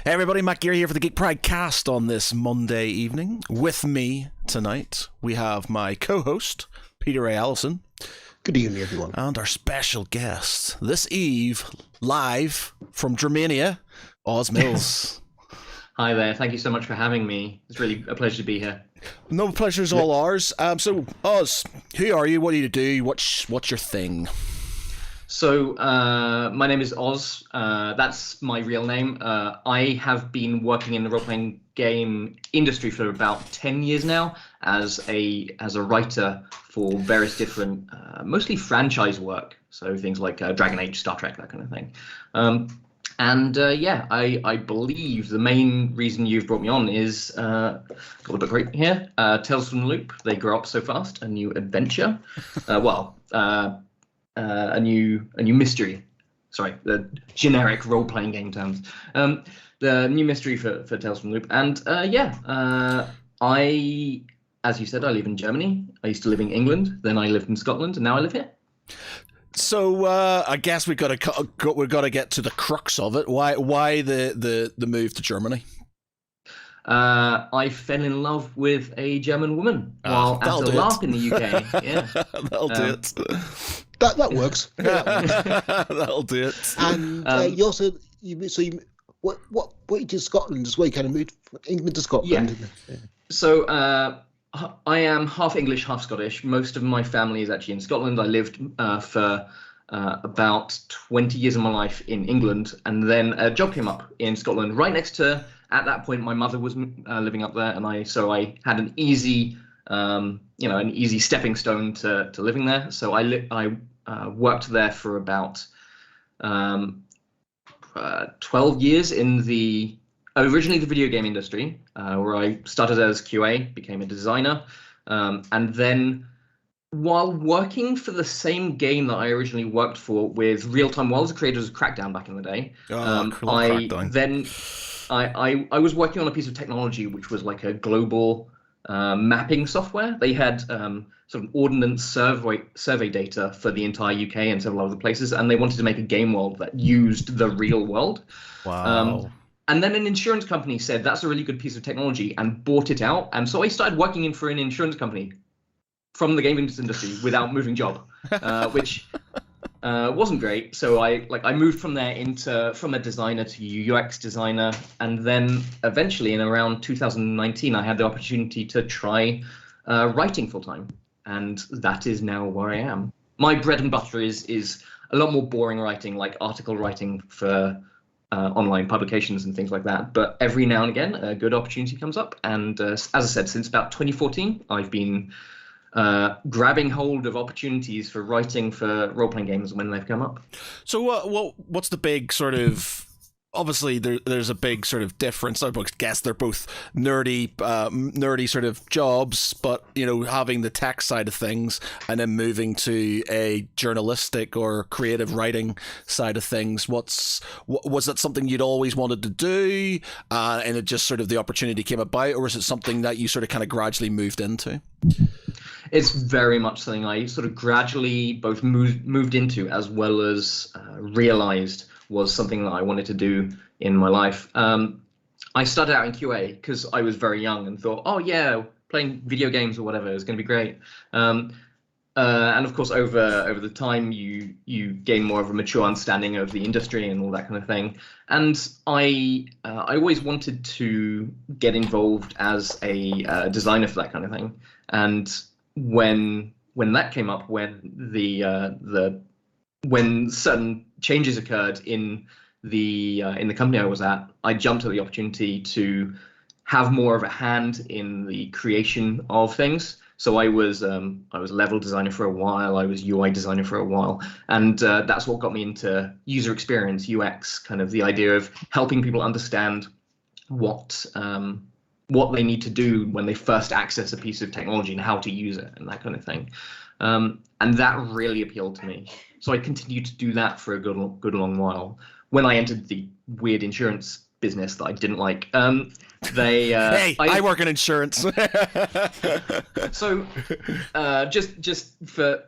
Hey everybody, Matt Gear here for the Geek Pride cast on this Monday evening. With me tonight, we have my co-host, Peter Ray Allison. Good evening, everyone. And our special guest this eve, live from Germania, Oz Mills. Hi there, thank you so much for having me. It's really a pleasure to be here. No, pleasure's all ours. So, Oz, who are you? What do you do? What's your thing? So, my name is Oz. That's my real name. I have been working in the role-playing game industry for about 10 years now as a writer for various different, mostly franchise work. So things like Dragon Age, Star Trek, that kind of thing. I believe the main reason you've brought me on is got a book right here, Tales from the Loop. They grow up so fast. A new adventure. A new mystery. Sorry, the generic role-playing game terms. The new mystery for Tales from the Loop. And I, as you said, I live in Germany. I used to live in England. Then I lived in Scotland, and now I live here. So I guess we've got to get to the crux of it. Why the move to Germany? I fell in love with a German woman while at a LARP in the UK. Yeah, that'll do it. That works. That'll do it. And what you did Scotland as well? You kind of moved from England to Scotland. Yeah. So I am half English, half Scottish. Most of my family is actually in Scotland. I lived for about 20 years of my life in England, and then a job came up in Scotland right next to. At that point, my mother was living up there, and I had an easy, an easy stepping stone to living there. So I worked there for about 12 years in originally the video game industry, where I started as QA, became a designer, and then while working for the same game that I originally worked for with Real Time Worlds, the creators of Crackdown back in the day, I was working on a piece of technology which was like a global mapping software. They had sort of ordnance survey data for the entire UK and several other places, and they wanted to make a game world that used the real world. Wow. And then an insurance company said, that's a really good piece of technology, and bought it out. And so I started working for an insurance company from the game industry without moving job, which... wasn't great. So I moved from there from a designer to UX designer, and then eventually in around 2019 I had the opportunity to try writing full time, and that is now where I am. My bread and butter is a lot more boring writing, like article writing for online publications and things like that. But every now and again a good opportunity comes up, and as I said, since about 2014 I've been grabbing hold of opportunities for writing for role-playing games when they've come up. So what's the big sort of... Obviously, there's a big sort of difference. I guess they're both nerdy sort of jobs, but, having the tech side of things and then moving to a journalistic or creative writing side of things, was that something you'd always wanted to do, and it just sort of the opportunity came about, or was it something that you sort of kind of gradually moved into? It's very much something I sort of gradually both moved into, as well as realized was something that I wanted to do in my life. I started out in QA because I was very young and thought, oh yeah, playing video games or whatever is going to be great. And of course, over the time, you gain more of a mature understanding of the industry and all that kind of thing. And I always wanted to get involved as a designer for that kind of thing. And when that came up, when certain changes occurred in the company I was at, I jumped at the opportunity to have more of a hand in the creation of things. So I was level designer for a while, I was UI designer for a while, and that's what got me into user experience, UX, kind of the idea of helping people understand what they need to do when they first access a piece of technology and how to use it and that kind of thing. And that really appealed to me. So I continued to do that for a good long while. When I entered the weird insurance business that I didn't like, I work in insurance. So just for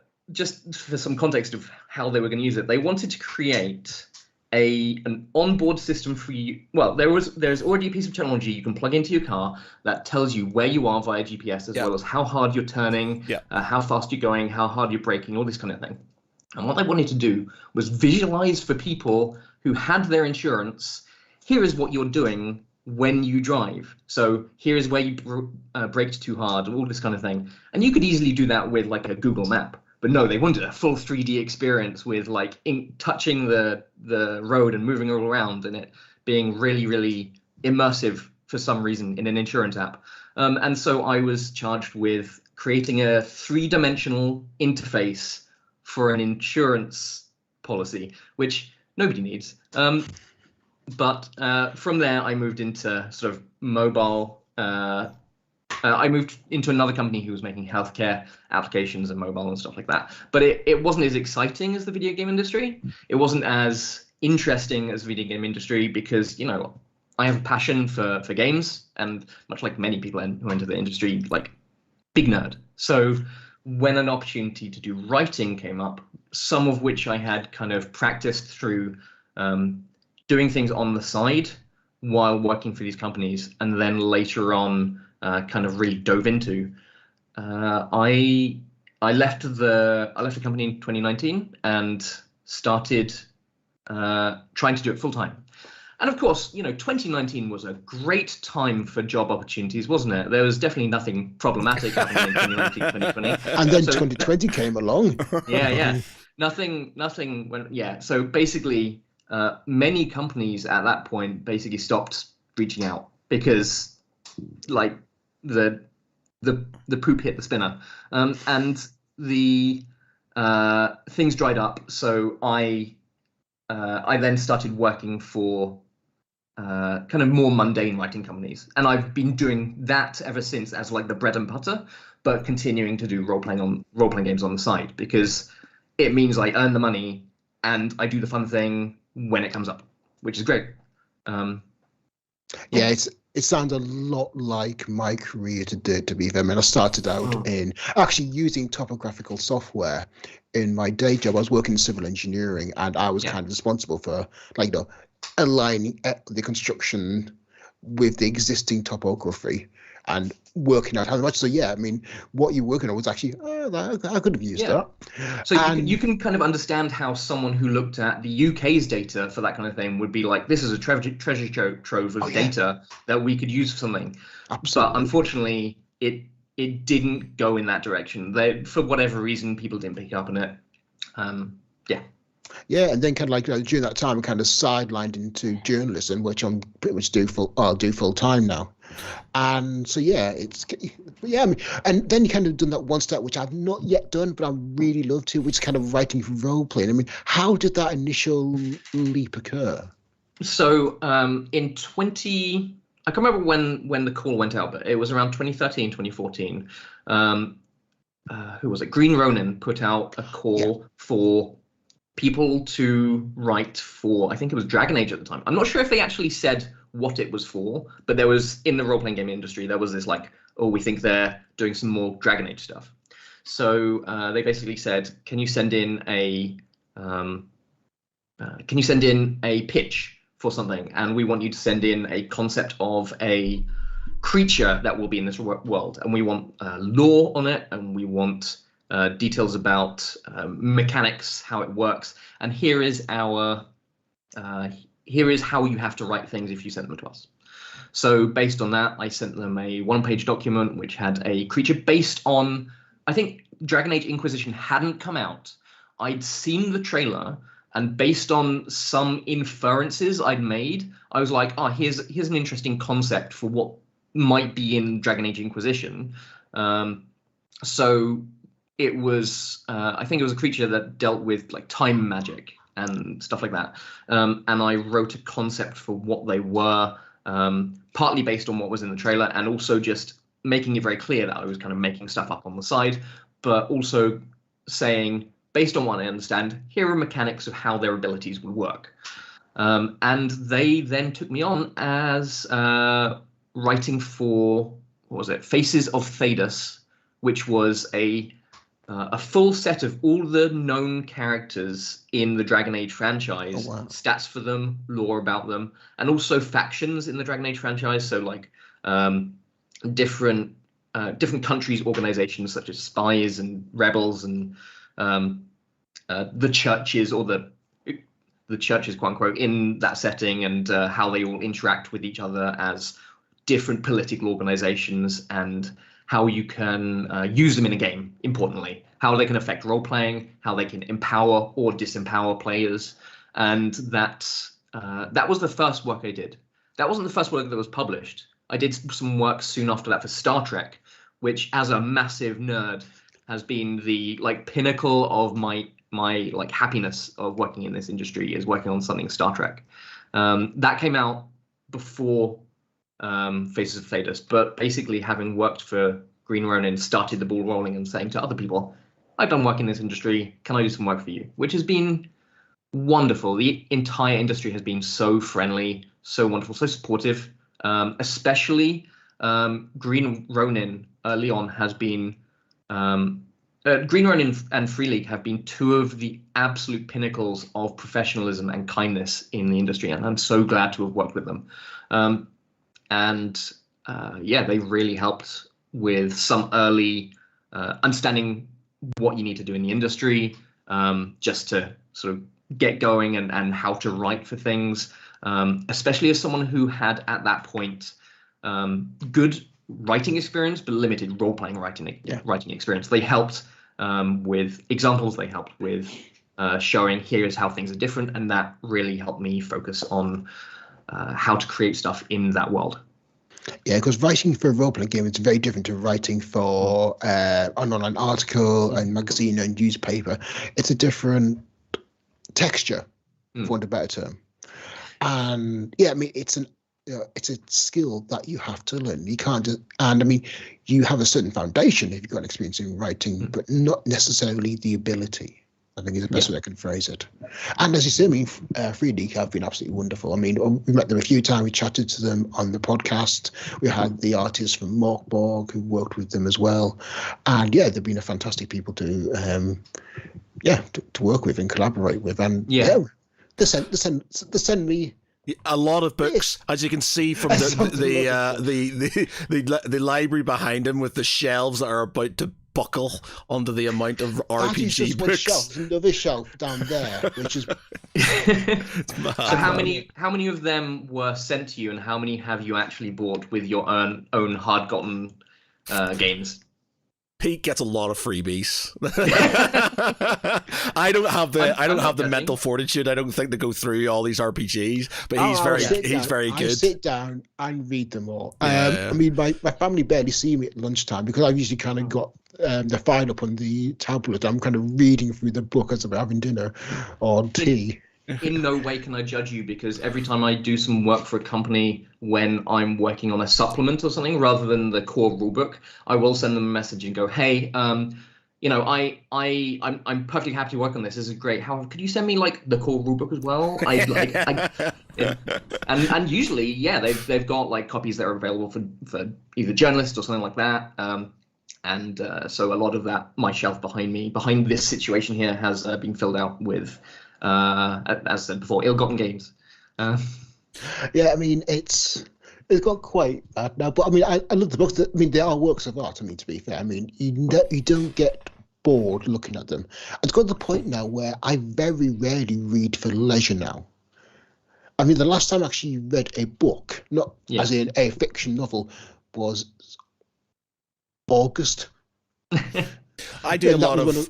some context of how they were going to use it, they wanted to create an onboard system for you. Well, there's already a piece of technology you can plug into your car that tells you where you are via GPS, as well as how hard you're turning, how fast you're going, how hard you're braking, all this kind of thing. And what I wanted to do was visualize for people who had their insurance, here is what you're doing when you drive. So here is where you braked too hard, all this kind of thing. And you could easily do that with like a Google map. But no, they wanted a full 3D experience with like touching the road and moving all around, and it being really, really immersive for some reason in an insurance app. And so I was charged with creating a 3-dimensional interface for an insurance policy, which nobody needs. But from there, I moved into sort of mobile. I moved into another company who was making healthcare applications and mobile and stuff like that. But it wasn't as exciting as the video game industry. It wasn't as interesting as the video game industry because, you know, I have a passion for games, and much like many people who enter the industry, like big nerd. So when an opportunity to do writing came up, some of which I had kind of practiced through doing things on the side while working for these companies, and then later on kind of really dove into. I left the company in 2019 and started trying to do it full time. And of course, you know, 2019 was a great time for job opportunities, wasn't it? There was definitely nothing problematic happening in 2019, 2020. And then 2020 came along. Yeah. Nothing went, So basically, many companies at that point basically stopped reaching out because like the poop hit the spinner, and the things dried up. So I then started working for kind of more mundane writing companies, and I've been doing that ever since as like the bread and butter, but continuing to do role playing games on the side because it means I earn the money and I do the fun thing when it comes up, which is great. It sounds a lot like my career to be fair. I mean, I started out in actually using topographical software in my day job. I was working in civil engineering, and I was kind of responsible for, like, you know, aligning the construction with the existing topography and working out how much. So I mean, what you're working on was actually, I could have used that. So you can kind of understand how someone who looked at the UK's data for that kind of thing would be like, this is a treasure trove of data that we could use for something. Absolutely. But unfortunately, it didn't go in that direction. For whatever reason, people didn't pick up on it. Yeah, and then kind of like during that time, I kind of sidelined into journalism, which I'm pretty much I'll do full time now. And so I mean, and then you kind of done that one step which I've not yet done, but I really love to, which is kind of writing for role playing. I mean, how did that initial leap occur? So in I can't remember when the call went out, but it was around 2013, 2014. Who was it? Green Ronin put out a call for people to write for, I think it was Dragon Age at the time. I'm not sure if they actually said what it was for, but there was, in the role-playing game industry, there was this like, we think they're doing some more Dragon Age stuff. So they basically said, can you send in a pitch for something? And we want you to send in a concept of a creature that will be in this world. And we want lore on it, and we want details about mechanics, how it works, and here is how you have to write things if you send them to us. So based on that, I sent them a 1-page document which had a creature based on, I think Dragon Age Inquisition hadn't come out. I'd seen the trailer, and based on some inferences I'd made, I was like, here's an interesting concept for what might be in Dragon Age Inquisition. So it was, I think it was a creature that dealt with like time magic and stuff like that. And I wrote a concept for what they were, partly based on what was in the trailer, and also just making it very clear that I was kind of making stuff up on the side, but also saying, based on what I understand, here are mechanics of how their abilities would work. And they then took me on as writing for, what was it, Faces of Thadus, which was a a full set of all the known characters in the Dragon Age franchise, Oh, wow. stats for them, lore about them, and also factions in the Dragon Age franchise. So like different countries, organizations such as spies and rebels and the churches, or the churches, quote unquote, in that setting, and how they all interact with each other as different political organizations, and how you can use them in a game, importantly, how they can affect role-playing, how they can empower or disempower players. And that was the first work I did. That wasn't the first work that was published. I did some work soon after that for Star Trek, which, as a massive nerd, has been the like pinnacle of my like happiness of working in this industry, is working on something Star Trek. That came out before Faces of Thedas, but basically, having worked for Green Ronin, started the ball rolling and saying to other people, I've done work in this industry, can I do some work for you? Which has been wonderful. The entire industry has been so friendly, so wonderful, so supportive. Especially Green Ronin early on has been Green Ronin and Free League have been two of the absolute pinnacles of professionalism and kindness in the industry, and I'm so glad to have worked with them. Yeah, they really helped with some early understanding what you need to do in the industry, just to sort of get going, and how to write for things, especially as someone who had at that point good writing experience but limited role-playing writing experience. They helped with examples, they helped with showing here's how things are different, and that really helped me focus on how to create stuff in that world. Yeah, because writing for a role-playing game is very different to writing for an online article, and magazine, and newspaper. It's a different texture, for want of a better term. And yeah, I mean, it's a skill that you have to learn. You can't just, and I mean, you have a certain foundation if you've got experience in writing, but not necessarily the ability. I think is the best way I can phrase it. And as you say, I mean, Free League have been absolutely wonderful. I mean, we met them a few times. We chatted to them on the podcast. We had the artists from Morkborg who worked with them as well. And yeah, they've been a fantastic people to work with and collaborate with. And they send me a lot of books, as you can see from the library behind him, with the shelves that are about to buckle under the amount of RPG books. Shelf, another shelf down there, which is. So how many of them were sent to you, and how many have you actually bought with your own hard-gotten gains? Pete gets a lot of freebies. I don't have the mental fortitude, I don't think, to go through all these RPGs, but he's very good. I sit down and read them all. I mean, my family barely see me at lunchtime because I've usually kind of got the file up on the tablet. I'm kind of reading through the book as I'm having dinner or tea. In no way can I judge you, because every time I do some work for a company, when I'm working on a supplement or something rather than the core rulebook, I will send them a message and go, hey, I'm perfectly happy to work on this. This is great. However, could you send me like the core rulebook as well? And usually, they've got like copies that are available for either journalists or something like that. So a lot of that, my shelf behind this situation here, has been filled out with, as I said before, ill-gotten games. Yeah, I mean, it's got quite bad now, but I mean, I love the books. I mean, they are works of art. I mean, to be fair, I mean, you don't get bored looking at them. It's got to the point now where I very rarely read for leisure now. I mean, the last time I actually read a book, not as in a fiction novel, was August. I do a lot of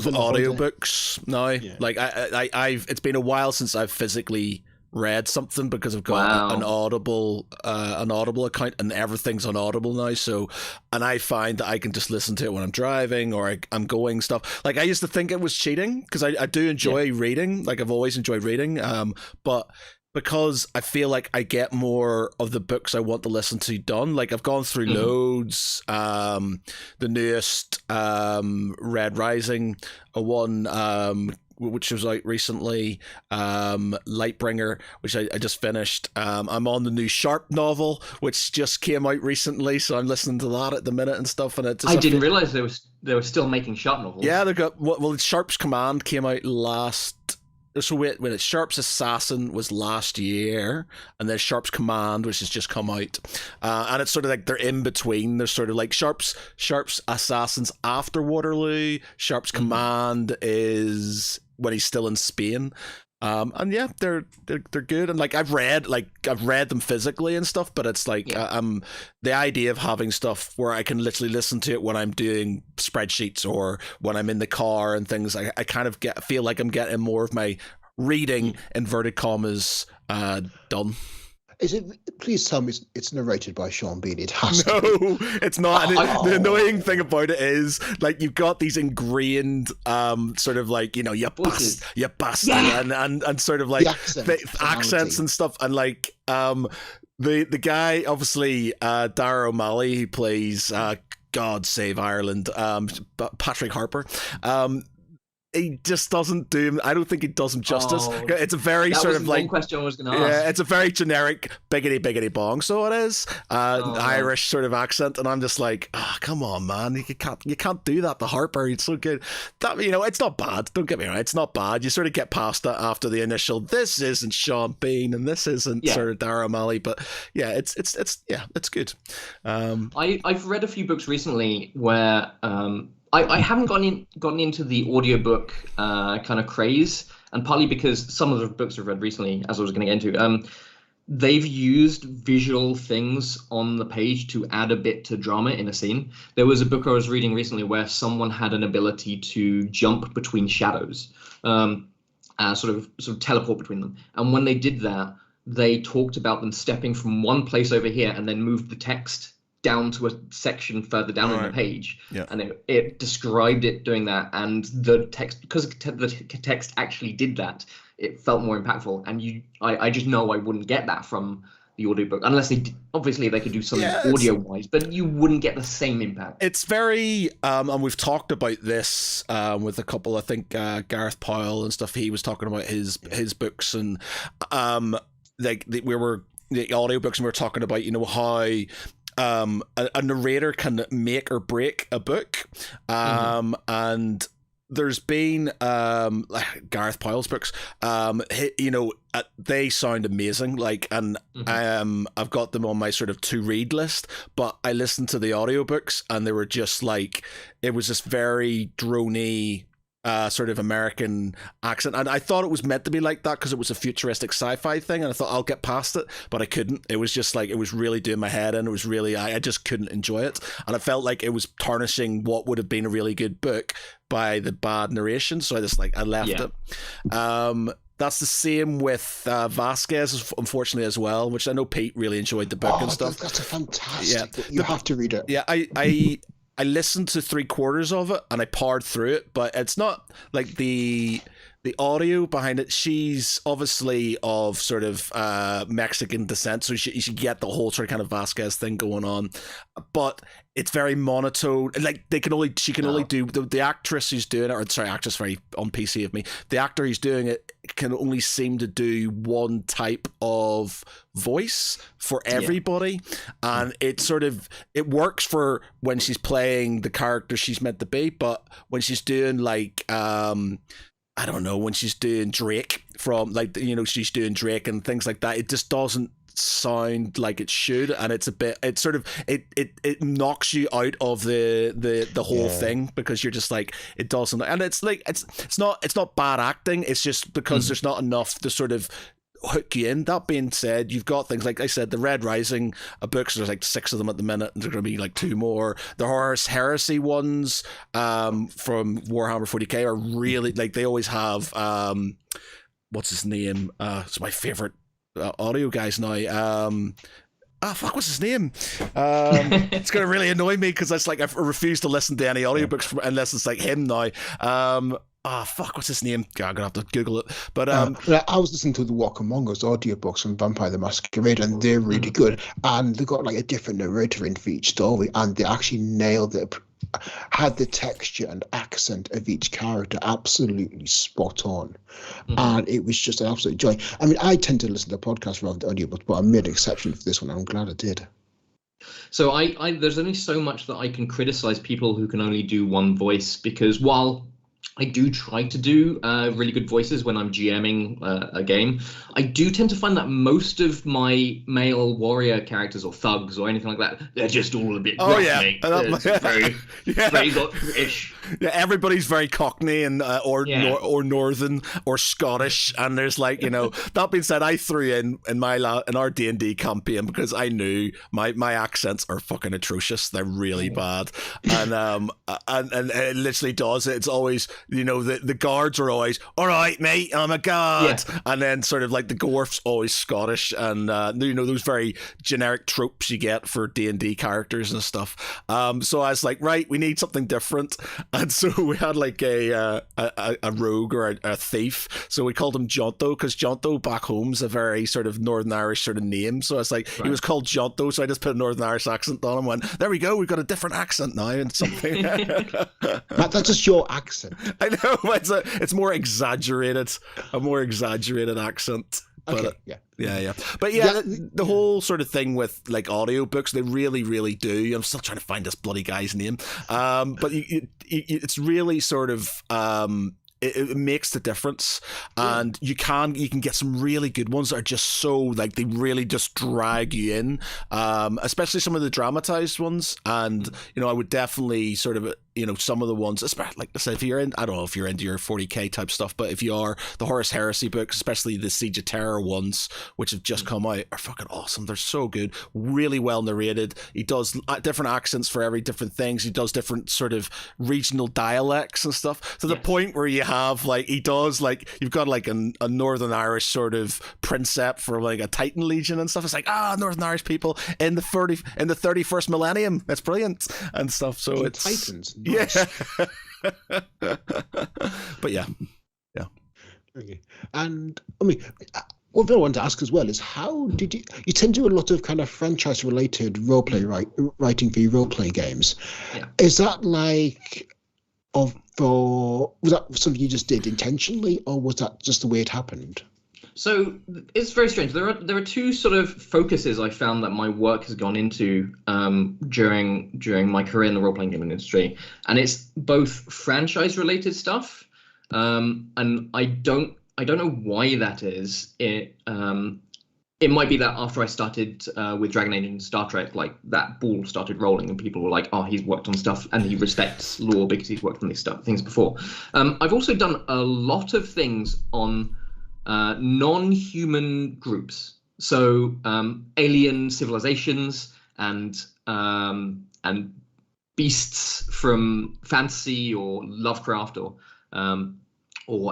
audiobooks now. Yeah. Like I've it's been a while since I've physically read something, because I've got an Audible account, and everything's on Audible now. So, and I find that I can just listen to it when I'm driving or I'm going stuff. Like, I used to think it was cheating, because I do enjoy reading. Like, I've always enjoyed reading. But because I feel like I get more of the books I want to listen to done. Like, I've gone through loads. The newest Red Rising one, which was out recently, Lightbringer, which I just finished. I'm on the new Sharp novel, which just came out recently, so I'm listening to that at the minute and stuff. And I didn't realize they were still making Sharp novels. Yeah, they got Sharp's Command came out last. So wait, it's Sharp's Assassin was last year, and then Sharp's Command, which has just come out, and it's sort of like they're in between. They're sort of like Sharp's Assassin's after Waterloo. Sharp's Command is when he's still in Spain. And yeah, they're good, and like I've read them physically and stuff, but it's like the idea of having stuff where I can literally listen to it when I'm doing spreadsheets or when I'm in the car and things. I kind of feel like I'm getting more of my reading inverted commas done. Is it? Please tell me it's narrated by Sean Bean. It has to. No, it's not. The annoying thing about it is, like, you've got these ingrained, sort of like, you bastard, and sort of like the accents and stuff, and like, the guy, obviously, Dara O'Malley, who plays God Save Ireland, Patrick Harper. He just doesn't do him. I don't think he does him justice. It's a very sort of like question I was going to ask. Yeah, it's a very generic biggity bong. So it is Irish sort of accent, and I'm just like, come on, man, you can't do that to Harper. It's so good. That it's not bad. Don't get me wrong, it's not bad. You sort of get past that after the initial. This isn't Sean Bean, and this isn't sort of Dara O'Malley, but yeah, it's good. I've read a few books recently where I haven't gotten into the audiobook kind of craze, and partly because some of the books I've read recently, as I was going to get into, they've used visual things on the page to add a bit to drama in a scene. There was a book I was reading recently where someone had an ability to jump between shadows, sort of teleport between them. And when they did that, they talked about them stepping from one place over here and then moved the text down to a section further down on the page, and it described it doing that, and the text, because the text actually did that, it felt more impactful. And I just know I wouldn't get that from the audiobook unless obviously they could do something audio wise, but you wouldn't get the same impact. It's very and we've talked about this with a couple, I think Gareth Powell and stuff. He was talking about his books, and like we were the audiobooks, and we were talking about how a narrator can make or break a book, and there's been Gareth Powell's books, they sound amazing, like, and I've got them on my sort of to read list, but I listened to the audiobooks and they were just like, it was this very drony sort of American accent, and I thought it was meant to be like that because it was a futuristic sci-fi thing, and I thought I'll get past it, but I couldn't. It was just like, it was really doing my head in. It was really, I just couldn't enjoy it, and I felt like it was tarnishing what would have been a really good book by the bad narration, so I left it. That's the same with Vasquez, unfortunately, as well, which I know Pete really enjoyed the book and stuff. That's a fantastic. You have to read it. Yeah, I listened to 3/4 of it and I powered through it, but it's not like the audio behind it. She's obviously of sort of Mexican descent, so you should get the whole sort of kind of Vasquez thing going on, but it's very monotone. Like she can only do the actress who's doing it, or sorry, actress, very on PC of me. The actor who's doing it can only seem to do one type of voice for everybody, and it works for when she's playing the character she's meant to be, but when she's doing like I don't know, when she's doing Drake from she's doing Drake and things like that, it just doesn't sound like it should, and it's a bit, it sort of it knocks you out of the whole thing, because you're just like, it doesn't, and it's like it's not bad acting, it's just because there's not enough to sort of hook you in. That being said, you've got things like I said, the Red Rising books, there's like 6 of them at the minute, and there's going to be like 2 more. The Horus Heresy ones from Warhammer 40k are really, like, they always have what's his name, it's my favorite audio guys now, what's his name? It's going to really annoy me because it's like I refuse to listen to any audiobooks unless it's like him now. What's his name? God, I'm gonna have to Google it. But I was listening to the Walk Among Us audiobooks from Vampire the Masquerade, and they're really good. And they've got like a different narrator in for each story, and they actually nailed it had the texture and accent of each character absolutely spot on. Mhm. And it was just an absolute joy. I mean, I tend to listen to podcasts rather than audiobooks, but I made an exception for this one. I'm glad I did. So I there's only so much that I can criticize people who can only do one voice, because while I do try to do really good voices when I'm GMing a game, I do tend to find that most of my male warrior characters or thugs or anything like that, they're just all a bit gruff, mate. It's very, very British. Yeah, everybody's very Cockney and or Northern or Scottish, and there's like, you know. That being said, I threw in our D&D campaign because I knew my accents are fucking atrocious. They're really bad, and it literally does. It's always, you know, the guards are always, all right, mate, I'm a guard, and then sort of like the dwarf's always Scottish, and you know, those very generic tropes you get for D&D characters and stuff. So I was like, right, we need something different. And so we had like a rogue or a thief. So we called him Jonto, because Jonto back home's a very sort of Northern Irish sort of name. So I was like, he was called Jonto, so I just put a Northern Irish accent on him and went, there we go, we've got a different accent now and something. That's just your accent. I know, it's more exaggerated, a more exaggerated accent. But, Okay, yeah. But the whole sort of thing with like audiobooks, they really, really do. I'm still trying to find this bloody guy's name. But it's really sort of it makes the difference, and you can get some really good ones that are just so like they really just drag you in, especially some of the dramatized ones. And you know, I would definitely sort of, you know, some of the ones, especially like I said, if you're in, I don't know if you're into your 40k type stuff, but if you are, the Horus Heresy books, especially the Siege of Terror ones, which have just come out, are fucking awesome. They're so good, really well narrated. He does different accents for every different things. He does different sort of regional dialects and stuff, to the point where you have like, he does like, you've got like a Northern Irish sort of princeps for like a Titan Legion and stuff. It's like, Northern Irish people in the 31st millennium. That's brilliant and stuff. So it's Titans. Nice. Yeah. But yeah. Okay. And I mean, what I want to ask as well is, how did you tend to do a lot of kind of franchise related writing for your role play games? Yeah. Is that like was that something you just did intentionally, or was that just the way it happened? So it's very strange. There are two sort of focuses I found that my work has gone into during my career in the role-playing game industry, and it's both franchise-related stuff, and I don't know why that is. It might be that after I started with Dragon Age and Star Trek, like that ball started rolling, and people were like, "Oh, he's worked on stuff, and he respects lore because he's worked on these things before." I've also done a lot of things on non-human groups, so alien civilizations and beasts from fantasy or Lovecraft or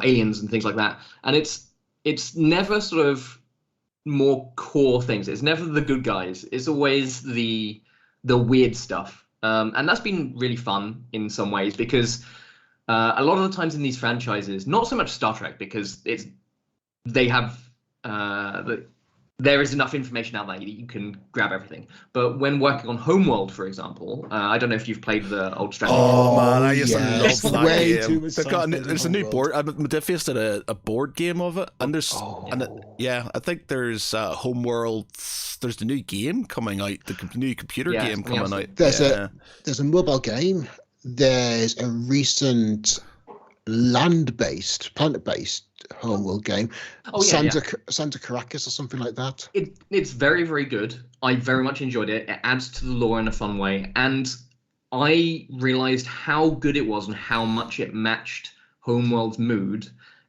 aliens and things like that. And it's never sort of more core things. It's never the good guys. It's always the weird stuff, and that's been really fun in some ways, because a lot of the times in these franchises, not so much Star Trek, because they have there is enough information out there that you can grab everything. But when working on Homeworld, for example, I don't know if you've played the old strategy. Oh man, I used to yes. love that Way game. too much There's a new board. Modifius did a board game of it, and there's I think there's Homeworld. There's the new game coming out, the new computer game coming out. There's a mobile game. There's a recent land-based, planet-based Homeworld game, Santa Caracas or something like that. It's very, very good. I very much enjoyed it. It adds to the lore in a fun way, and I realized how good it was and how much it matched Homeworld's mood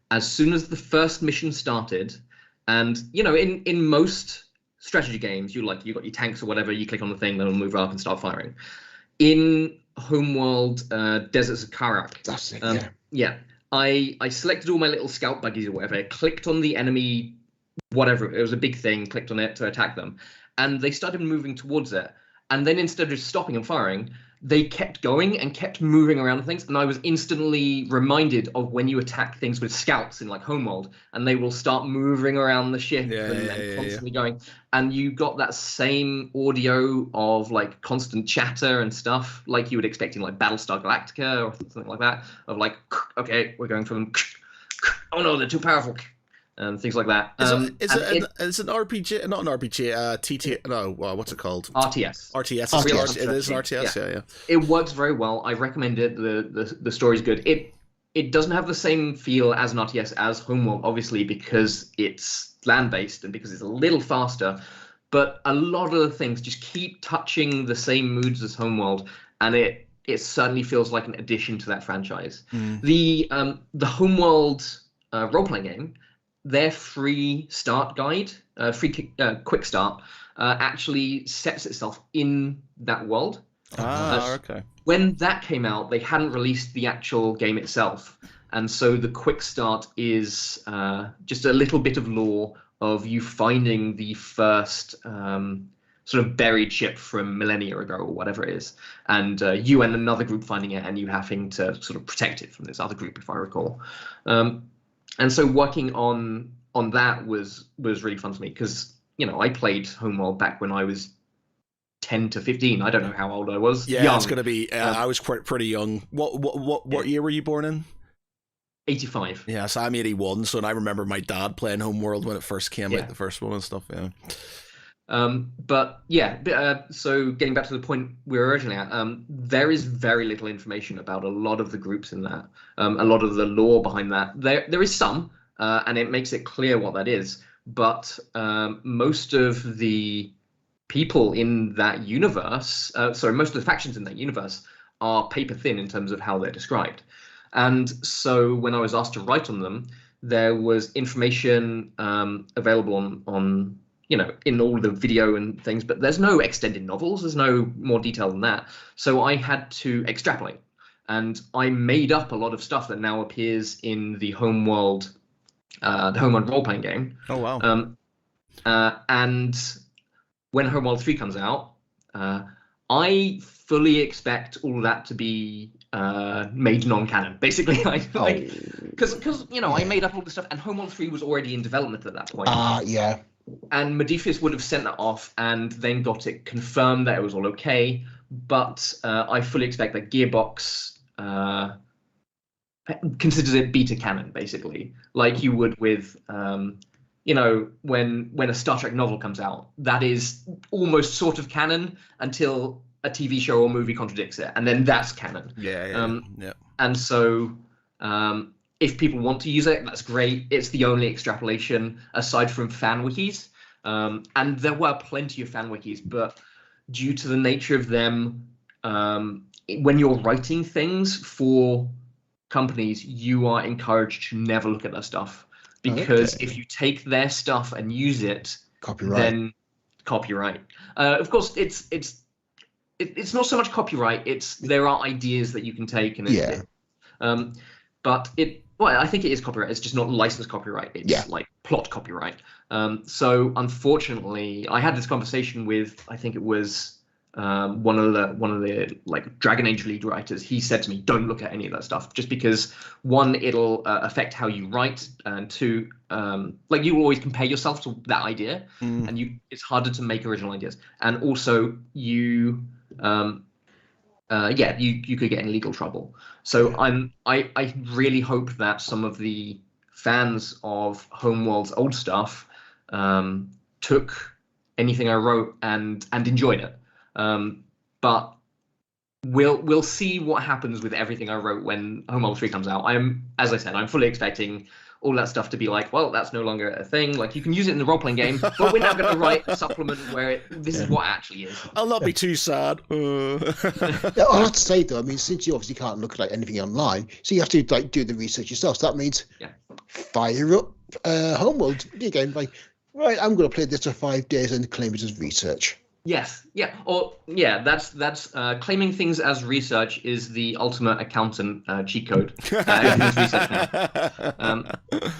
as soon as the first mission started. And you know, in most strategy games, you got your tanks or whatever, you click on the thing, they'll move up and start firing. In Homeworld, Deserts of Karak, that's it. I selected all my little scout buggies or whatever, clicked on the enemy, whatever, it was a big thing, clicked on it to attack them, and they started moving towards it. And then instead of just stopping and firing, they kept going and kept moving around things, and I was instantly reminded of when you attack things with scouts in like Homeworld, and they will start moving around the ship and constantly going, and you got that same audio of like constant chatter and stuff like you would expect in like Battlestar Galactica or something like that, of like, okay, we're going from oh no, they're too powerful, and things like that. It's an RPG, not an RPG. TT. No, what's it called? RTS. RTS. It is an RTS. Yeah. It works very well. I recommend it. The story's good. It doesn't have the same feel as an RTS as Homeworld, obviously, because it's land-based and because it's a little faster. But a lot of the things just keep touching the same moods as Homeworld, and it certainly feels like an addition to that franchise. The Homeworld role-playing game, their free start guide, quick start, actually sets itself in that world. Okay. When that came out, they hadn't released the actual game itself, and so the quick start is just a little bit of lore of you finding the first sort of buried ship from millennia ago or whatever it is, and you and another group finding it, and you having to sort of protect it from this other group, if I recall. And so working on that was really fun for me, because I played Homeworld back when I was 10 to 15. I don't know how old I was. Yeah, young. It's gonna be. I was pretty young. What year were you born in? 85. Yeah, so I'm 81. So I remember my dad playing Homeworld when it first came out, the first one and stuff. Yeah. But yeah, so getting back to the point we were originally at, there is very little information about a lot of the groups in that, a lot of the lore behind that. There is some, and it makes it clear what that is, but most of the people in that universe, most of the factions in that universe are paper thin in terms of how they're described. And so when I was asked to write on them, there was information available on in all the video and things, but there's no extended novels. There's no more detail than that. So I had to extrapolate, and I made up a lot of stuff that now appears in the Homeworld role-playing game. Oh, wow. And when Homeworld 3 comes out, I fully expect all of that to be made non-canon, basically. Because I made up all the stuff, and Homeworld 3 was already in development at that point. Yeah. And Modiphius would have sent that off and then got it confirmed that it was all okay. But I fully expect that Gearbox considers it beta canon, basically, like you would with when a Star Trek novel comes out, that is almost sort of canon until a TV show or movie contradicts it, and then that's canon. Yeah. And so if people want to use it, that's great. It's the only extrapolation aside from fan wikis. And there were plenty of fan wikis, but due to the nature of them, when you're writing things for companies, you are encouraged to never look at their stuff. Because if you take their stuff and use it, then copyright. Of course, it's not so much copyright. There are ideas that you can take and but I think it is copyright. It's just not licensed copyright. It's like plot copyright. So unfortunately, I had this conversation with, I think it was one of the like Dragon Age lead writers. He said to me, "Don't look at any of that stuff, just because one, it'll affect how you write, and two, like you will always compare yourself to that idea, and it's harder to make original ideas, and also you." You could get in legal trouble. So I really hope that some of the fans of Homeworld's old stuff took anything I wrote and enjoyed it. But we'll see what happens with everything I wrote when Homeworld 3 comes out. As I said, I'm fully expecting all that stuff to be like, well, that's no longer a thing. Like, you can use it in the role-playing game, but we're now going to write a supplement where this is what it actually is. I'll not be too sad. I'll have to say, though, I mean, since you obviously can't look at anything online, so you have to do the research yourself. So that means fire up Homeworld video game. Like, right, I'm going to play this for 5 days and claim it as research. Yes, that's claiming things as research is the ultimate accountant cheat code. Everything's research now.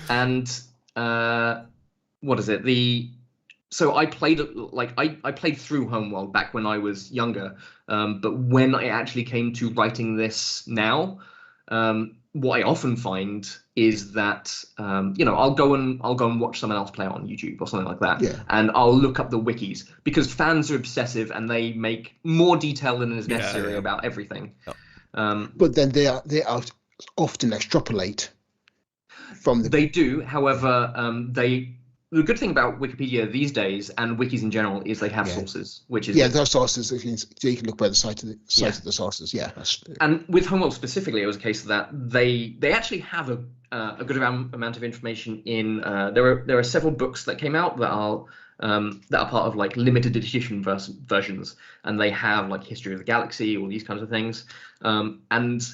And what is it? So I played I played through Homeworld back when I was younger, but when I actually came to writing this now, what I often find is that I'll go and watch someone else play it on YouTube or something like that, Yeah. and I'll look up the wikis because fans are obsessive and they make more detail than is necessary about everything. But then they are often extrapolate from the. They do, however, the good thing about Wikipedia these days and wikis in general is they have sources, which is there are sources. So you can look by the site of the sources. Yeah, and with Homeworld specifically, it was a case of that they actually have a good amount of information in. There are several books that came out that are part of like limited edition versions, and they have like History of the Galaxy, all these kinds of things, and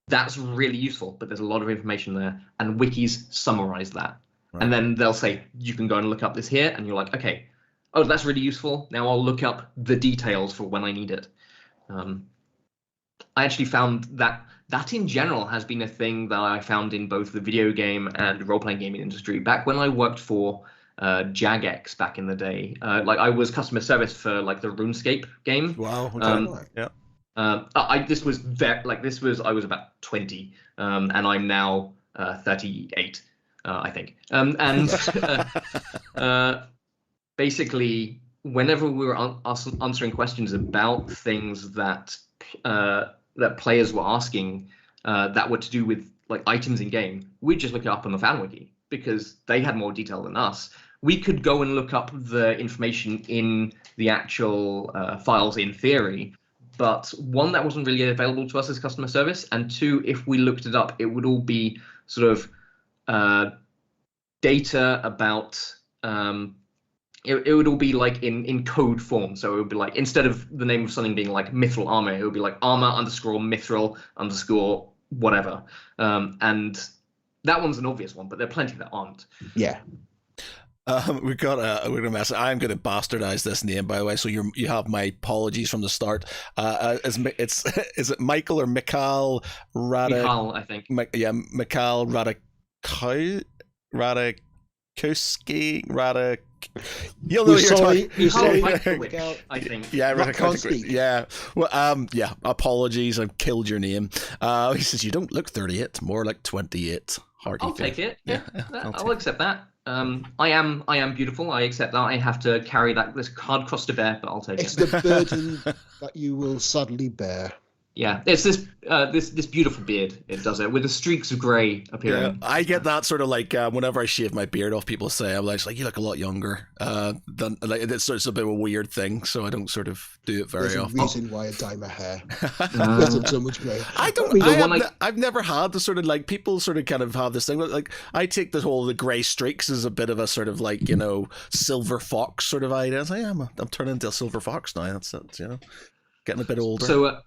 that's really useful. But there's a lot of information there, and wikis summarize that. Right. And then they'll say, you can go and look up this here. And you're like, okay, oh, that's really useful. Now I'll look up the details for when I need it. I actually found that in general has been a thing that I found in both the video game and role-playing gaming industry. Back when I worked for Jagex back in the day, like I was customer service for like the RuneScape game. Wow. Okay. Yeah. I was about 20, and I'm now 38. I think. Basically, whenever we were answering questions about things that players were asking that were to do with like items in game, we'd just look it up on the fan wiki because they had more detail than us. We could go and look up the information in the actual files in theory, but one, that wasn't really available to us as customer service, and two, if we looked it up, it would all be sort of data about it would all be like in code form. So it would be like, instead of the name of something being like mithril armor, it would be like armor _ mithril _ whatever. And that one's an obvious one, but there are plenty that aren't. Yeah. We're gonna mess. I'm gonna bastardize this name, by the way. So you have my apologies from the start. Is it Michael or Mikhail Mikhail, I think. Mikhail Radakowski. You'll know I think. Yeah. Well, apologies. I've killed your name. He says you don't look 38, more like 28. I'll take it. Yeah, I'll accept that. I am beautiful. I accept that. I have to carry this hard cross to bear, but I'll take it. It's the burden that you will sadly bear. Yeah, it's this beautiful beard. It does it with the streaks of grey appearing. Yeah, I get that sort of like whenever I shave my beard off, people say I'm like you look a lot younger. Than like it's a bit of a weird thing, so I don't sort of do it very often. There's a reason why I dye my hair. There's so much grey. I've never had the sort of like people sort of kind of have this thing like I take the grey streaks as a bit of a sort of like silver fox sort of idea. It's like, I'm turning into a silver fox now. That's getting a bit older. So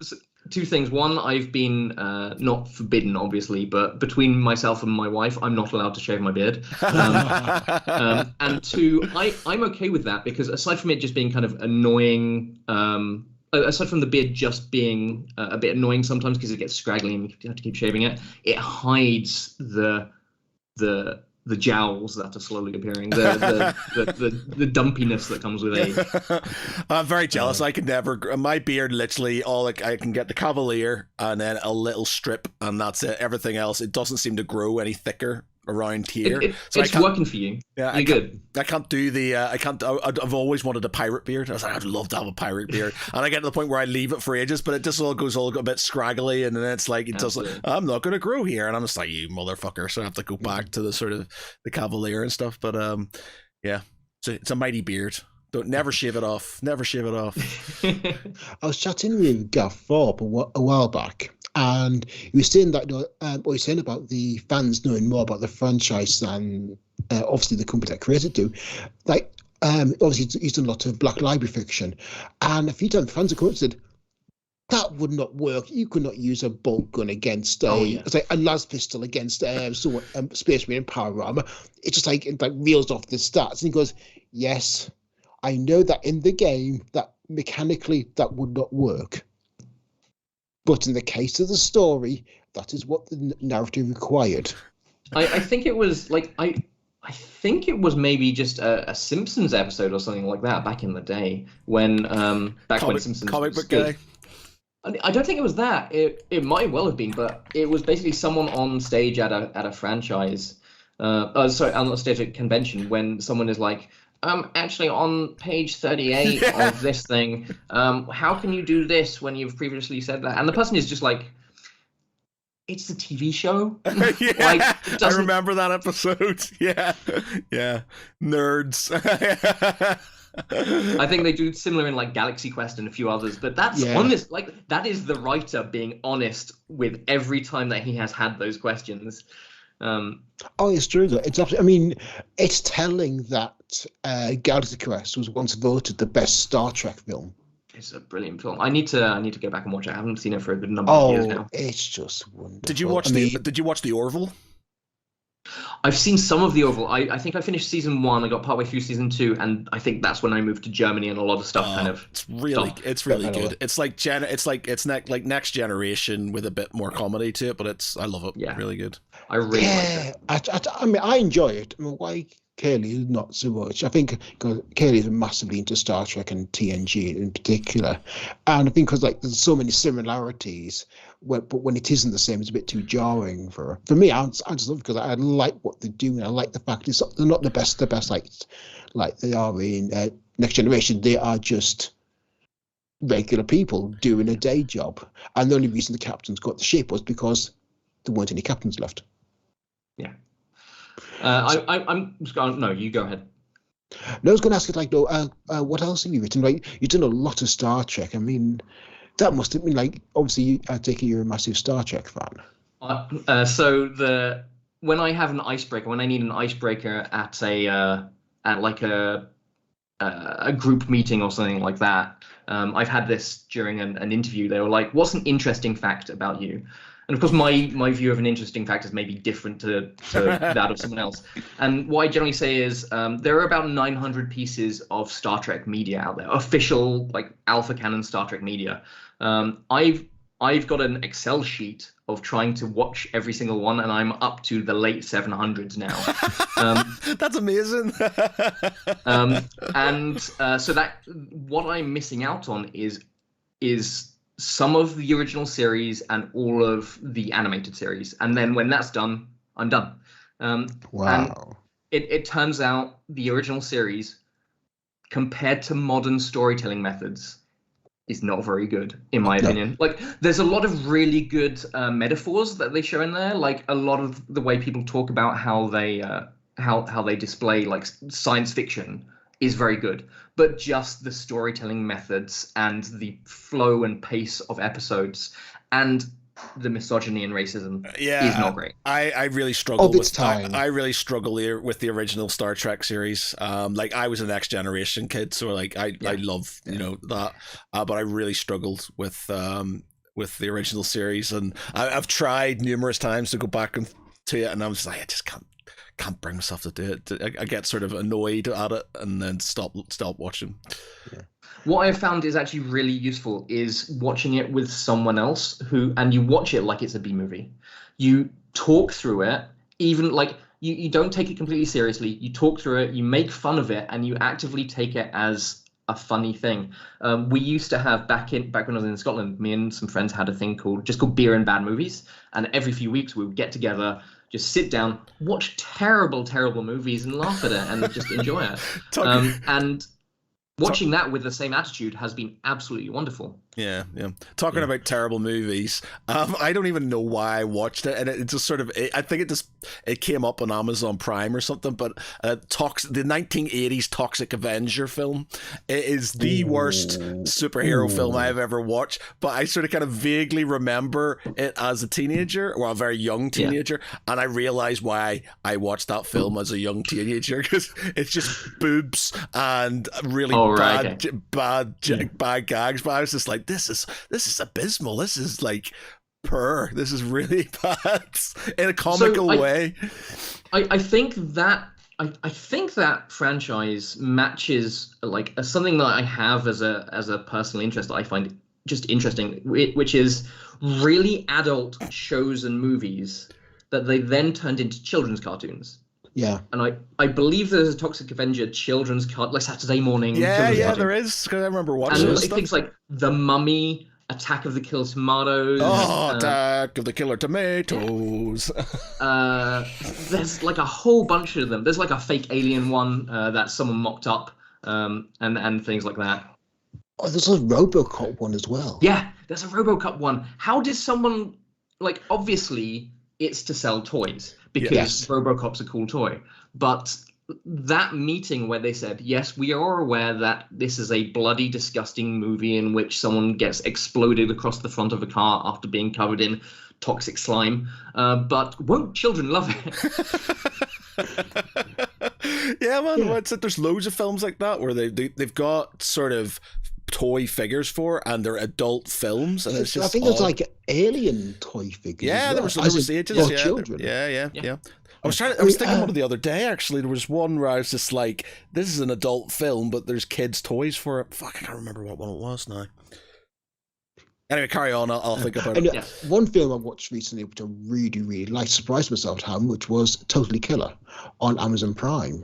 two things. One, I've been not forbidden, obviously, but between myself and my wife, I'm not allowed to shave my beard. And two, I'm okay with that because aside from it just being kind of annoying, aside from the beard just being a bit annoying sometimes because it gets scraggly and you have to keep shaving it, it hides the jowls that are slowly appearing, the dumpiness that comes with age. I'm very jealous. I could never. My beard, literally, I can get the Cavalier and then a little strip, and that's it. Everything else, it doesn't seem to grow any thicker around here. It's working for you. Yeah, you're good. I can't do the. I've always wanted a pirate beard. I was like, I'd love to have a pirate beard, and I get to the point where I leave it for ages, but it just all goes a bit scraggly, and then it's like it doesn't. I'm not going to grow here, and I'm just like, you motherfucker. So I have to go back to the sort of the Cavalier and stuff. But yeah, so it's a mighty beard. Don't never shave it off. Never shave it off. I was chatting with Gav Thorpe a while back, and he was saying that what he's saying about the fans knowing more about the franchise than obviously the company that created do. Like, obviously he's done a lot of Black Library fiction, and a few times fans have come up and said that would not work. You could not use a bolt gun against a las pistol against Space Marine power armor. It's just like it reels off the stats, and he goes, "Yes, I know that in the game that mechanically that would not work. But in the case of the story, that is what the narrative required." I think it was like I think it was maybe just a Simpsons episode or something like that back in the day when when Simpsons comic was book good. guy. I don't think it was that. It might well have been, but it was basically someone on stage at a franchise. Sorry, on a stage at a convention when someone is like, actually on page 38 Yeah. of this thing, how can you do this when you've previously said that? And the person is just like, it's a TV show. Yeah, Like, it I doesn't. remember that episode. Yeah, yeah, nerds. I think they do similar in like Galaxy Quest and a few others, but that's Yeah. honest. Like that is the writer being honest with every time that he has had those questions. Oh, it's true though. It's absolutely. I mean, it's telling that Galaxy Quest was once voted the best Star Trek film. It's a brilliant film. I need to go back and watch it. I haven't seen it for a good number of years Oh, now. it's just wonderful. Did you watch Did you watch the Orville? I've seen some of the Orville. I think I finished season 1. I got partway through season 2, and I think that's when I moved to Germany and a lot of stuff kind of. It's really stopped. it's really good. It's like next generation with a bit more comedy to it, but I love it. Yeah. Really good. I really liked it. I mean, I enjoy it. I mean, why Kaylee is not so much. I think because Kaylee is massively into Star Trek and TNG in particular, and I think because like there's so many similarities, but when it isn't the same, it's a bit too jarring for her. For me. I just love it because I like what they're doing. I like the fact they're not the best like they are in Next Generation. They are just regular people doing a day job, and the only reason the captains got the ship was because there weren't any captains left. Yeah. I'm just going. No, you go ahead. No, I was going to ask you, like, no, what else have you written? Like, you've done a lot of Star Trek. I mean, that must have been like, obviously, I take it you're a massive Star Trek fan. So when I have an icebreaker, when I need an icebreaker at a group meeting or something like that, I've had this during an interview. They were like, "What's an interesting fact about you?" And of course, my view of an interesting fact is maybe different to that of someone else. And what I generally say is there are about 900 pieces of Star Trek media out there, official like alpha canon Star Trek media. I've got an Excel sheet of trying to watch every single one, and I'm up to the late 700s now. That's amazing. So that what I'm missing out on is some of the original series and all of the animated series, and then when that's done, I'm done. Wow. And it turns out the original series, compared to modern storytelling methods, is not very good, in my opinion. Like, there's a lot of really good metaphors that they show in there. Like, a lot of the way people talk about how they display like science fiction is very good, but just the storytelling methods and the flow and pace of episodes and the misogyny and racism is not great. I really struggle Of its with time. I really struggle here with the original Star Trek series. Like I was a Next Generation kid, so like I love that, but I really struggled with the original series, and I've tried numerous times to go back to it, and I'm just like I just can't bring myself to do it. I get sort of annoyed at it and then stop watching. Yeah. What I've found is actually really useful is watching it with someone else and you watch it like it's a B movie. You talk through it, even like you don't take it completely seriously. You talk through it, you make fun of it, and you actively take it as a funny thing. We used to have back when I was in Scotland, me and some friends had a thing called Beer and Bad Movies, and every few weeks we would get together, just sit down, watch terrible movies and laugh at it and just enjoy it. And watching that with the same attitude has been absolutely wonderful. Yeah. Talking about terrible movies, I don't even know why I watched it, and it just sort of, I think it came up on Amazon Prime or something, but the 1980s Toxic Avenger film, it is the worst superhero film I've ever watched, but I sort of kind of vaguely remember it as a teenager, or a very young teenager, and I realized why I watched that film as a young teenager, because it's just boobs and really bad gags, but I was just like, this is abysmal. This is like this is really bad in a comical way. I think that franchise matches like something that I have as a personal interest that I find just interesting, which is really adult shows and movies that they then turned into children's cartoons. Yeah. And I believe there's a Toxic Avenger children's card, like Saturday morning. Yeah, there is. Because I remember watching and this stuff. things like The Mummy, Attack of the Killer Tomatoes. Attack of the Killer Tomatoes. There's like a whole bunch of them. There's like a fake alien one that someone mocked up, and things like that. Oh, there's a RoboCop one as well. Yeah, there's a RoboCop one. How did someone, like, obviously it's to sell toys because RoboCop's a cool toy, but that meeting where they said, yes, we are aware that this is a bloody, disgusting movie in which someone gets exploded across the front of a car after being covered in toxic slime, but won't children love it? Yeah, man. Yeah. There's loads of films like that where they've got sort of toy figures for, and they're adult films, and it's just I think there's like alien toy figures. Yeah, there was ages. Yeah, children. Yeah. I was thinking one of the other day, actually. There was one where I was just like, this is an adult film, but there's kids' toys for it. Fuck, I can't remember what one it was now. Anyway, carry on. I'll think about it. One film I watched recently, which I really, really liked, surprised myself at how much, was Totally Killer on Amazon Prime.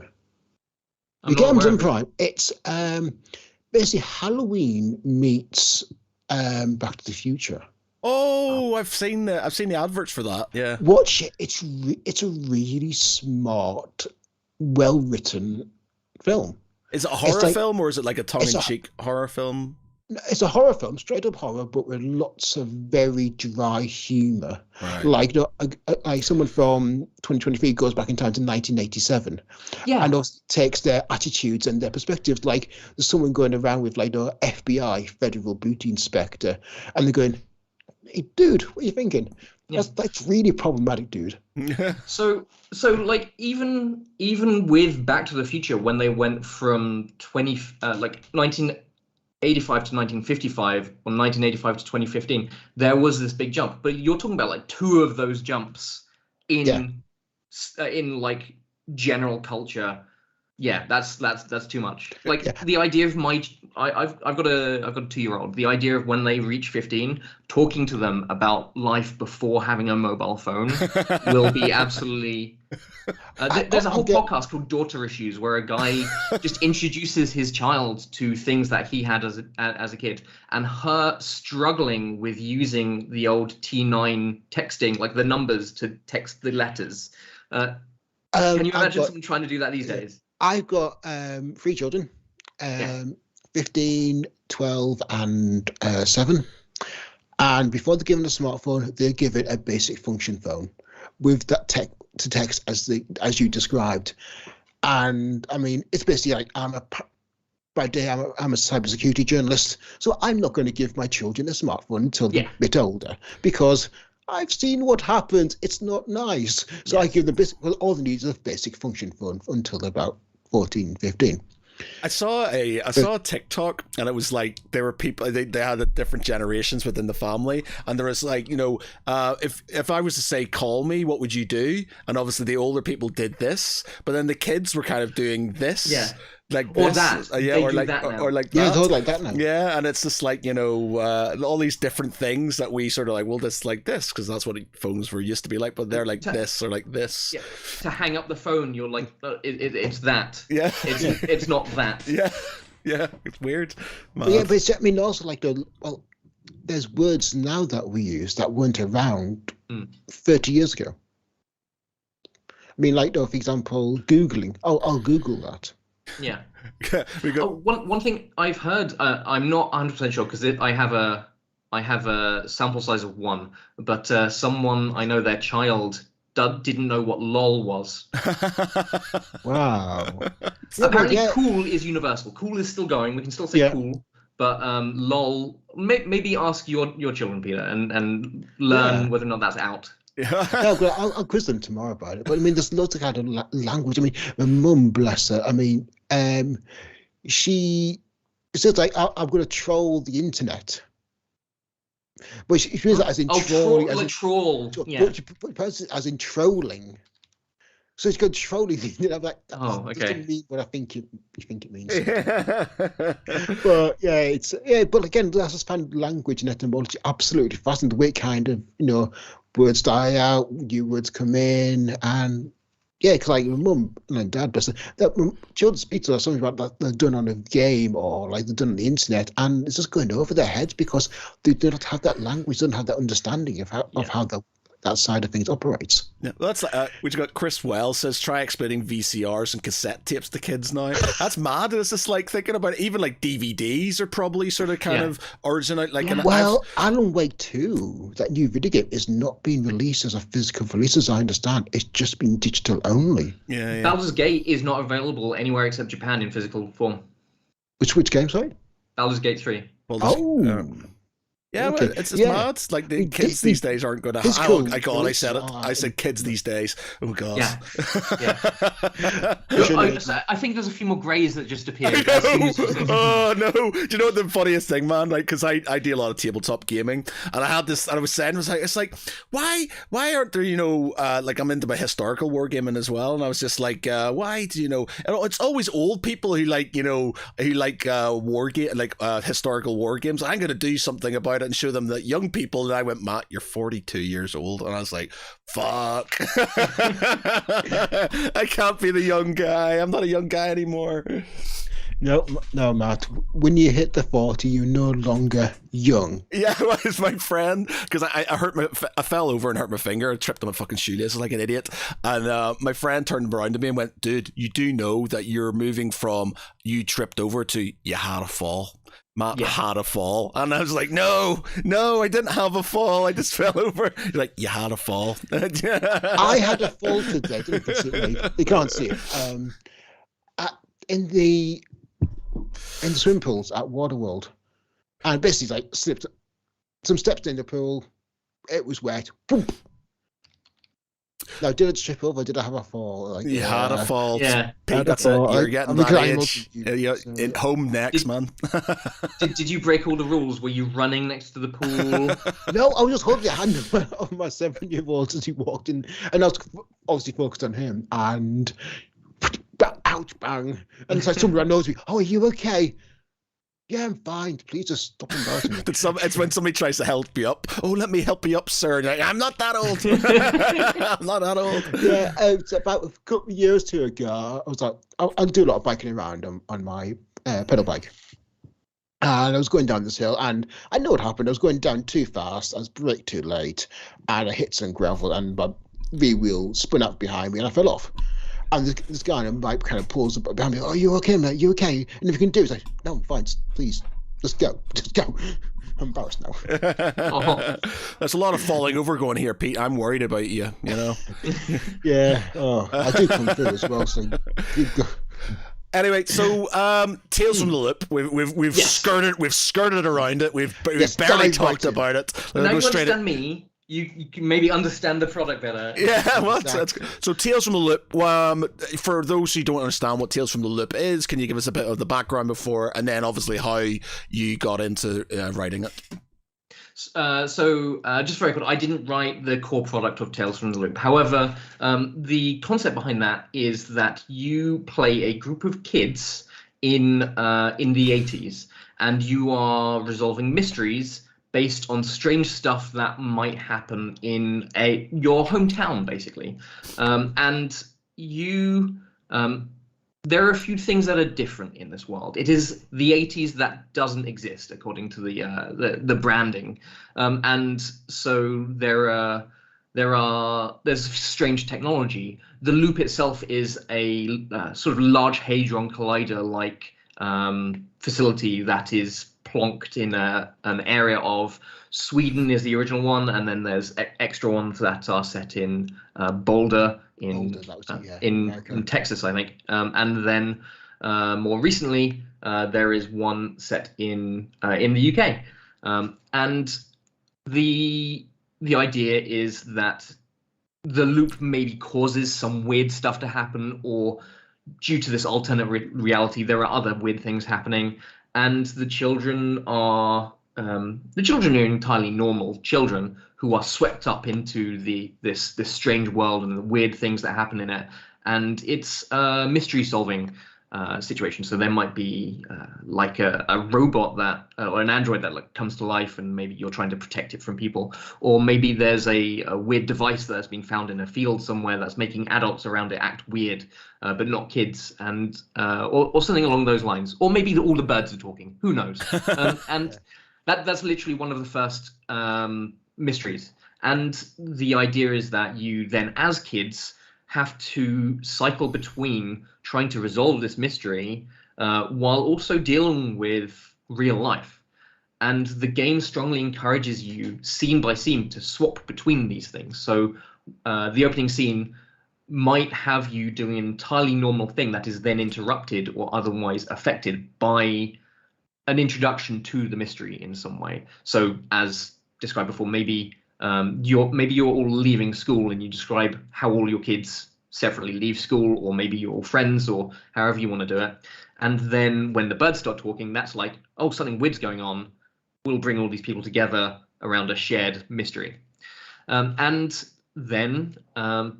You get Amazon Prime. It's basically Halloween meets Back to the Future. Oh, I've seen the adverts for that. Yeah, watch it. It's a really smart, well written film. Is it a horror film, or is it like a tongue-in-cheek horror film? It's a horror film, straight up horror, but with lots of very dry humor. Right. Like someone from 2023 goes back in time to 1987, and also takes their attitudes and their perspectives. Like there's someone going around with like the FBI, Federal Booty Inspector, and they're going, "Hey, dude, what are you thinking? Yeah. That's really problematic, dude." So like even with Back to the Future, when they went from 1985 to 1955, or 1985 to 2015, there was this big jump. But you're talking about like two of those jumps in like general culture. Yeah, that's too much. Like the idea of I've got a 2-year-old. The idea of when they reach 15, talking to them about life before having a mobile phone will be absolutely. There's a whole podcast called Daughter Issues, where a guy just introduces his child to things that he had as a kid, and her struggling with using the old T9 texting, like the numbers to text the letters. Can you imagine someone trying to do that these days? I've got 3 children, 15, 12, and 7. And before they're given a smartphone, they're given a basic function phone with that text as you described. And I mean, it's basically like by day I'm a cybersecurity journalist, so I'm not going to give my children a smartphone until they're a bit older, because I've seen what happens. It's not nice. So I give them all they need is a basic function phone until they're about 14, 15. I saw a TikTok, and it was like there were people, they had different generations within the family, and there was like, if I was to say call me, what would you do? And obviously the older people did this, but then the kids were kind of doing this. Yeah. Like or this, that, or like that or like that. Yeah, they're like that now. Yeah, and it's just like all these different things that we sort of like. Well, this like this because that's what phones were used to be like, but they're like this or like this. Yeah. To hang up the phone, you're like, it's that. Yeah, it's not that. Yeah, it's weird. Yeah, but I mean, also like there's words now that we use that weren't around 30 years ago. I mean, like for example, Googling. Oh, I'll Google that. Yeah. We got one thing I've heard. I'm not 100% sure because I have a sample size of 1, but someone I know, their child didn't know what LOL was. Wow. Apparently, cool is universal. Cool is still going. We can still say cool, but LOL. Maybe ask your children, Peter, and learn whether or not that's out. I'll quiz them tomorrow about it. But I mean, there's lots of kind of language. I mean, my mum, bless her. I mean, she says like, "I'm going to troll the internet," but she means that as in trolling, troll. As in trolling. So it's called trolling the internet. I'm like, okay. Doesn't mean what I think you think it means. But but again, that's just found language and etymology absolutely fascinating. The way it kind of words die out, new words come in, and Yeah, because like mum and dad, but that children speak to us something about that they're done on a game or like they're done on the internet, and it's just going over their heads because they do not have that language, don't have that understanding of how that side of things operates. Yeah, well, that's we got Chris Wells says try explaining VCRs and cassette tapes to kids now. That's mad. It's just like thinking about it, even like DVDs are probably sort of kind of originate. Like, well, Alan Wake 2, that new video game, is not being released as a physical release, as I understand. It's just been digital only. Yeah. Baldur's Gate is not available anywhere except Japan in physical form. Which game, sorry? Baldur's Gate 3. Yeah, okay. well, it's mad. Like the kids these days aren't going to. Cool. I said it. I said kids these days. Oh god. Yeah. I think there's a few more greys that just appeared. Oh no! Do you know what the funniest thing, man? Like, because I do a lot of tabletop gaming, and I had this. And I was saying, it's like, why aren't there? Like I'm into my historical wargaming as well, and I was just like, why do it's always old people who like historical war games. I'm going to do something about it and show them that young people. And I went, Matt, you're 42 years old, and I was like, fuck. I can't be the young guy. I'm not a young guy anymore. No, Matt. When you hit the 40, you're no longer young. Yeah, well, it's my friend, because I fell over and hurt my finger. I tripped on my fucking shoelaces like an idiot. And my friend turned around to me and went, dude, you do know that you're moving from you tripped over to you had a fall. Matt had a fall. And I was like, no, I didn't have a fall. I just fell over. He's like, you had a fall. I had a fall today. You can't see it. In the swimming pools at Waterworld. And basically like slipped some steps in the pool. It was wet. Boom. Now, did it trip over? Did I have a fall? Like, you had a fall. Yeah. Pete, that's it. You're getting that age. You're at home next, man. Did you break all the rules? Were you running next to the pool? No, I was just holding the hand of my 7-year-old as he walked in. And I was obviously focused on him. And ouch, bang. And it's like someone knows me. Oh, are you okay? Yeah, I'm fine. Please just stop embarrassing me. It's when somebody tries to help you up. Oh, let me help you up, sir. And you're like, I'm not that old. I'm not that old. Yeah, it's about a couple of years ago. I was like, I do a lot of biking around on my pedal bike. And I was going down this hill, and I know what happened. I was going down too fast. I was braked too late, and I hit some gravel, and my V-wheel spun out behind me, and I fell off. And this guy on a bike kind of pulls up behind me. Oh, you okay, mate? You okay? And if you can do it, it's like, no, I'm fine. Please, just go. I'm embarrassed now. There's a lot of falling over going here, Pete. I'm worried about you. Yeah. Oh, I do come through as well. So you go. Anyway, so Tales from the Loop. We've skirted around it. We've barely talked about it. Now you understand me. You can maybe understand the product better. Yeah, well, exactly. So Tales from the Loop, for those who don't understand what Tales from the Loop is, can you give us a bit of the background before, and then obviously how you got into writing it? So just very quick, I didn't write the core product of Tales from the Loop. However, the concept behind that is that you play a group of kids in the 80s, and you are resolving mysteries based on strange stuff that might happen in your hometown, basically. And there are a few things that are different in this world. It is the 80s that doesn't exist, according to the branding. And so there's strange technology. The loop itself is a sort of large Hadron Collider-like facility that is plonked in an area of Sweden is the original one, and then there's extra ones that are set in Boulder in Texas, I think, and then more recently there is one set in the UK, and the idea is that the loop maybe causes some weird stuff to happen, or due to this alternate reality there are other weird things happening. And the children are entirely normal children who are swept up into this strange world and the weird things that happen in it. And it's mystery solving. situation. So there might be like a robot that or an android that like comes to life, and maybe you're trying to protect it from people, or maybe there's a weird device that's been found in a field somewhere that's making adults around it act weird, but not kids, and or something along those lines. Or maybe all the birds are talking. Who knows? And that's literally one of the first mysteries. And the idea is that you then, as kids, have to cycle between trying to resolve this mystery while also dealing with real life. And the game strongly encourages you, scene by scene, to swap between these things. So the opening scene might have you doing an entirely normal thing that is then interrupted or otherwise affected by an introduction to the mystery in some way. So as described before, maybe you're all leaving school and you describe how all your kids separately leave school, or maybe you're all friends, or however you want to do it. And then when the birds start talking, that's like, oh, something weird's going on. We'll bring all these people together around a shared mystery. And then, oh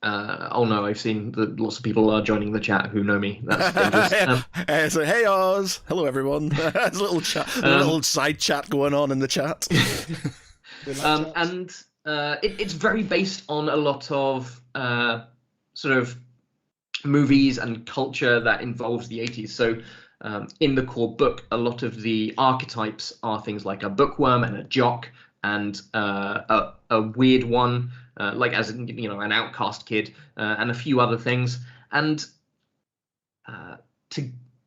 no, I've seen that lots of people are joining the chat who know me. That's dangerous. So, hey Oz, hello everyone. There's a little chat, a little side chat going on in the chat. And it's very based on a lot of sort of movies and culture that involves the 80s. So in the core book, a lot of the archetypes are things like a bookworm and a jock and a weird one, like as in, an outcast kid, and a few other things. And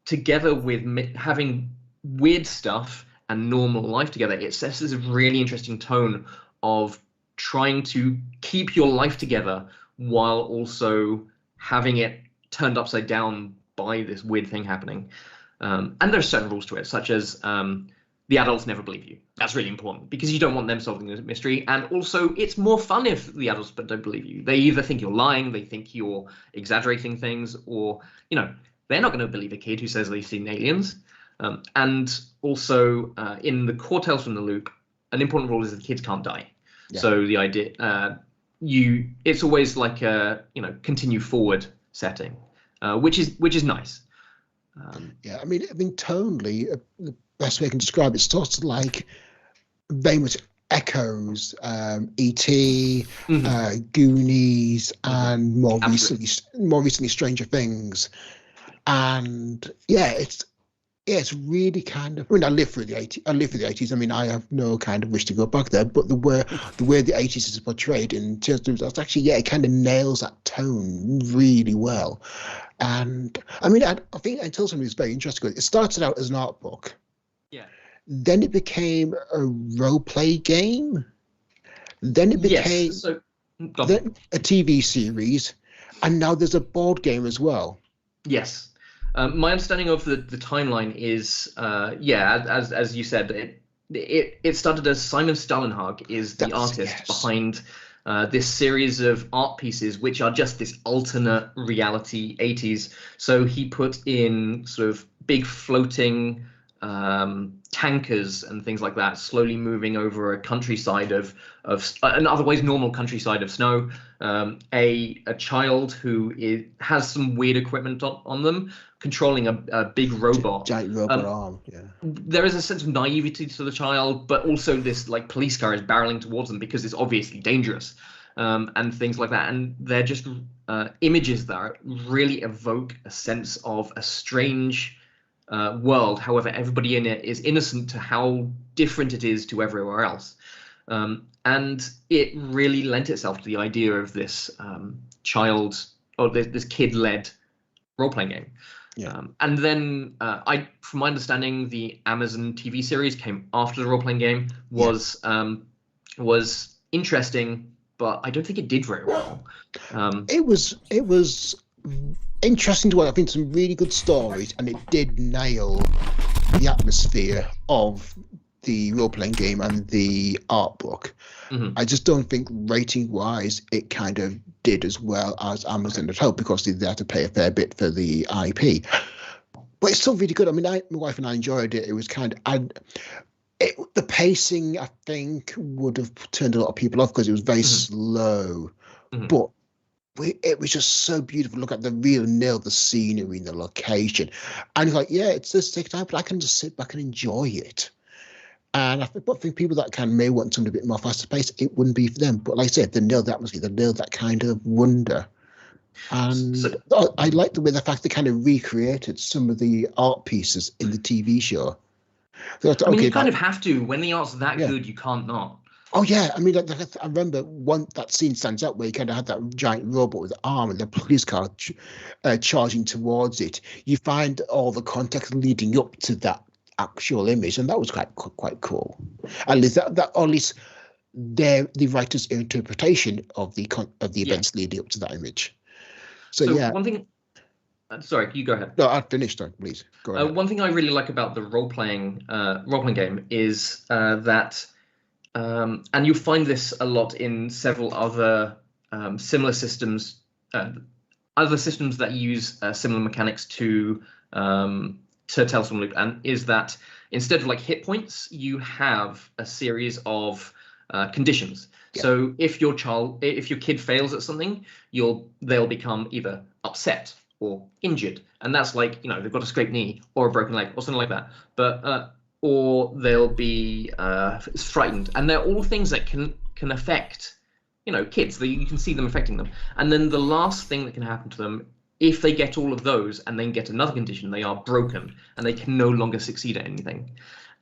together with having weird stuff and normal life together, it sets this really interesting tone of trying to keep your life together while also having it turned upside down by this weird thing happening. And there's certain rules to it, such as the adults never believe you. That's really important because you don't want them solving the mystery. And also, it's more fun if the adults don't believe you. They either think you're lying, they think you're exaggerating things, or, they're not going to believe a kid who says they've seen aliens. And also, in the core Tales from the Loop, an important rule is that kids can't die. Yeah. So the idea, it's always like a continue forward setting, which is nice. Yeah, I mean, tonally, the best way I can describe it, starts to like very much echoes E.T., Goonies, and more recently Stranger Things, and it's really kind of. I mean, I lived through the 80s. I mean, I have no kind of wish to go back there. But the way the 80s is portrayed in terms of that's actually, it kind of nails that tone really well. And I mean, I think I tell something that's very interesting. It started out as an art book. Yeah. Then it became a role play game. Then it became then a TV series, and now there's a board game as well. Yes. My understanding of the timeline is, as you said, it started as Simon Stalenhag is the artist behind this series of art pieces, which are just this alternate reality 80s. So he put in sort of big floating tankers and things like that, slowly moving over a countryside of an otherwise normal countryside of snow. A child who has some weird equipment on them, controlling a big robot, giant robot arm. Yeah, there is a sense of naivety to the child, but also this like police car is barreling towards them because it's obviously dangerous, and things like that. And they're just images that really evoke a sense of a strange world. However, everybody in it is innocent to how different it is to everywhere else. And it really lent itself to the idea of this child or this kid-led role-playing game. Yeah. And then, from my understanding, the Amazon TV series came after the role-playing game. Was interesting, but I don't think it did very well. It was interesting to watch. I think some really good stories, and it did nail the atmosphere of the role-playing game and the art book. I just don't think rating-wise it kind of did as well as Amazon had hoped, because they had to pay a fair bit for the IP. But it's still really good. I mean, my wife and I enjoyed it. It was kind of... the pacing, I think, would have turned a lot of people off because it was very slow. But it was just so beautiful. Look at the real nail, the scenery, the location, and it's like, yeah, it's just take time, but I can just sit back and enjoy it. And I think people that may want something a bit more faster paced, it wouldn't be for them. But like I said, they nailed the atmosphere, they nailed that kind of wonder. And I like the way the fact they kind of recreated some of the art pieces in the TV show. So I mean, you kind of have to. When the art's that good, you can't not. Oh yeah, I mean, I remember that scene stands out where you kind of had that giant robot with an arm and the police car charging towards it. You find all the context leading up to that actual image, and that was quite cool. At least at least the writer's interpretation of the events leading up to that image. So yeah, one thing. Sorry, you go ahead. No, I've finished. Please go ahead. One thing I really like about the role-playing game is that. And you'll find this a lot in several other similar systems, other systems that use similar mechanics to tell someone, and is that instead of like hit points, you have a series of conditions. Yeah. So if your kid fails at something, they'll become either upset or injured, and that's like, they've got a scraped knee or a broken leg or something like that. But or they'll be frightened, and they're all things that can affect, kids. You can see them affecting them. And then the last thing that can happen to them, if they get all of those and then get another condition, they are broken and they can no longer succeed at anything.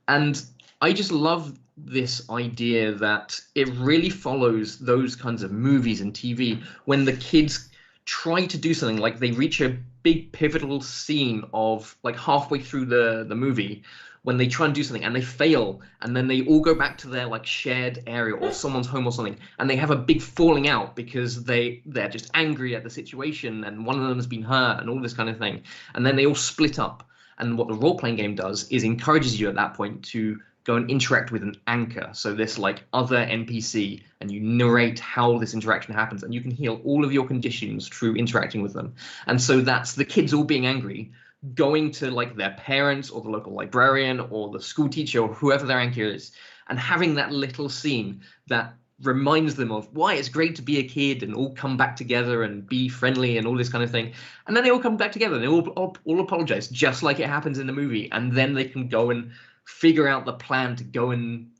And I just love this idea that it really follows those kinds of movies and TV when the kids try to do something, like they reach a big pivotal scene of like halfway through the movie, when they try and do something and they fail, and then they all go back to their like shared area or someone's home or something, and they have a big falling out because they're just angry at the situation and one of them has been hurt and all this kind of thing, and then they all split up. And what the role-playing game does is encourages you at that point to go and interact with an anchor, so this like other NPC, and you narrate how this interaction happens, and you can heal all of your conditions through interacting with them. And so that's the kids all being angry, going to like their parents or the local librarian or the school teacher or whoever their anchor is, and having that little scene that reminds them of why it's great to be a kid and all come back together and be friendly and all this kind of thing. And then they all come back together and they all apologize, just like it happens in the movie. And then they can go and figure out the plan to go and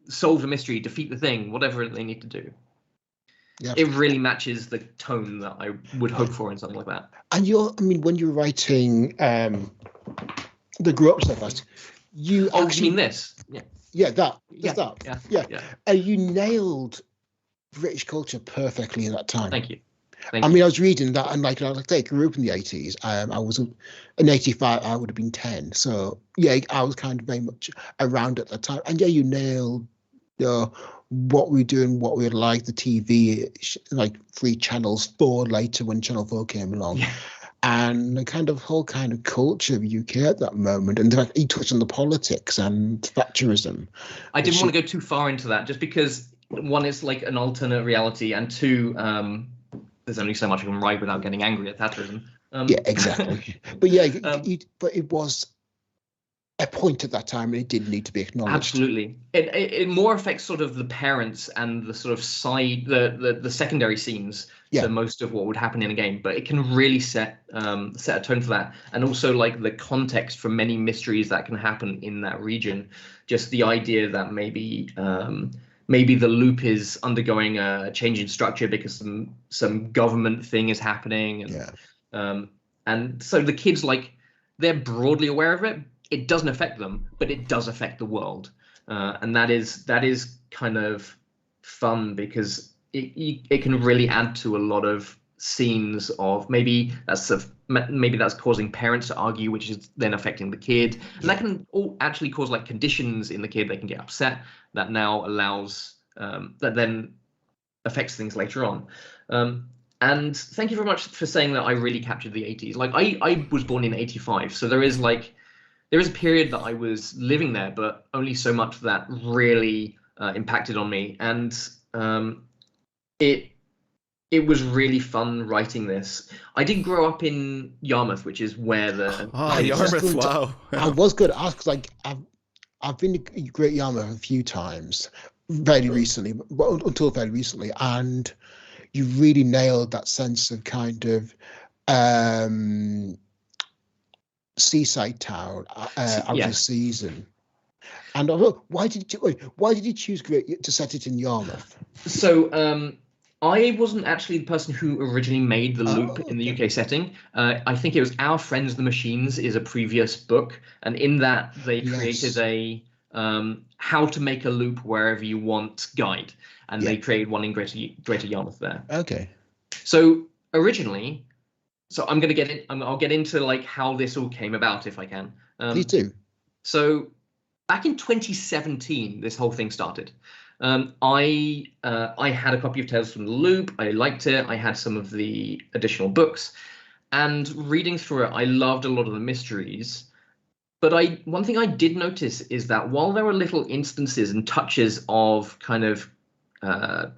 solve the mystery, defeat the thing, whatever they need to do. Yep. It really matches the tone that I would hope for in something like that. And when you're writing the grow up stuff, you mean this? Yeah, that. You nailed British culture perfectly in that time. Thank you. I was reading that, and like I grew up in the 80s. I was in 85. I would have been 10. So yeah, I was kind of very much around at that time. And yeah, you nailed what we do and what we like, the TV, like 3 channels, 4 later when Channel 4 came along. Yeah. And the kind of whole kind of culture of UK at that moment. And in fact, he touched on the politics and Thatcherism. I didn't want to go too far into that, just because one, it's like an alternate reality, and 2, there's only so much I can write without getting angry at Thatcherism. Yeah, exactly. But yeah, but it was a point at that time, and it did need to be acknowledged. Absolutely. It more affects sort of the parents and the sort of side, the secondary scenes to most of what would happen in a game, but it can really set a tone for that. And also like the context for many mysteries that can happen in that region. Just the idea that maybe the loop is undergoing a change in structure because some government thing is happening, and so the kids, like, they're broadly aware of it. It doesn't affect them, but it does affect the world, and that is kind of fun because it can really add to a lot of scenes of maybe that's causing parents to argue, which is then affecting the kid, and that can all actually cause like conditions in the kid. They can get upset. That now allows that then affects things later on. And thank you very much for saying that I really captured the 80s. Like I was born in 85, so there is a period that I was living there, but only so much that really impacted on me. And it was really fun writing this. I did grow up in Yarmouth, which is where Yarmouth, wow. I was going to ask, like, I've been to Great Yarmouth a few times, very recently, but until very recently, and you really nailed that sense of kind of seaside town out Yeah. of season. And why did you choose to set it in Yarmouth? So I wasn't actually the person who originally made the loop in the okay. UK setting. I think it was Our Friends the Machines is a previous book, and in that they created a how to make a loop wherever you want guide, and they created one in Greater Yarmouth there. Okay. So originally, I'm gonna get in. I'll get into like how this all came about if I can. Please do. So back in 2017, this whole thing started. I had a copy of Tales from the Loop. I liked it. I had some of the additional books, and reading through it, I loved a lot of the mysteries. But one thing I did notice is that while there were little instances and touches of kind of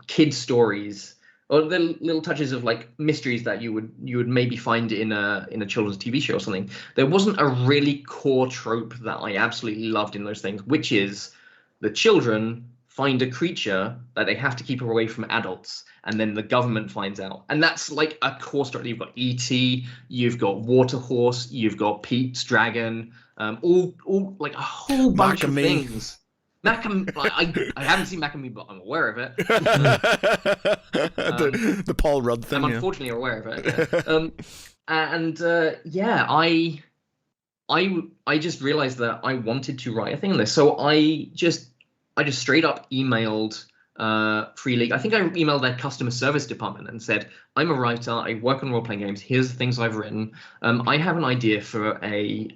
kid stories, or the little touches of like mysteries that you would maybe find in a children's TV show or something, there wasn't a really core trope that I absolutely loved in those things, which is the children find a creature that they have to keep away from adults, and then the government finds out. And that's like a core story. You've got E.T., you've got Waterhorse, you've got Pete's Dragon, all like a whole bunch of things. I haven't seen Macamee, but I'm aware of it. The Paul Rudd thing. I'm unfortunately aware of it. Yeah. I just realized that I wanted to write a thing on this, so I just straight up emailed Free League. I think I emailed their customer service department and said, I'm a writer. I work on role-playing games. Here's the things I've written. I have an idea for a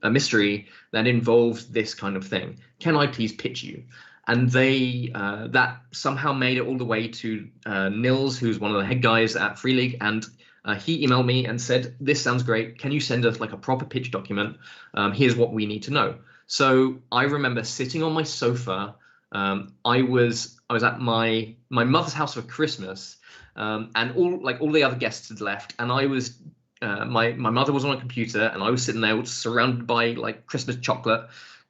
mystery that involves this kind of thing. Can I please pitch you? And they that somehow made it all the way to Nils, who's one of the head guys at Free League, and he emailed me and said, this sounds great. Can you send us like a proper pitch document? Here's what we need to know. So I remember sitting on my sofa. I was at my mother's house for Christmas, and all the other guests had left, and I was my mother was on a computer, and I was sitting there surrounded by like Christmas chocolate,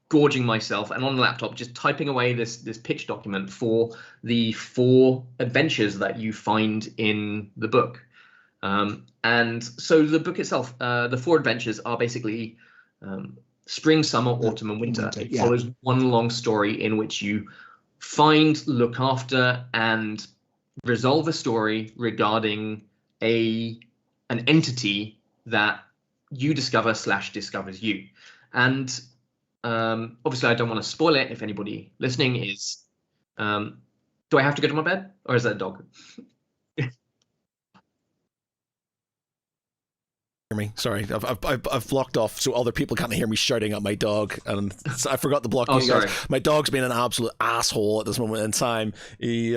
gorging myself, and on the laptop just typing away this pitch document for the 4 adventures that you find in the book. And so the book itself, the 4 adventures are basically spring, summer, autumn, and winter. It follows one long story in which you find, look after, and resolve a story regarding an entity that you discover / discovers you. And obviously, I don't want to spoil it if anybody listening is. Do I have to go to my bed, or is that a dog? Me. Sorry, I've blocked off so other people can't hear me shouting at my dog, and I forgot to block. Oh, sorry. My dog's being an absolute asshole at this moment in time. He's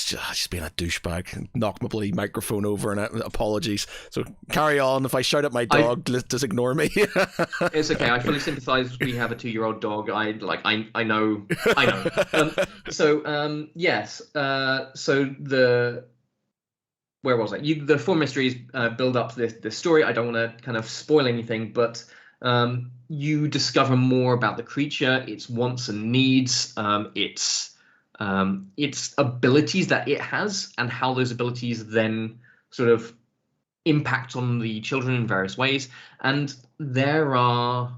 just being a douchebag. Knocked my bloody microphone over, and apologies. So carry on. If I shout at my dog, just ignore me. It's okay. I fully sympathise. We have a 2-year-old dog. I know. Yes. So the. Where was I? The 4 mysteries build up this story. I don't want to kind of spoil anything, but you discover more about the creature, its wants and needs, its abilities that it has, and how those abilities then sort of impact on the children in various ways. And there are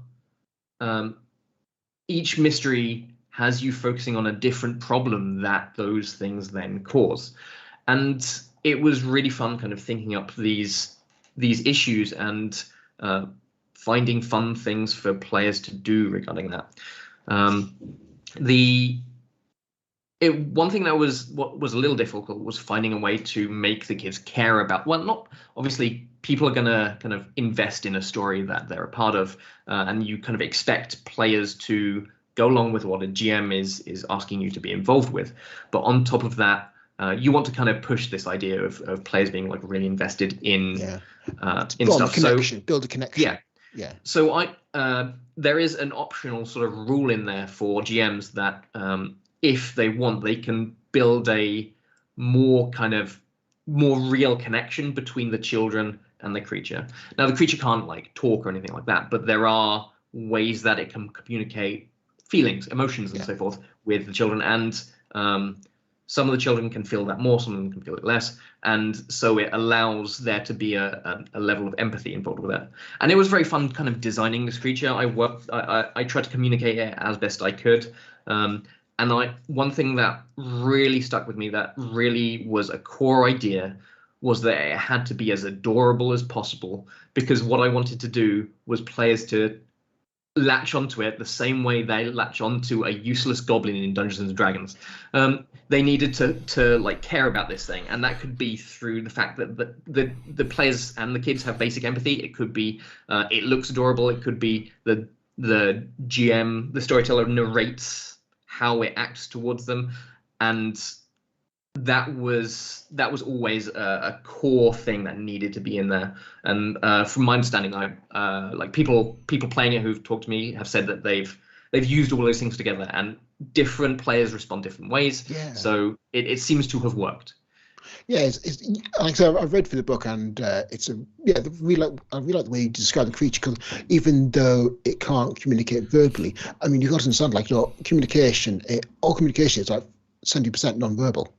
each mystery has you focusing on a different problem that those things then cause, and it was really fun kind of thinking up these issues and finding fun things for players to do regarding that. One thing that was a little difficult was finding a way to make the kids care about, well, not obviously people are going to kind of invest in a story that they're a part of, and you kind of expect players to go along with what a GM is asking you to be involved with. But on top of that, you want to kind of push this idea of players being like really invested in stuff. Build a connection. Yeah. So there is an optional sort of rule in there for GMs that if they want, they can build a more real connection between the children and the creature. Now, the creature can't like talk or anything like that, but there are ways that it can communicate feelings, emotions, and so forth with the children. And Some of the children can feel that more, some of them can feel it less, and so it allows there to be a level of empathy involved with it. And it was very fun kind of designing this creature. I tried to communicate it as best I could. One thing that really stuck with me, that really was a core idea, was that it had to be as adorable as possible, because what I wanted to do was players to latch onto it the same way they latch onto a useless goblin in Dungeons and Dragons. They needed to like care about this thing, and that could be through the fact that the players and the kids have basic empathy. It could be it looks adorable. It could be the GM, the storyteller, narrates how it acts towards them, and that was always a core thing that needed to be in there. And from my understanding, like people playing it who've talked to me have said that they've used all those things together, and different players respond different ways. Yeah. So it seems to have worked. Yeah, it's like I said, I've read through the book, and I really like the way you describe the creature, because even though it can't communicate verbally, I mean, you've got to understand, like, all communication is like 70% non-verbal.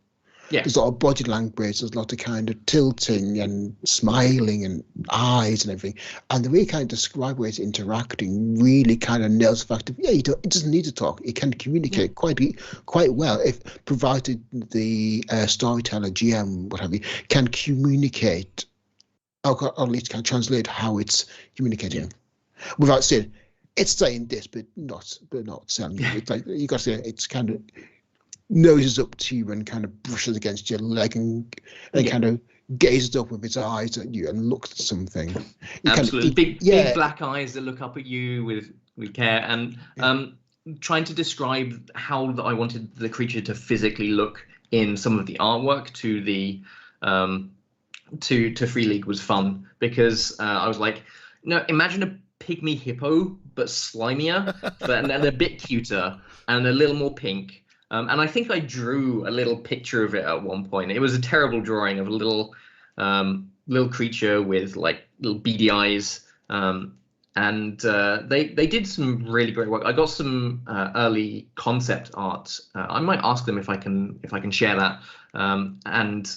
Yeah. There's a lot of body language, there's a lot of kind of tilting and smiling and eyes and everything. And the way you kind of describe where it's interacting really kind of nails the fact of, it doesn't need to talk. It can communicate quite well, if provided the storyteller, GM, what have you, can communicate, or at least can translate how it's communicating, without saying, it's saying this, but not saying it. It's like, you got to say, it's kind of noses up to you and kind of brushes against your leg and kind of gazes up with its eyes at you and looks at something. Absolutely. Big black eyes that look up at you with care. And trying to describe how I wanted the creature to physically look in some of the artwork to the to Free League was fun, because I was like, imagine a pygmy hippo but slimier, and a bit cuter and a little more pink. And I think I drew a little picture of it at one point. It was a terrible drawing of a little creature with like little beady eyes. And they did some really great work. I got some early concept art. I might ask them if I can share that. And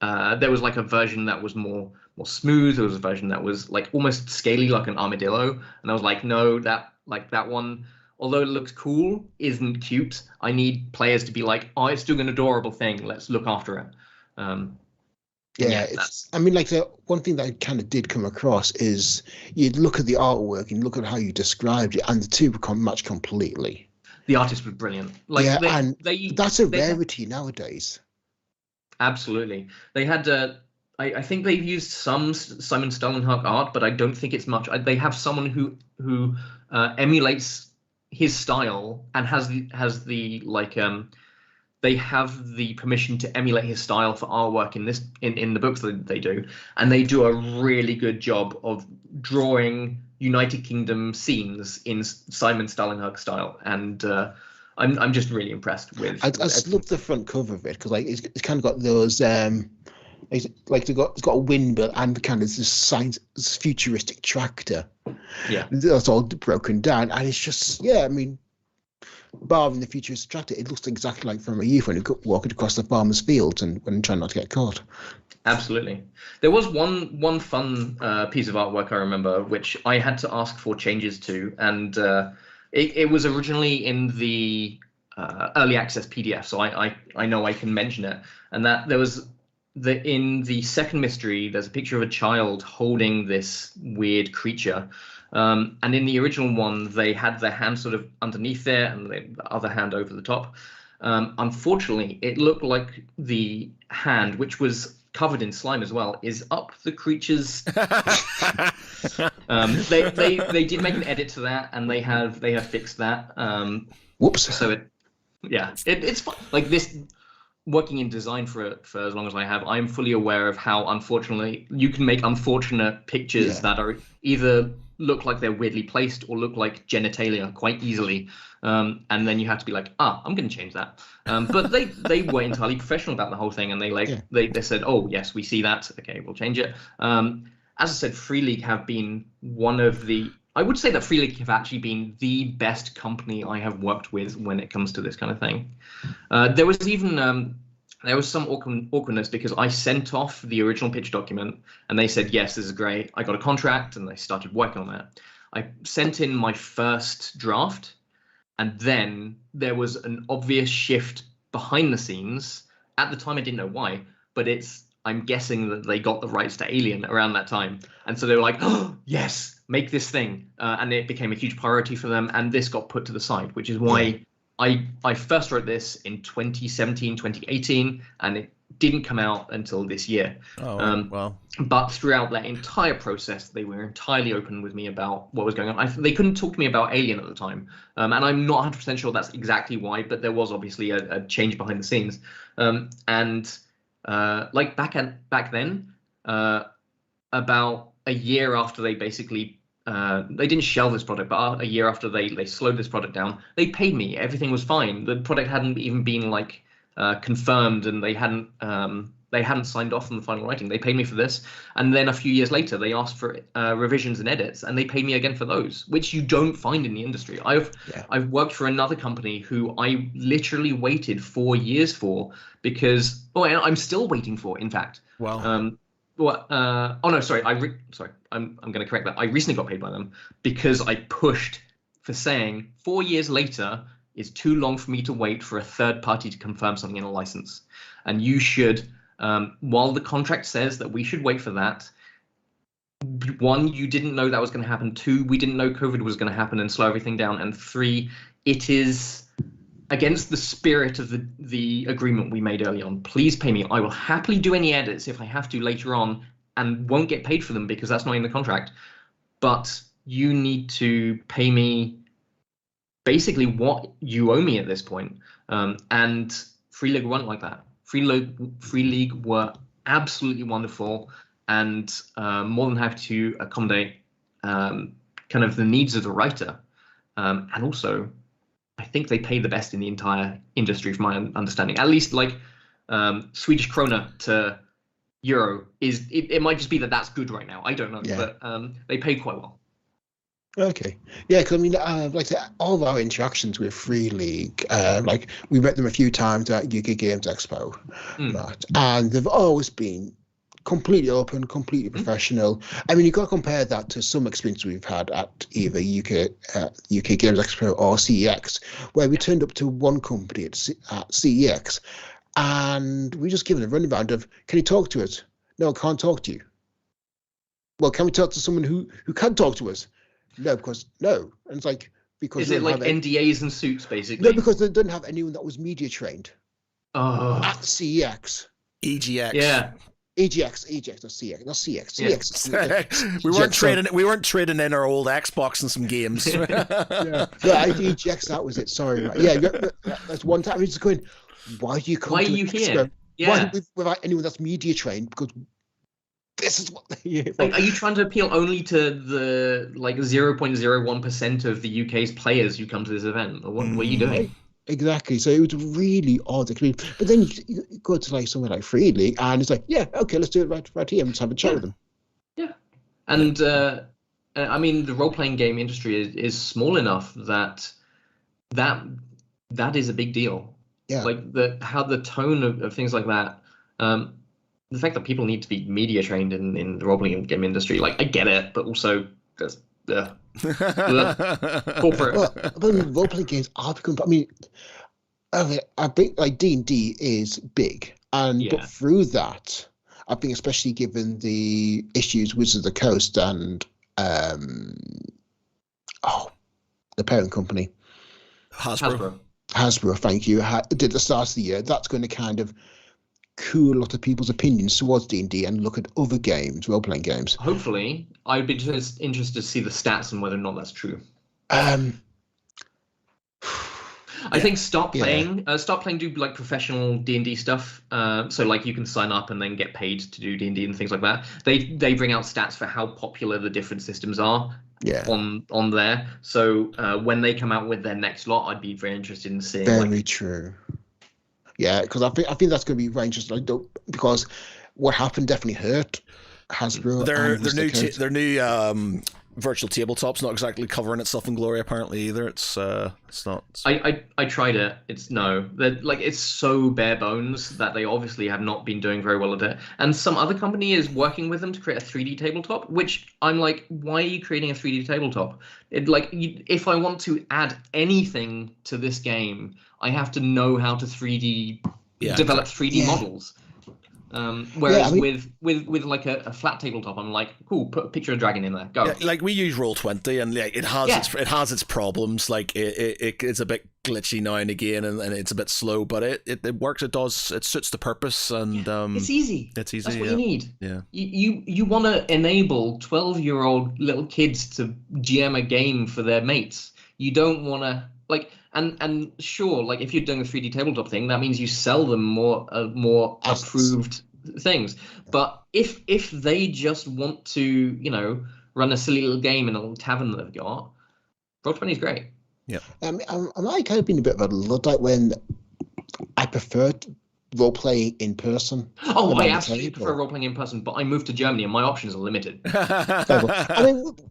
there was like a version that was more smooth. There was a version that was like almost scaly, like an armadillo. And I was like, no, that one, although it looks cool, isn't cute. I need players to be like, oh, it's doing an adorable thing. Let's look after it. I mean, like, the one thing that I kind of did come across is you'd look at the artwork and look at how you described it, and the two become match completely. The artist was brilliant. Like, that's a rarity nowadays. Absolutely. They had, I think they've used some Simon Stellenhag art, but I don't think it's much. They have someone who emulates his style and has the like they have the permission to emulate his style for artwork in the books that they do, and they do a really good job of drawing United Kingdom scenes in Simon Stellenhag style, and I'm just really impressed with. I just love the front cover of it, because like it's kind of got those like it's got a windmill and kind of this futuristic tractor. Yeah, that's all broken down, and it's just I mean, barring the futuristic tractor, it looks exactly like from a youth when you're walking across the farmer's fields and when trying not to get caught. Absolutely. There was one fun piece of artwork I remember, which I had to ask for changes to, and it was originally in the early access PDF, so I know I can mention it. And that there was in the second mystery, there's a picture of a child holding this weird creature. And in the original one, they had their hand sort of underneath there and the other hand over the top. Unfortunately, it looked like the hand, which was covered in slime as well, is up the creature's. They did make an edit to that, and they have fixed that. Whoops. So it's fun. Like this. Working in design for as long as I have, I'm fully aware of how unfortunately you can make unfortunate pictures that are either look like they're weirdly placed or look like genitalia quite easily, and then you have to be like, I'm going to change that. But they were entirely professional about the whole thing, and they said, oh yes, we see that, okay, we'll change it. As I said, Free League have been one of the I would say that Free League have actually been the best company I have worked with when it comes to this kind of thing. There was even there was some awkwardness because I sent off the original pitch document and they said, yes, this is great. I got a contract and they started working on that. I sent in my first draft and then there was an obvious shift behind the scenes. At the time, I didn't know why, but I'm guessing that they got the rights to Alien around that time. And so they were like, oh, yes, make this thing. And it became a huge priority for them. And this got put to the side, which is why I first wrote this in 2017, 2018, and it didn't come out until this year. Oh, well. But throughout that entire process, they were entirely open with me about what was going on. They couldn't talk to me about Alien at the time. And I'm not 100% sure that's exactly why, but there was obviously a change behind the scenes. Like back then, about a year after they basically they didn't shelve this product, but a year after they slowed this product down, they paid me. Everything was fine. The product hadn't even been like confirmed, and they hadn't signed off on the final writing. They paid me for this, and then a few years later, they asked for revisions and edits, and they paid me again for those, which you don't find in the industry. I've worked for another company who I literally waited 4 years for because I'm still waiting for. In fact, wow. I'm going to correct that. I recently got paid by them because I pushed for saying 4 years later is too long for me to wait for a third party to confirm something in a license. And you should, while the contract says that we should wait for that, 1, you didn't know that was going to happen. 2, we didn't know COVID was going to happen and slow everything down. And 3, it is against the spirit of the agreement we made early on. Please pay me. I will happily do any edits if I have to later on and won't get paid for them because that's not in the contract. But you need to pay me basically what you owe me at this point. And Free League weren't like that. Free League were absolutely wonderful and more than happy to accommodate kind of the needs of the writer. And also, I think they pay the best in the entire industry, from my understanding. At least, like Swedish krona to euro it might just be that that's good right now. I don't know, but they pay quite well. Okay, yeah, because I mean, like I said, all of our interactions with Free League, like we met them a few times at UK Games Expo, right? And they've always been completely open, completely professional. I mean, you got to compare that to some experience we've had at either UK Games Expo or CEX, where we turned up to one company at CEX, and we just given a runaround of, "Can you talk to us?" "No, I can't talk to you." "Well, can we talk to someone who can talk to us?" "No, because no." And it's like, because is it like NDAs and suits basically? No, because they didn't have anyone that was media trained at CEX. EGX. Yeah. EGX, not CX, not CX. Yeah. CX. We weren't trading in our old Xbox and some games. EGX, that was it. Sorry. Right. Yeah, that's one time. I was just going, why do you come Why to are you Expo? here? Yeah. Why without anyone that's media trained? Because this is what they like, are you trying to appeal only to the like 0.01% of the UK's players who come to this event? Or what are you doing? Exactly. So it was really odd. But then you go to like somewhere like Free League, and it's like, yeah, okay, let's do it right here. Let's have a chat with them. Yeah, and I mean, the role-playing game industry is small enough that is a big deal. Yeah. Like how the tone of things like that. The fact that people need to be media trained in the role-playing game industry, like I get it, but also there's corporate. Well, role-playing games are becoming. I mean, I think like D&D is big, but through that, I think especially given the issues with Wizards of the Coast and the parent company, Hasbro. Thank you. Did at the start of the year. That's going to kind of cool a lot of people's opinions towards D&D and look at other games, role-playing games. Hopefully, I'd be just interested to see the stats and whether or not that's true. I think start playing do like professional D&D stuff. So like you can sign up and then get paid to do D&D and things like that. They bring out stats for how popular the different systems are on there. So when they come out with their next lot, I'd be very interested in seeing. Very true. Yeah, because I think that's going to be very interesting. Because what happened definitely hurt Hasbro. Their new virtual tabletop's not exactly covering itself in glory apparently either. It's not. I tried it. It's no. Like it's so bare bones that they obviously have not been doing very well at it. And some other company is working with them to create a 3D tabletop, which I'm like, why are you creating a 3D tabletop? If I want to add anything to this game, I have to know how to 3D develop 3D models. Whereas with like a flat tabletop, I'm like, cool, put a picture of a dragon in there, go. Yeah, like we use Roll20, and like it has its problems. Like it's a bit glitchy now and again, and it's a bit slow, but it works. It suits the purpose, and it's easy. It's easy. That's what you need. Yeah. You want to enable 12-year-old little kids to GM a game for their mates. You don't want to like. And sure, like if you're doing a 3D tabletop thing, that means you sell them more approved things. But if they just want to, run a silly little game in a little tavern that they've got, Roll20 is great. Yeah. I'm like kind of been a bit of a Luddite when I preferred role playing in person. Oh, I absolutely prefer role playing in person, but I moved to Germany and my options are limited. I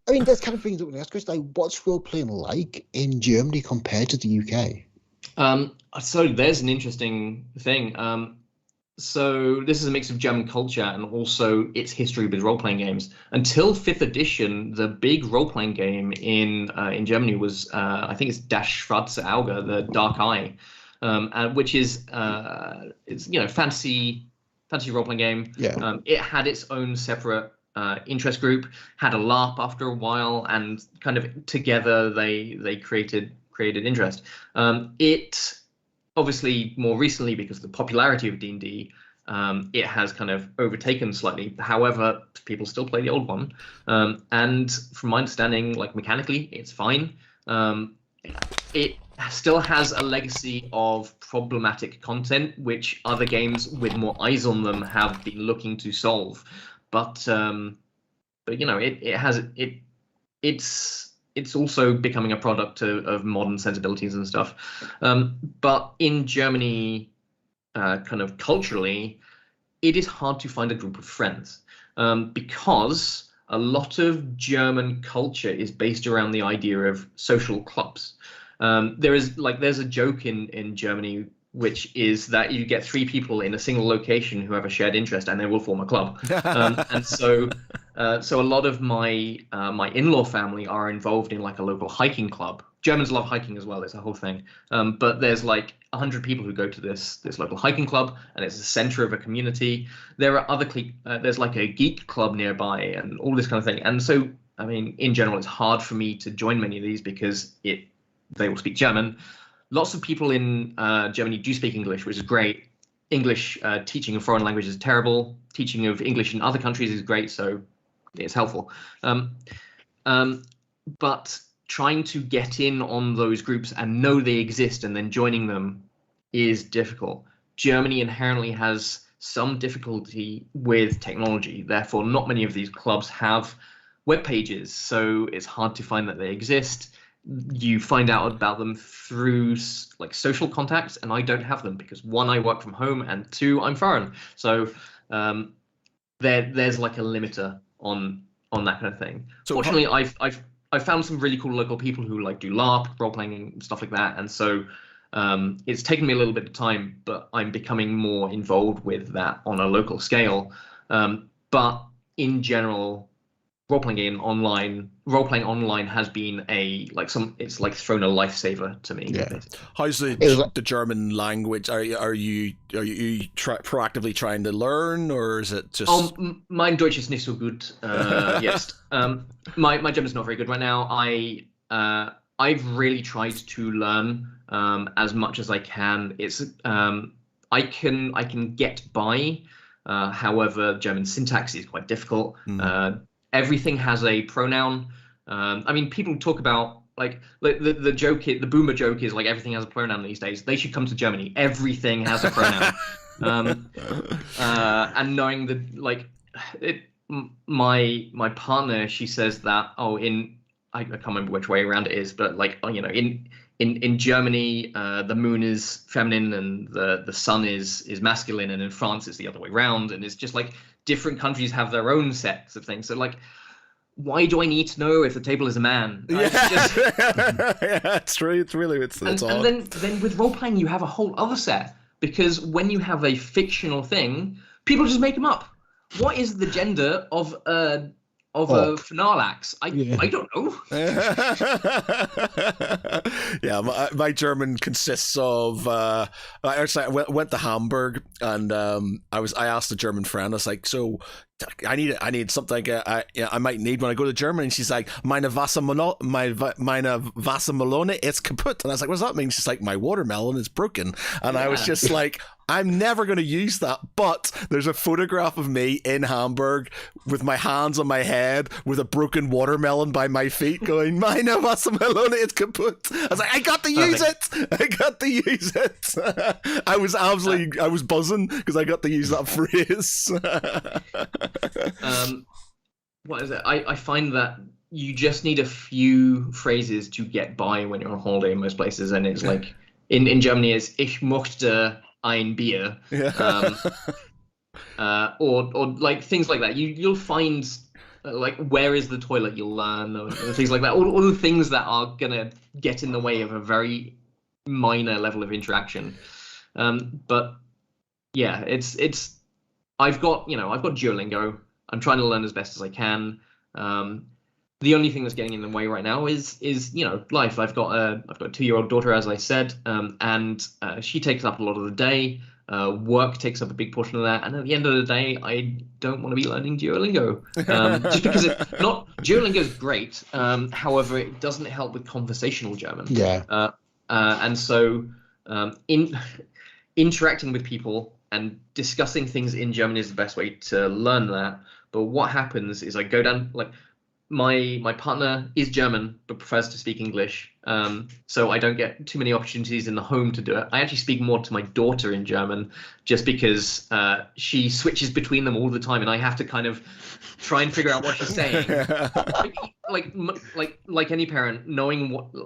mean, there's kind of things that because like, what's role playing like in Germany compared to the UK? So there's an interesting thing. So this is a mix of German culture and also its history with role playing games. Until 5th edition, the big role playing game in Germany was I think it's Das Schwarze Auge, the Dark Eye. Which is it's fantasy role playing game. Yeah. It had its own separate interest group, had a LARP after a while, and kind of together they created interest. It obviously more recently, because of the popularity of D&D, it has kind of overtaken slightly. However, people still play the old one, and from my understanding, like mechanically, it's fine. It still has a legacy of problematic content, which other games with more eyes on them have been looking to solve. But it's also becoming a product of modern sensibilities and stuff. But in Germany, kind of culturally, it is hard to find a group of friends because a lot of German culture is based around the idea of social clubs. There's a joke in Germany, which is that you get 3 people in a single location who have a shared interest and they will form a club. And so a lot of my in-law family are involved in like a local hiking club. Germans love hiking as well. It's a whole thing. But there's like 100 people who go to this local hiking club, and it's the center of a community. There are other there's like a Geek club nearby and all this kind of thing. And so, I mean, in general, it's hard for me to join many of these because they will speak German. Lots of people in Germany do speak English, which is great. English teaching of foreign language is terrible. Teaching of English in other countries is great, so it's helpful. But trying to get in on those groups and know they exist and then joining them is difficult. Germany inherently has some difficulty with technology. Therefore, not many of these clubs have web pages, so it's hard to find that they exist. You find out about them through like social contacts, and I don't have them because 1, I work from home, and 2, I'm foreign. So there's like a limiter on that kind of thing. So fortunately, I've found some really cool local people who like do LARP, role playing, and stuff like that, and so it's taken me a little bit of time, but I'm becoming more involved with that on a local scale. But in general, role playing online has been it's like thrown a lifesaver to me. Yeah. How's the German language? Are you proactively trying to learn, or is it just? Mein Deutsch ist nicht so gut. Yes. My German is not very good right now. I've really tried to learn as much as I can. It's I can get by. However, German syntax is quite difficult. Everything has a pronoun. I mean, people talk about like the joke, the boomer joke is like everything has a pronoun these days. They should come to Germany. Everything has a pronoun. And knowing that, like, my partner, she says that I can't remember which way around it is, but like in Germany, the moon is feminine and the sun is masculine, and in France it's the other way around, and it's just like different countries have their own sets of things. So like why do I need to know if the table is a man? Yeah, yeah, it's true. It's and odd. then with role playing, you have a whole other set, because when you have a fictional thing, people just make them up. What is the gender of a Phenolax? I don't know. Yeah, my German consists of. I went to Hamburg, and I asked a German friend. I was like, so I need something I might need when I go to Germany. And she's like, meine Wassermelone is kaputt. And I was like, what does that mean? She's like, my watermelon is broken. And I was just like, I'm never going to use that. But there's a photograph of me in Hamburg with my hands on my head with a broken watermelon by my feet going, meine Wassermelone is kaputt. I was like, I got to use it. I got to use it. I was buzzing because I got to use that phrase. What is it? I find that you just need a few phrases to get by when you're on holiday in most places, and it's like in Germany it's ich möchte ein Bier, or like things like that. You'll find like where is the toilet? You'll learn, or things like that. All the things that are gonna get in the way of a very minor level of interaction. But yeah, it's. I've got Duolingo. I'm trying to learn as best as I can. The only thing that's getting in the way right now is life. I've got a 2-year-old daughter, as I said, and she takes up a lot of the day. Work takes up a big portion of that, and at the end of the day, I don't want to be learning Duolingo. Just because Duolingo is great. However, it doesn't help with conversational German. Yeah. And so interacting with people and discussing things in German is the best way to learn that. But what happens is I go down, like, my partner is German but prefers to speak English, so I don't get too many opportunities in the home to do it. I actually speak more to my daughter in German just because she switches between them all the time, and I have to kind of try and figure out what she's saying. like any parent,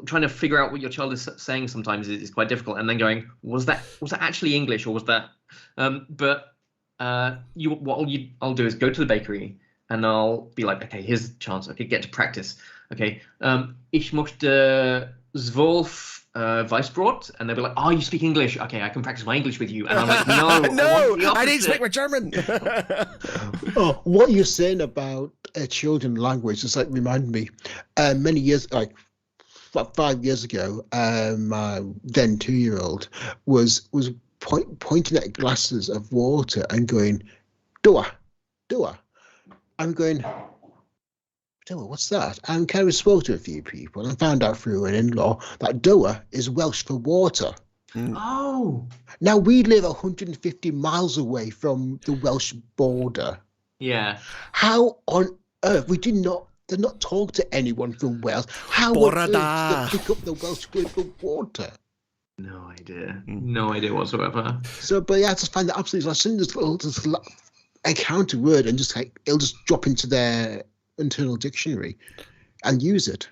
trying to figure out what your child is saying sometimes is quite difficult, and then going, was that actually English, or was that? But I'll do is go to the bakery. And I'll be like, okay, here's the chance. Okay, get to practice. Okay, ich möchte 12 Weissbrot. And they'll be like, oh, you speak English. Okay, I can practice my English with you. And I'm like, no, no, I need to speak my German. Oh, what you're saying about children language just like reminded me. Many years, like 5 years ago, my then 2-year-old was pointing at glasses of water and going, Dua. I'm going, what's that? And kind of spoke to a few people and found out through an in-law that Doa is Welsh for water. Oh. Now, we live 150 miles away from the Welsh border. Yeah. How on earth? Did not talk to anyone from Wales. How on earth did they pick up the Welsh word for water? No idea. No idea whatsoever. So, but yeah, I just find that absolutely, as soon as this encounter word and just like it'll just drop into their internal dictionary and use it.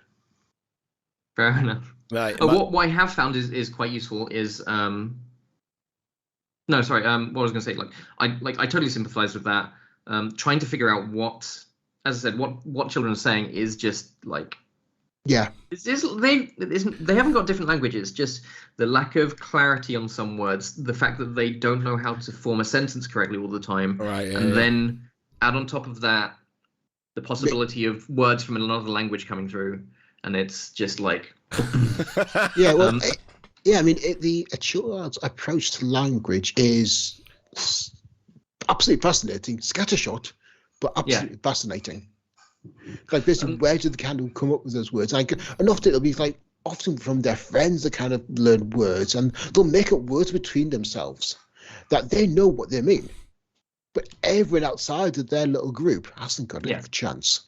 Fair enough. Right. What I have found is quite useful is what I was going to say, I totally sympathize with that. Trying to figure out what, as I said, what children are saying is just like, yeah, they haven't got different languages, just the lack of clarity on some words, the fact that they don't know how to form a sentence correctly all the time, right? Then add on top of that the possibility of words from another language coming through, and it's just like yeah. Well, a child's approach to language is absolutely fascinating, scattershot, but absolutely fascinating. Like basically, where do they kind of come up with those words? And often it'll be like from their friends that kind of learn words, and they'll make up words between themselves that they know what they mean, but everyone outside of their little group hasn't got a chance.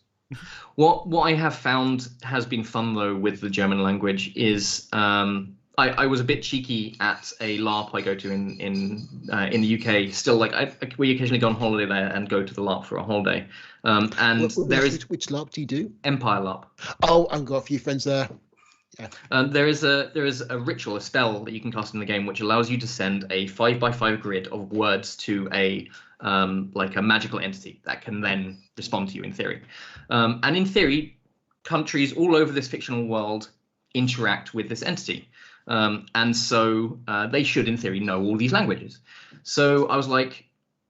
What I have found has been fun though with the German language is I was a bit cheeky at a LARP I go to in the UK. Still, we occasionally go on holiday there and go to the LARP for a holiday. And Which LARP do you do? Empire LARP. Oh, I've got a few friends there. Yeah. There is a ritual, a spell that you can cast in the game, which allows you to send a 5x5 grid of words to a like a magical entity that can then respond to you in theory. And in theory, countries all over this fictional world interact with this entity, and so they should, in theory, know all these languages. So I was like,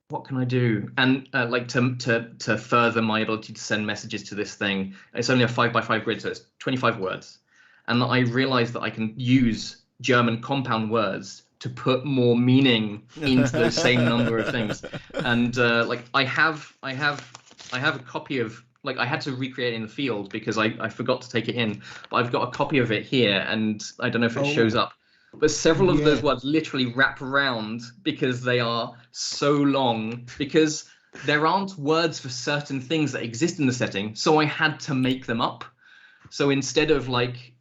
what can I do? And like to further my ability to send messages to this thing, it's only a 5x5 grid, so it's 25 words. And I realized that I can use German compound words to put more meaning into those same number of things. And like I have a copy of, like, I had to recreate it in the field because I forgot to take it in, but I've got a copy of it here, and I don't know if it shows up. But several of those words literally wrap around because they are so long, because there aren't words for certain things that exist in the setting, so I had to make them up. So instead of like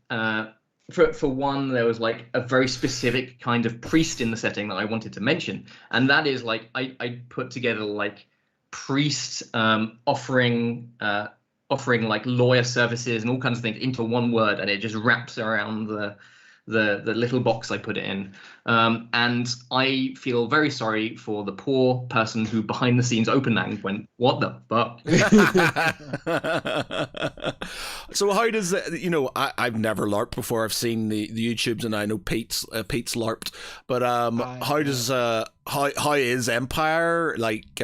for one, there was like a very specific kind of priest in the setting that I wanted to mention, and that is like I put together like priest offering like lawyer services and all kinds of things into one word, and it just wraps around the little box I put it in. And I feel very sorry for the poor person who behind the scenes opened that and went, what the fuck? So how does it, you know, I've never LARPed before. I've seen the YouTubes, and I know Pete's LARPed, but how does how is Empire, like,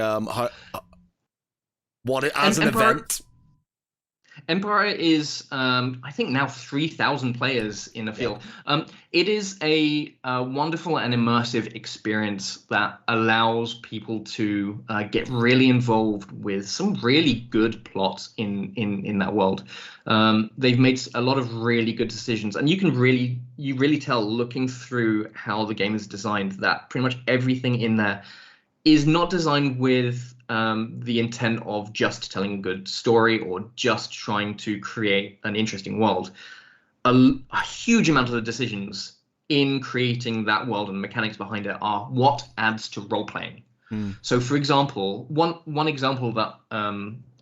what it, as an event? Empire is, I think now 3,000 players in the field. It is a wonderful and immersive experience that allows people to get really involved with some really good plots in that world. They've made a lot of really good decisions, and you really tell looking through how the game is designed that pretty much everything in there is not designed with the intent of just telling a good story or just trying to create an interesting world. A huge amount of the decisions in creating that world and the mechanics behind it are what adds to role-playing. So, for example, one example that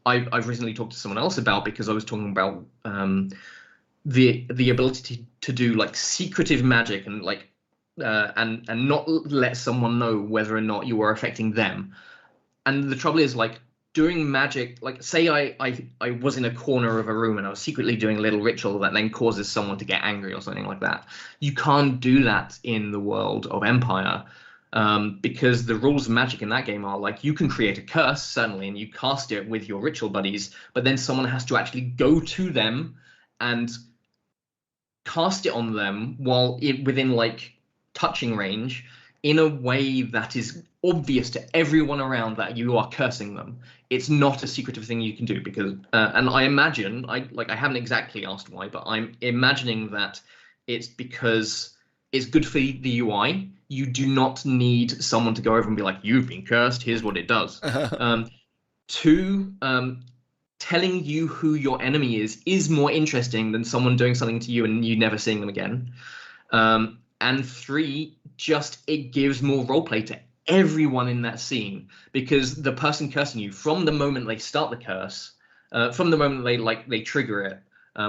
I've recently talked to someone else about, because I was talking about the ability to do like secretive magic and like and not let someone know whether or not you are affecting them. And the trouble is, like, doing magic, like, say I was in a corner of a room and I was secretly doing a little ritual that then causes someone to get angry or something like that. You can't do that in the world of Empire, because the rules of magic in that game are, like, you can create a curse, certainly, and you cast it with your ritual buddies, but then someone has to actually go to them and cast it on them while within, like, touching range, in a way that is obvious to everyone around that you are cursing them. It's not a secretive thing you can do, because and I imagine, I haven't exactly asked why, but I'm imagining that it's because it's good for the UI. You do not need someone to go over and be like, you've been cursed, here's what it does. Two, telling you who your enemy is more interesting than someone doing something to you and you never seeing them again. And three, just it gives more roleplay to everyone in that scene, because the person cursing you, from the moment they start the curse, from the moment they trigger it,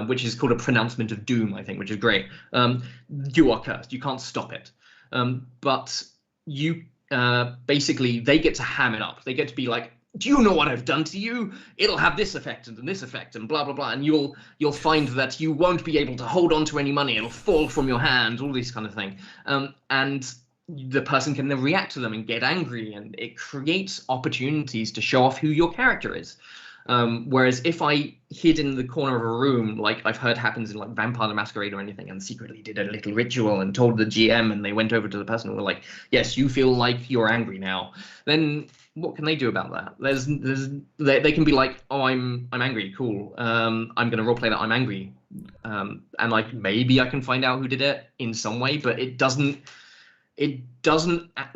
which is called a pronouncement of doom, I think, which is great. You are cursed. You can't stop it. But you basically, they get to ham it up. They get to be like, do you know what I've done to you? It'll have this effect and this effect and blah, blah, blah. And you'll find that you won't be able to hold on to any money. It'll fall from your hand, all this kind of thing. And the person can then react to them and get angry, and it creates opportunities to show off who your character is. Whereas if I hid in the corner of a room, like I've heard happens in like Vampire the Masquerade or anything, and secretly did a little ritual and told the GM, and they went over to the person and were like, yes, you feel like you're angry now, then what can they do about that? They can be like, oh, I'm angry, cool. I'm gonna roleplay that I'm angry, and like maybe I can find out who did it in some way, but it doesn't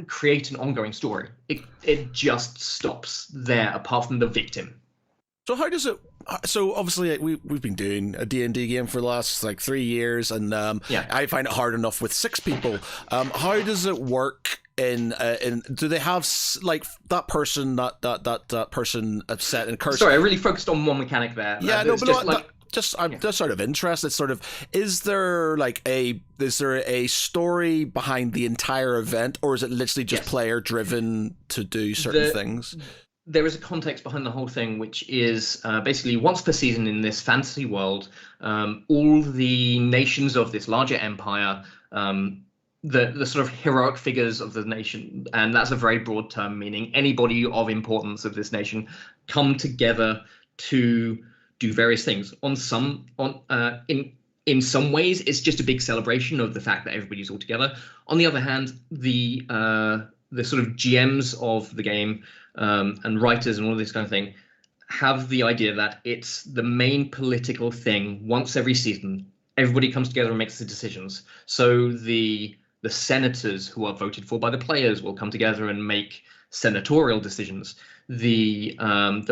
create an ongoing story. It just stops there, apart from the victim. So how does it? So obviously we've been doing a D&D game for the last like 3 years, and I find it hard enough with 6 people. How does it work? In do they have like that person that person upset and cursed? Sorry, I really focused on one mechanic there. Yeah, no, but I'm just sort of interested. Sort of, is there a story behind the entire event, or is it literally just player driven to do certain things? There is a context behind the whole thing, which is basically once per season in this fantasy world, all the nations of this larger empire, the sort of heroic figures of the nation, and that's a very broad term, meaning anybody of importance of this nation, come together to do various things. In some ways, it's just a big celebration of the fact that everybody's all together. On the other hand, the sort of GMs of the game and writers and all this kind of thing have the idea that it's the main political thing once every season. Everybody comes together and makes the decisions. So the senators who are voted for by the players will come together and make senatorial decisions. The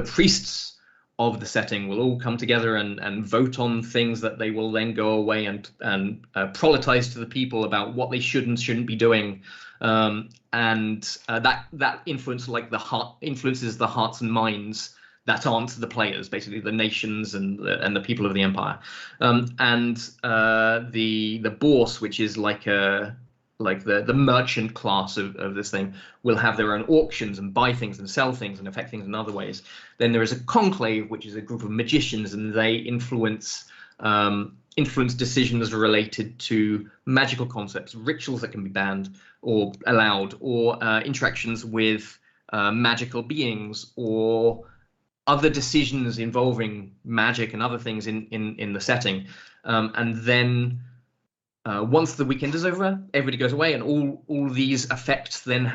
priests of the setting will all come together and vote on things that they will then go away and proletize to the people about what they should and shouldn't be doing. That influences the hearts and minds that aren't the players, basically the nations and the people of the empire. The bourse, which is like the merchant class of this thing, will have their own auctions and buy things and sell things and affect things in other ways. Then there is a conclave, which is a group of magicians, and they influence decisions related to magical concepts, rituals that can be banned or allowed, or interactions with magical beings, or other decisions involving magic and other things in the setting. And then once the weekend is over, everybody goes away, and all these effects then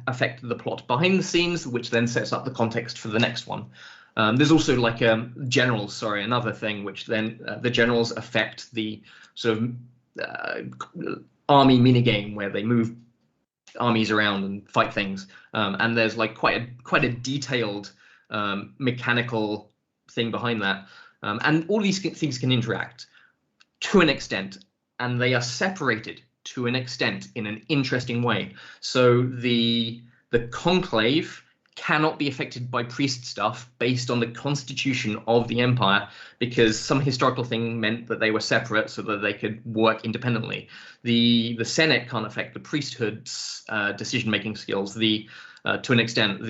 affect the plot behind the scenes, which then sets up the context for the next one. There's also like generals, another thing, which then the generals affect the sort of army minigame where they move armies around and fight things. And there's like quite a detailed mechanical thing behind that. And all these things can interact to an extent, and they are separated to an extent in an interesting way. So the conclave cannot be affected by priest stuff based on the constitution of the empire, because some historical thing meant that they were separate so that they could work independently. The Senate can't affect the priesthood's decision-making skills to an extent.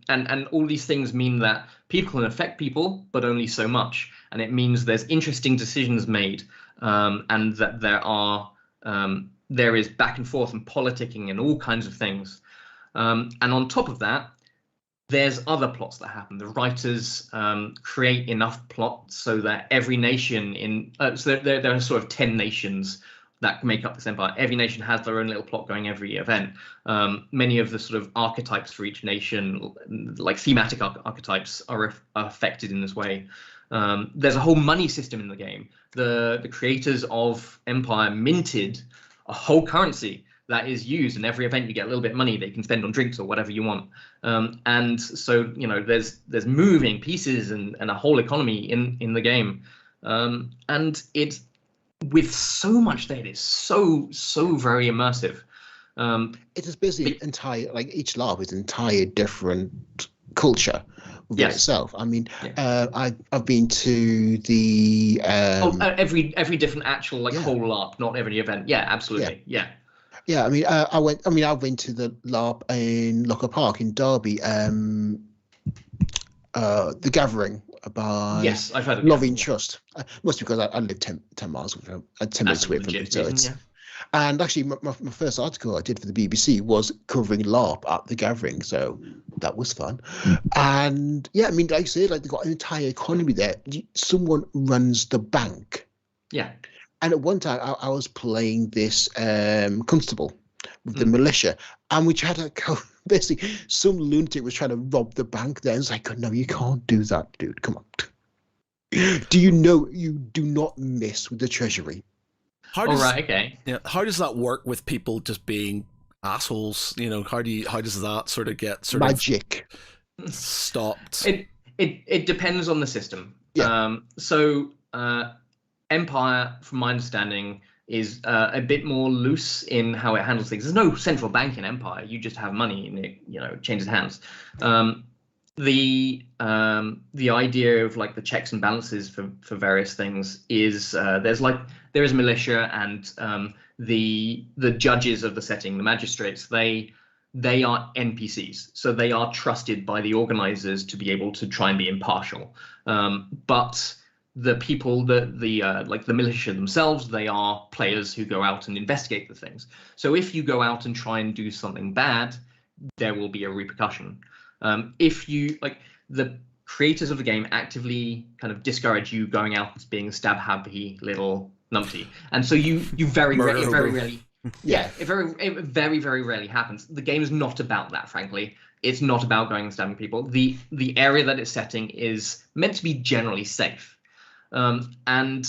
And all these things mean that people can affect people, but only so much. And it means there's interesting decisions made, and that there is back and forth and politicking and all kinds of things. And on top of that, there's other plots that happen. The writers create enough plots so that every nation so there are sort of 10 nations that make up this empire. Every nation has their own little plot going every event. Many of the sort of archetypes for each nation, like thematic archetypes, are affected in this way. There's a whole money system in the game. The creators of Empire minted a whole currency that is used in every event. You get a little bit of money that you can spend on drinks or whatever you want. And so, there's moving pieces and a whole economy in the game. And it's with so much that it is so very immersive. It is basically each LARP is an entire different culture within itself. I mean, I've been to the every different actual whole LARP, not every event. Yeah, absolutely. Yeah. Yeah, I mean, I went to the LARP in Locker Park in Derby, the Gathering by I've heard of Loving Trust. Mostly because I live 10 miles from 10 minutes away from it. So it's, and actually, my first article I did for the BBC was covering LARP at the Gathering, so that was fun. And yeah, I mean, like I said, they've got an entire economy there. Someone runs the bank. Yeah. And at one time, I was playing this constable with the militia, and we tried to basically some lunatic was trying to rob the bank there. It's like, no, you can't do that, dude. Come on. Do you know you do not mess with the treasury? Okay. Yeah. How does that work with people just being assholes? How does that sort of get magic stopped? It depends on the system. Yeah. Empire, from my understanding, is a bit more loose in how it handles things. There's no central bank in Empire. You just have money and it changes hands. the idea of like the checks and balances for various things is there is militia and the judges of the setting, the magistrates, they are NPCs, so they are trusted by the organizers to be able to try and be impartial. But the people, like the militia themselves, they are players who go out and investigate the things. So if you go out and try and do something bad, there will be a repercussion. If you like, the creators of the game actively kind of discourage you going out as being a stab happy little numpty, and so you very rarely. Yeah, it very rarely happens. The game is not about that, frankly. It's not about going and stabbing people. The area that it's setting is meant to be generally safe. And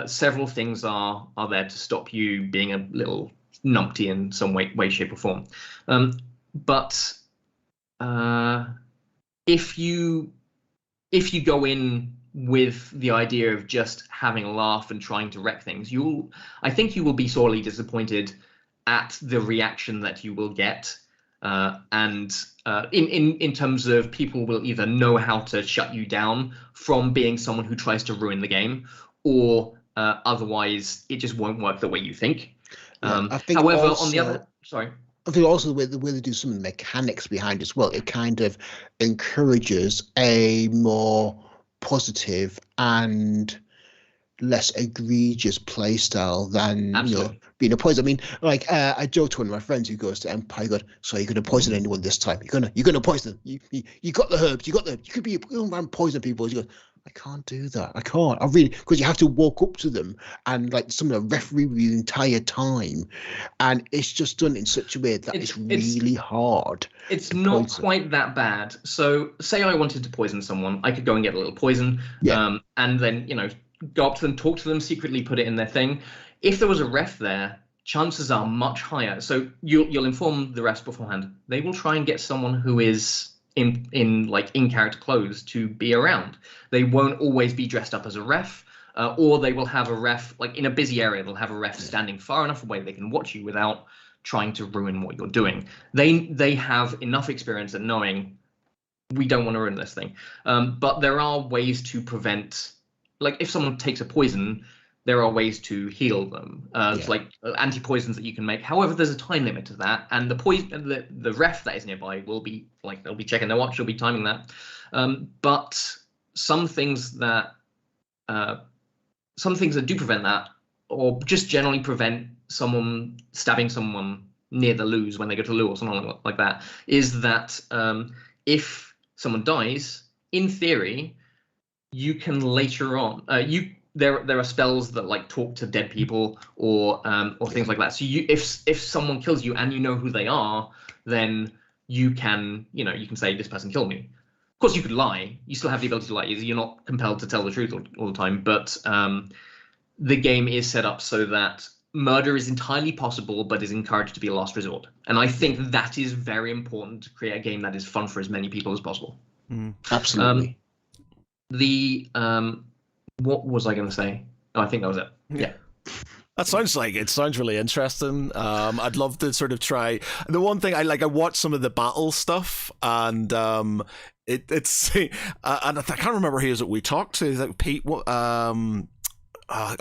several things are there to stop you being a little numpty in some way, shape, or form. But if you go in with the idea of just having a laugh and trying to wreck things, I think you will be sorely disappointed at the reaction that you will get. And in terms of, people will either know how to shut you down from being someone who tries to ruin the game, or otherwise it just won't work the way you think. I think however, also, on the other, sorry. I think also the way they do some of the mechanics behind it as well, it kind of encourages a more positive and less egregious play style than being a poison. I mean, like I joked to one of my friends who goes to Empire, God, so you're gonna poison anyone this time? You're gonna poison them. You got the herbs. You could be around poison people. He goes, I can't do that. I can't. I really, because you have to walk up to them and like some of the referee the entire time, and it's just done in such a way that it's really hard. It's not quite that bad. So, say I wanted to poison someone, I could go and get a little poison, and then go up to them, talk to them, secretly put it in their thing. If there was a ref there, chances are much higher. So you'll inform the refs beforehand. They will try and get someone who is in character clothes to be around. They won't always be dressed up as a ref, or they will have a ref, like in a busy area, they'll have a ref standing far enough away they can watch you without trying to ruin what you're doing. They have enough experience at knowing we don't want to ruin this thing. But there are ways to prevent, like if someone takes a poison, there are ways to heal them. It's like anti-poisons that you can make. However, there's a time limit to that, and the ref that is nearby will be like, they'll be checking their watch, they'll be timing that. But some things that do prevent that, or just generally prevent someone stabbing someone near the loos when they go to the loo or something like that, is that if someone dies, in theory, you can later on there are spells that like talk to dead people or things like that. So if someone kills you and you know who they are, then you can say, this person killed me. Of course, you could lie. You still have the ability to lie. You're not compelled to tell the truth all the time. But the game is set up so that murder is entirely possible, but is encouraged to be a last resort. And I think that is very important to create a game that is fun for as many people as possible. Absolutely. What was I going to say? Oh, I think that was it. Yeah. That sounds really interesting. I'd love to sort of try. The one thing I watched some of the battle stuff, and it's and I can't remember who is it we talked to. Like Pete, I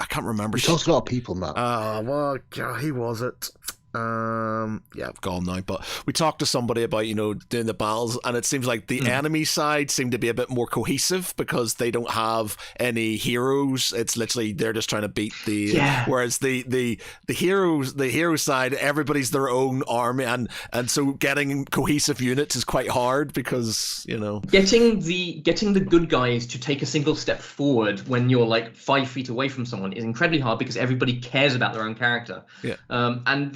can't remember. We talked to a lot of people, Matt. Well, who was it? I've gone now, but we talked to somebody about doing the battles, and it seems like the enemy side seem to be a bit more cohesive because they don't have any heroes. It's literally they're just trying to beat whereas the hero side, everybody's their own army, and so getting cohesive units is quite hard because getting the good guys to take a single step forward when you're like 5 feet away from someone is incredibly hard because everybody cares about their own character. And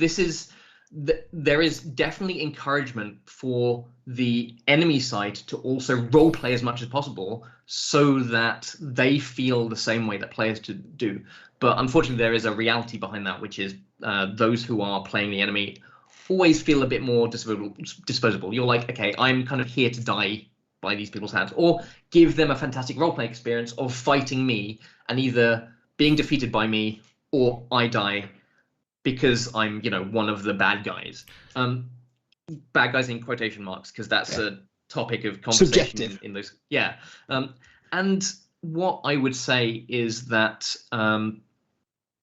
there is definitely encouragement for the enemy side to also role play as much as possible so that they feel the same way that players do. But unfortunately, there is a reality behind that, which is those who are playing the enemy always feel a bit more disposable. You're like, okay, I'm kind of here to die by these people's hands, or give them a fantastic roleplay experience of fighting me and either being defeated by me or I die because I'm, one of the bad guys. Bad guys in quotation marks, because that's a topic of conversation Subjective. in those. Yeah. And what I would say is that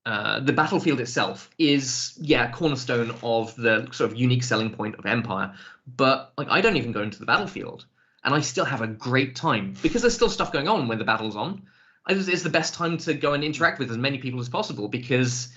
the battlefield itself is, cornerstone of the sort of unique selling point of Empire. But like, I don't even go into the battlefield, and I still have a great time because there's still stuff going on when the battle's on. It's the best time to go and interact with as many people as possible because,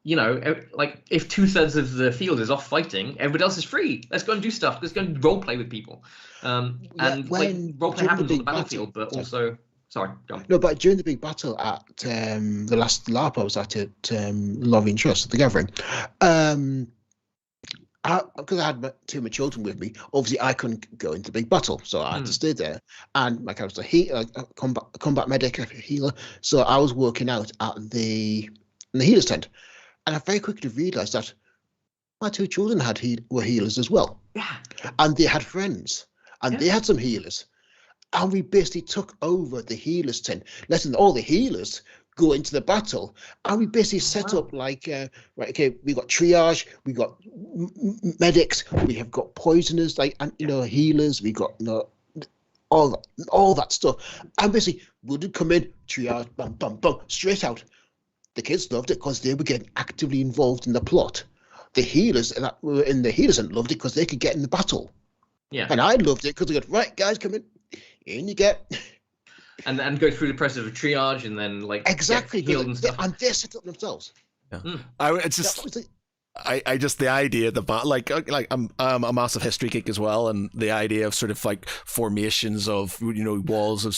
you know, like if 2/3 of the field is off fighting, everybody else is free. Let's go and do stuff. Let's go and role play with people. And like role play happens on the battlefield, but also. Sorry, go on. No, but during the big battle at the last LARP I was at Lorien Trust, the Gathering, because I had two of my children with me, obviously I couldn't go into the big battle, so I had to stay there. And like I was a combat medic, a healer, so I was working out at in the healer's tent, and I very quickly realised that my two children were healers as well. Yeah. And they had friends, and they had some healers. And we basically took over the healers' tent, letting all the healers go into the battle. And we basically set up like, right, okay, we got triage, we got medics, we have got poisoners, like, and you know, healers, we got all that stuff. And basically, we would come in, triage, bam, bam, bam, straight out. The kids loved it because they were getting actively involved in the plot. The healers that were in the healers tent loved it because they could get in the battle. Yeah. And I loved it because they go, right, guys, come in. In you get, and go through the process of triage and then like exactly get healed and stuff. And they set up themselves. Yeah. It's just I just the idea like I'm a massive history geek as well, and the idea of sort of like formations of, you know, walls of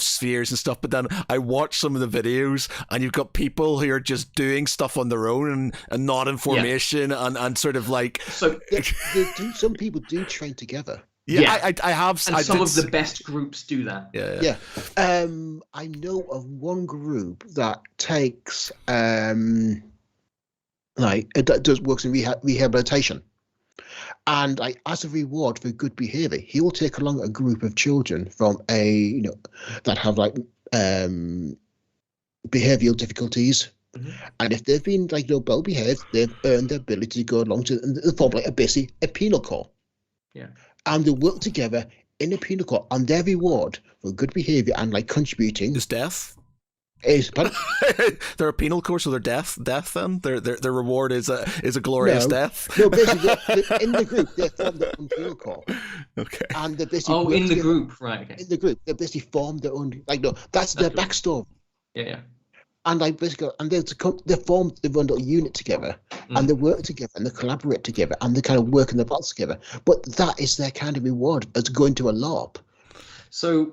spheres and stuff. But then I watch some of the videos, and you've got people who are just doing stuff on their own and not in formation and sort of like. So some people do train together. Yeah, I have. And some of the best groups do that. Yeah. I know of one group that takes that works in rehabilitation, and as a reward for good behaviour, he will take along a group of children from that have like behavioural difficulties. Mm-hmm. And if they've been well behaved, they've earned the ability to go along to the form like a penal corps. Yeah. And they work together in a penal corps, and their reward for good behaviour and like contributing is death. They're a penal corps, so they're death. Then their reward is a glorious death. No, basically in the group they form their own penal corps. Okay. And they basically in the group, right? Okay. In the group, they basically form their own. That's their backstory. Yeah. And they run a unit together, and they work together, and they collaborate together, and they kind of work in the battles together. But that is their kind of reward as going to a LARP. So,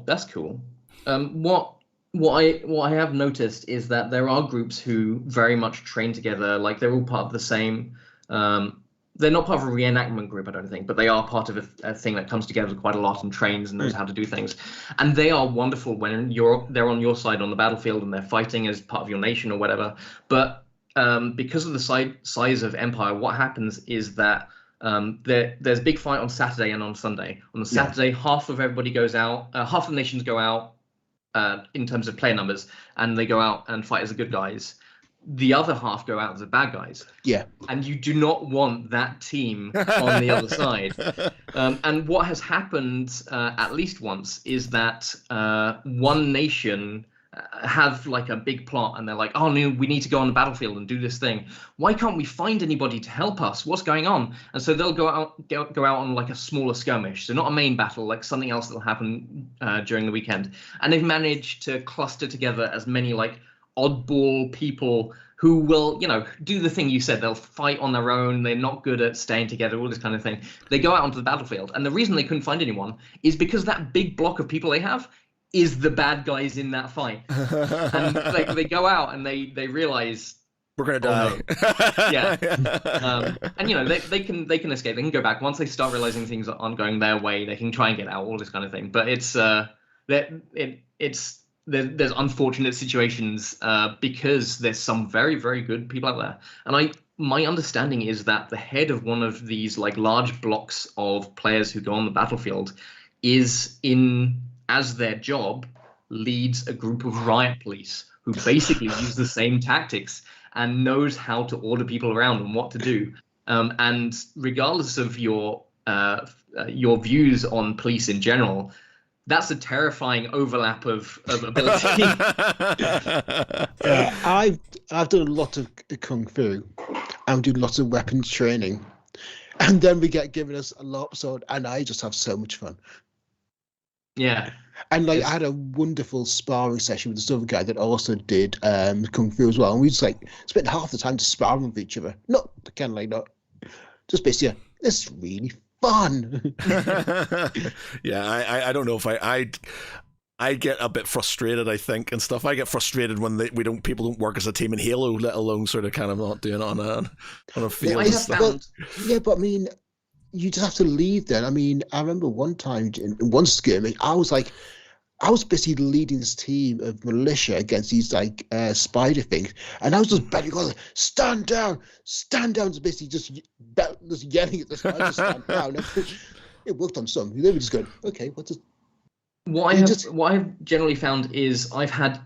that's cool. What I have noticed is that there are groups who very much train together. Like they're all part of the same. They're not part of a reenactment group, I don't think, but they are part of a thing that comes together quite a lot and trains and knows how to do things. And they are wonderful when they're on your side on the battlefield and they're fighting as part of your nation or whatever. But because of the size of Empire, what happens is that there's a big fight on Saturday and on Sunday. On the Saturday, half of everybody goes out, half the nations go out in terms of player numbers, and they go out and fight as the good guys. The other half go out as the bad guys. Yeah. And you do not want that team on the other side. And what has happened at least once is that one nation have like a big plot, and they're like, oh no, we need to go on the battlefield and do this thing. Why can't we find anybody to help us? What's going on? And so they'll go out on like a smaller skirmish, so not a main battle, like something else that'll happen during the weekend. And they've managed to cluster together as many like oddball people who will, do the thing you said. They'll fight on their own. They're not good at staying together, all this kind of thing. They go out onto the battlefield, and the reason they couldn't find anyone is because that big block of people they have is the bad guys in that fight. And they go out and they realize we're gonna die. No. Yeah. And they can escape. They can go back once they start realizing things aren't going their way. They can try and get out, all this kind of thing. But it's there's unfortunate situations because there's some very, very good people out there. And my understanding is that the head of one of these like large blocks of players who go on the battlefield is as their job leads a group of riot police who basically use the same tactics and knows how to order people around and what to do. And regardless of your your views on police in general, that's a terrifying overlap of ability. Yeah, I've done a lot of kung fu. I'm doing lots of weapons training, and then we get given us a LARP sword, and I just have so much fun. Yeah. And like I had a wonderful sparring session with this other guy that also did kung fu as well, and we just like spent half the time just sparring with each other. Not kind of like not just basically. It's really fun. Yeah, I don't know if I get a bit frustrated, I think, and stuff. I get frustrated when people don't work as a team in Halo, let alone sort of kind of not doing it on a field. Well, I have found... Yeah, but I mean, you just have to leave then. I mean, I remember one time in one skirmish, I was basically leading this team of militia against these like spider things, and I was just begging, going, stand down, just basically just yelling at the spider to stand down. It worked on some. They were just going, okay, what does... What I've generally found is I've had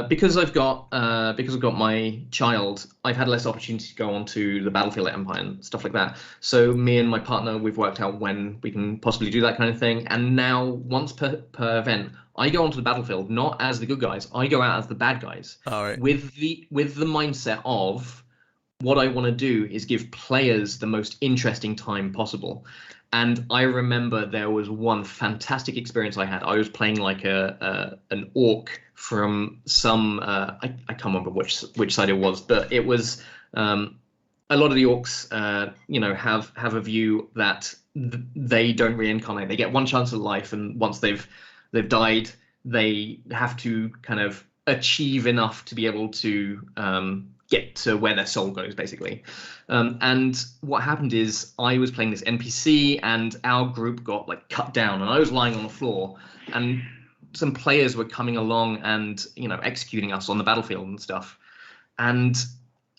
because I've got my child, I've had less opportunity to go onto the battlefield at Empire and stuff like that. So me and my partner, we've worked out when we can possibly do that kind of thing. And now once per event, I go onto the battlefield not as the good guys. I go out as the bad guys. All right. With the mindset of what I want to do is give players the most interesting time possible. And I remember there was one fantastic experience I had. I was playing like an orc from some I can't remember which side it was, but it was a lot of the orcs have a view that they don't reincarnate. They get one chance at life, and once they've died, they have to kind of achieve enough to be able to get to where their soul goes, basically. And what happened is I was playing this NPC, and our group got like cut down, and I was lying on the floor, and some players were coming along and executing us on the battlefield and stuff. And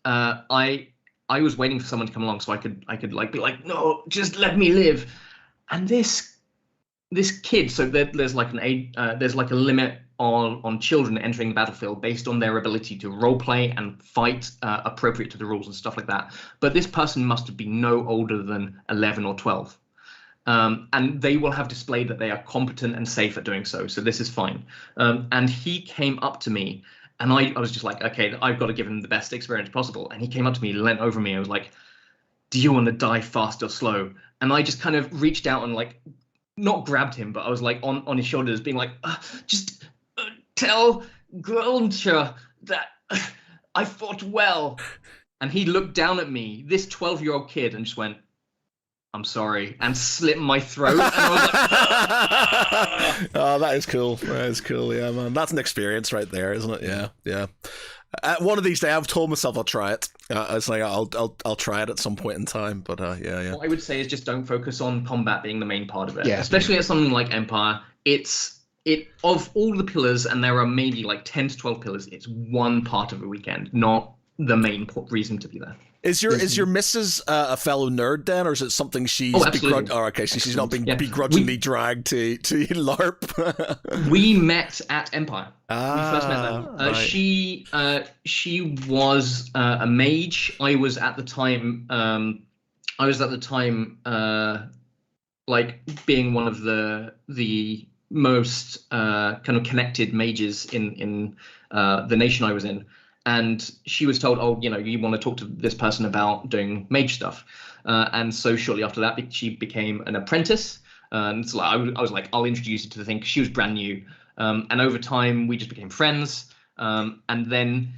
I was waiting for someone to come along so I could like be like, no, just let me live. And this kid, so there's like a limit on children entering the battlefield based on their ability to role play and fight appropriate to the rules and stuff like that. But this person must have been no older than 11 or 12. And they will have displayed that they are competent and safe at doing so. So this is fine. And he came up to me, and I was just like, okay, I've got to give him the best experience possible. And he came up to me, leant over me. I was like, do you want to die fast or slow? And I just kind of reached out and like, not grabbed him, but I was like on his shoulders being like, just tell Gruncher that I fought well. And he looked down at me, this 12-year-old kid, and just went, I'm sorry, and slit my throat. And I was like, oh, that is cool. That is cool. Yeah, man. That's an experience right there, isn't it? Yeah, yeah. One of these days, I've told myself I'll try it. It's like I'll try it at some point in time. But yeah. What I would say is just don't focus on combat being the main part of it. Yeah. Especially at something like Empire. Of all the pillars, and there are maybe like 10 to 12 pillars, it's one part of a weekend, not the main reason to be there. Is your missus a fellow nerd then, or is it something she's absolutely. Okay, so she's not being begrudgingly dragged to LARP? We met at Empire. We first met there. Right. She was a mage. I was at the time like being one of the most kind of connected mages in the nation I was in. And she was told, oh, you want to talk to this person about doing mage stuff. And so shortly after that, she became an apprentice. And so I was like, I'll introduce you to the thing, because she was brand new. And over time, we just became friends. And then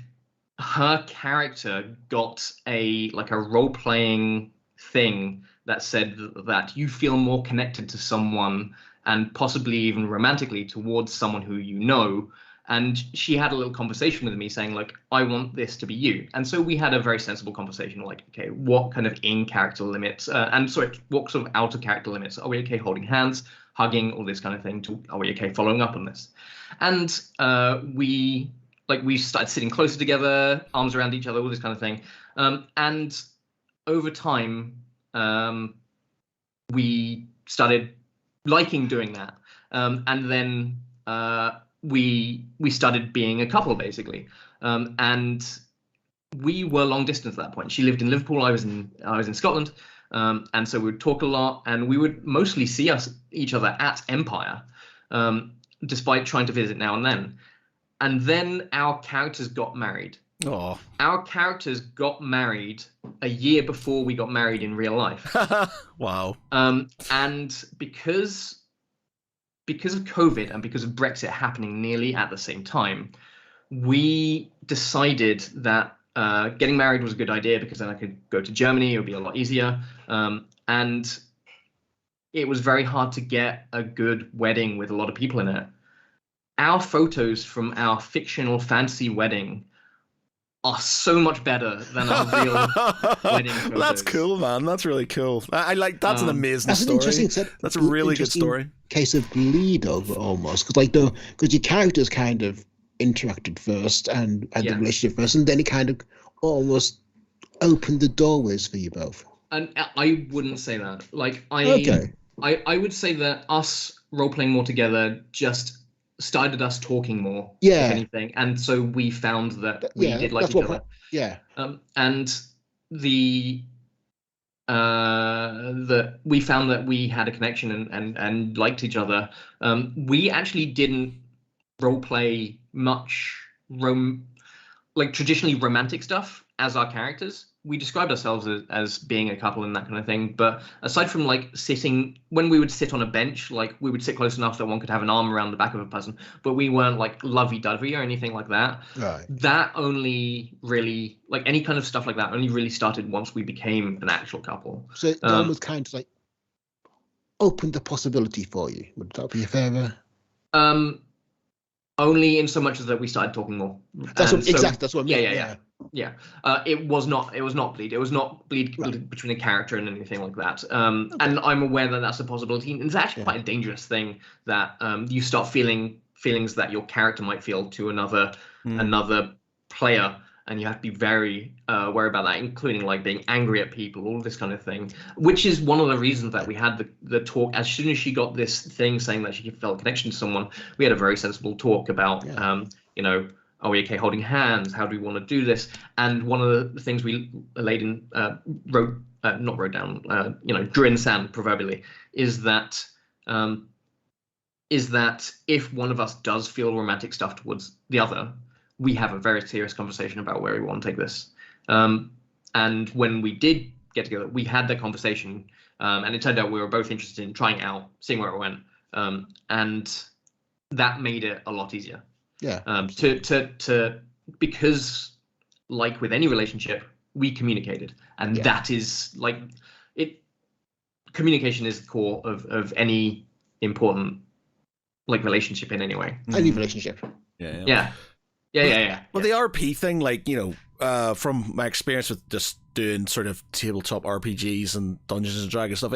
her character got a role-playing thing that said that you feel more connected to someone, and possibly even romantically towards someone who you know. And she had a little conversation with me saying, like, I want this to be you. And so we had a very sensible conversation, like, okay, what kind of in-character limits, what sort of out-of-character limits? Are we okay holding hands, hugging, all this kind of thing? Are we okay following up on this? And we started sitting closer together, arms around each other, all this kind of thing. And over time, we started liking doing that. And then we started being a couple, basically, and we were long distance at that point. She lived in Liverpool, I was in Scotland, And so we would talk a lot, and we would mostly see each other at Empire, despite trying to visit now and then. And then our characters got married. Oh. Our characters got married a year before we got married in real life. Wow. And because of COVID and because of Brexit happening nearly at the same time, we decided that getting married was a good idea, because then I could go to Germany. It would be a lot easier. And it was very hard to get a good wedding with a lot of people in it. Our photos from our fictional fantasy wedding are so much better than our real wedding photos. That's cool, man. That's really cool. I like. That's an amazing that's story. That's a really good story. Case of lead over almost, because your characters kind of interacted first and had the relationship first, and then it kind of almost opened the doorways for you both. And I wouldn't say that. Like I would say that us role playing more together just started us talking more, if anything, and so we found that we did like each other. And that we found that we had a connection and liked each other. We actually didn't role play much like traditionally romantic stuff as our characters. We described ourselves as being a couple and that kind of thing, but aside from like when we would sit on a bench, like we would sit close enough that one could have an arm around the back of a person, but we weren't like lovey-dovey or anything like that. Right. That only really, like any kind of stuff like that only really started once we became an actual couple. So it almost kind of like opened the possibility for you. Would that be a fair? Only in so much as that we started talking more. That's what I mean. Yeah. It was not bleed. It was not bleed between a character and anything like that. And I'm aware that that's a possibility. And it's actually quite a dangerous thing that you start feeling feelings that your character might feel to another player, and you have to be very worried about that, including like being angry at people, all this kind of thing. Which is one of the reasons that we had the talk. As soon as she got this thing saying that she felt a connection to someone, we had a very sensible talk about, are we okay holding hands? How do we want to do this? And one of the things we laid in, drew in sand proverbially, is that if one of us does feel romantic stuff towards the other, we have a very serious conversation about where we want to take this. And when we did get together, we had that conversation, and it turned out we were both interested in trying it out, seeing where it went, and that made it a lot easier. Yeah. Because like with any relationship, we communicated, and that is like it. Communication is the core of any important like relationship in any way. Any relationship. Yeah. Well, the RP thing, like, from my experience with just doing sort of tabletop RPGs and Dungeons and Dragons stuff,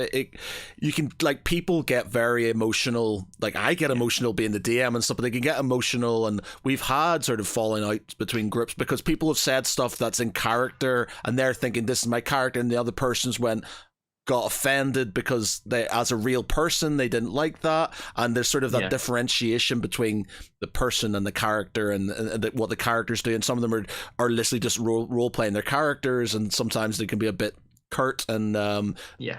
you can, like, people get very emotional. Like, I get emotional being the DM and stuff, but they can get emotional, and we've had sort of falling out between groups because people have said stuff that's in character, and they're thinking this is my character, and the other person's got offended because they, as a real person, they didn't like that, and there's sort of that differentiation between the person and the character, and what the characters do, and some of them are literally just role playing their characters, and sometimes they can be a bit curt and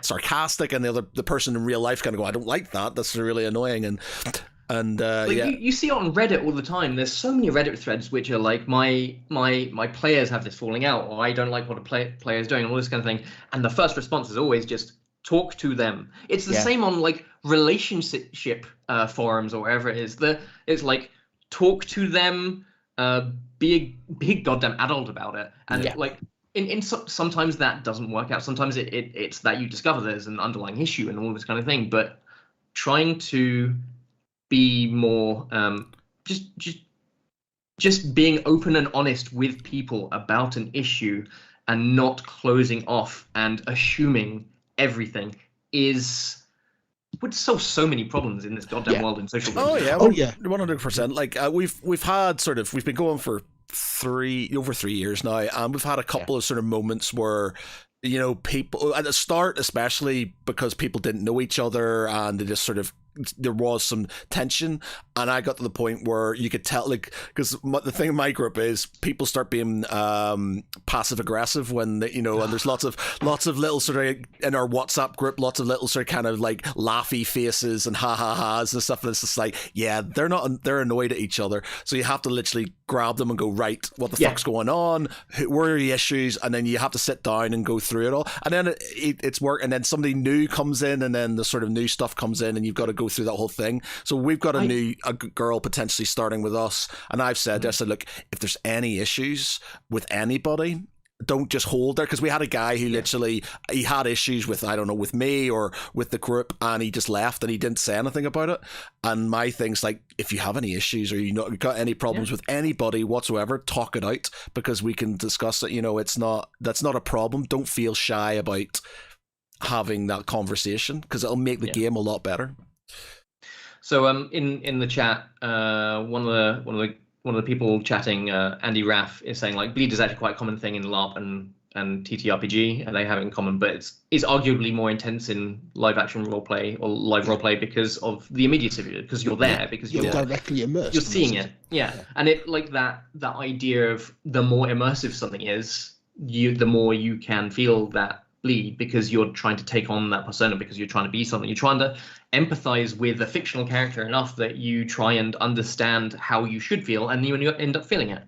sarcastic, and the person in real life kind of go, I don't like that, that's really annoying, and you see it on Reddit all the time. There's so many Reddit threads which are like, my players have this falling out, or I don't like what a player is doing, all this kind of thing. And the first response is always just talk to them. It's the same on like relationship forums or wherever it is. It's like, talk to them, be a goddamn adult about it. And like sometimes that doesn't work out. Sometimes it's that you discover there's an underlying issue and all this kind of thing. But trying to be more just being open and honest with people about an issue, and not closing off and assuming everything would solve so many problems in this goddamn world in social media. 100%. Like we've been going for over 3 years now, and we've had a couple of sort of moments where, people at the start, especially because people didn't know each other and they just sort of there was some tension, and I got to the point where you could tell, like, because the thing in my group is people start being passive aggressive when they, and there's lots of little sort of, in our WhatsApp group, lots of little sort of kind of like laughy faces and ha ha ha's and stuff. And it's just like, yeah, they're annoyed at each other, so you have to literally grab them and go, right, what the fuck's going on? Where are the issues? And then you have to sit down and go through it all, and then it's work, and then somebody new comes in, and then the sort of new stuff comes in, and you've got to go through that whole thing. So we've got a girl potentially starting with us, and I've said, I said, look, if there's any issues with anybody, don't just hold there, because we had a guy who literally, he had issues with, I don't know, with me or with the group, and he just left and he didn't say anything about it. And my thing's like, if you have any issues or you got any problems with anybody whatsoever, talk it out, because we can discuss it. That's not a problem. Don't feel shy about having that conversation, because it'll make the game a lot better. So in the chat, one of the people chatting, Andy Raff, is saying like bleed is actually quite a common thing in LARP and TTRPG, and they have it in common, but it's arguably more intense in live action roleplay or live roleplay because of the immediacy of it, because you're there, because you're directly immersed. You're seeing it, and it like that idea of the more immersive something is, the more you can feel that bleed, because you're trying to take on that persona, because you're trying to be something, you're trying to empathize with a fictional character enough that you try and understand how you should feel, and you end up feeling it.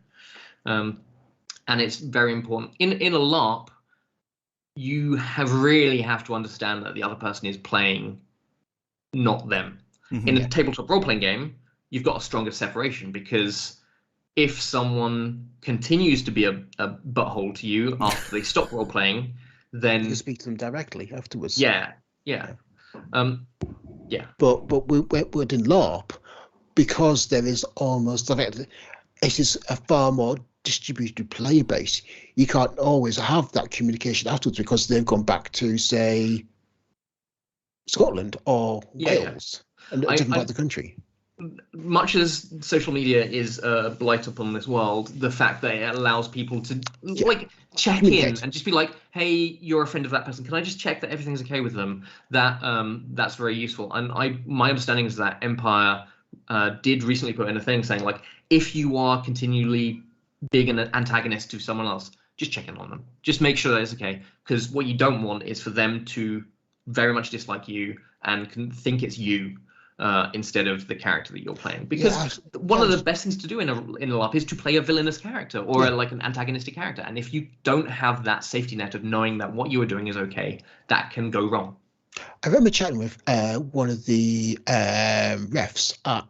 And it's very important in a LARP. You really have to understand that the other person is playing, not them. In a tabletop role-playing game, you've got a stronger separation, because if someone continues to be a butthole to you after they stop role-playing, then you speak to them directly afterwards. But within LARP, because there is almost it is a far more distributed player base, you can't always have that communication afterwards, because they've gone back to, say, Scotland or Wales, and a different part of the country. Much as social media is a blight upon this world, the fact that it allows people to like check in and just be like, hey, you're a friend of that person, can I just check that everything's okay with them? That's very useful. And my understanding is that Empire did recently put in a thing saying, like, if you are continually being an antagonist to someone else, just check in on them, just make sure that it's okay, because what you don't want is for them to very much dislike you and can think it's you, instead of the character that you're playing, because one of the best things to do in a LARP is to play a villainous character or like an antagonistic character, and if you don't have that safety net of knowing that what you are doing is okay, that can go wrong. I remember chatting with one of the refs at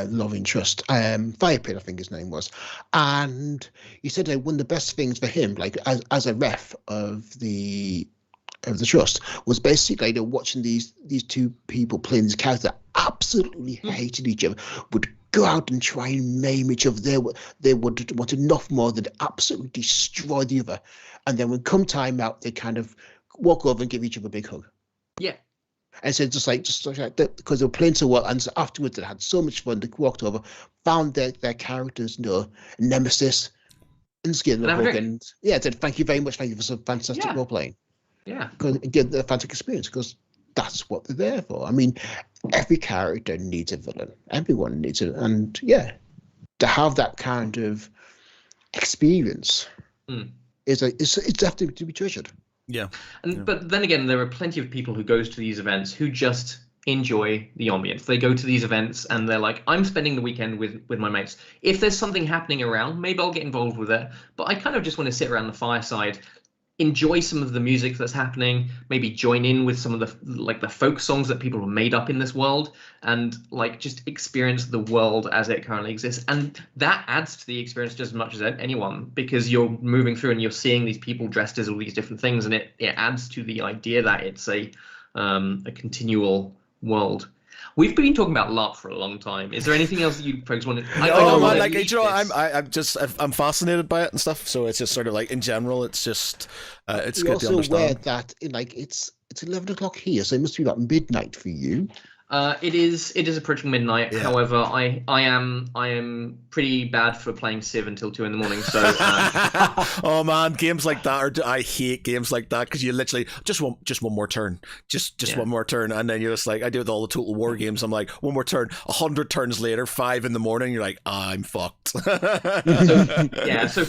Love and Trust, Firepit, I think his name was, and he said that one of the best things for him, like as a ref of the trust, was basically watching these two people playing these characters that absolutely hated each other, would go out and try and maim each other. They would want enough more than absolutely destroy the other, and then when come time out, they kind of walk over and give each other a big hug. And so just like that, because they were playing so well, and so afterwards they had so much fun. They walked over, found their characters, nemesis, and just gave them a hug, and said thank you very much, thank you for some fantastic role playing. Because get the fantastic experience, because that's what they're there for. I mean, every character needs a villain. Everyone needs it, and to have that kind of experience it's definitely to be treasured. But then again, there are plenty of people who goes to these events who just enjoy the ambience. They go to these events and they're like, I'm spending the weekend with my mates. If there's something happening around, maybe I'll get involved with it, but I kind of just want to sit around the fireside, enjoy some of the music that's happening, maybe join in with some of the folk songs that people have made up in this world, and like just experience the world as it currently exists. And that adds to the experience just as much as anyone, because you're moving through and you're seeing these people dressed as all these different things, and it adds to the idea that it's a continual world. We've been talking about LARP for a long time. Is there anything else that you folks want to? I'm fascinated by it and stuff. So it's just sort of like in general, it's just it's good to understand. You're also aware that it's 11 o'clock here, so it must be about midnight for you. It is approaching midnight. Yeah. However, I am pretty bad for playing Civ until 2 a.m. So oh man, games like that I hate games like that because you literally just one more turn, just one more turn, and then you're just like, I do with all the Total War games. I'm like, one more turn, 100 turns later, 5 a.m. You're like, I'm fucked. So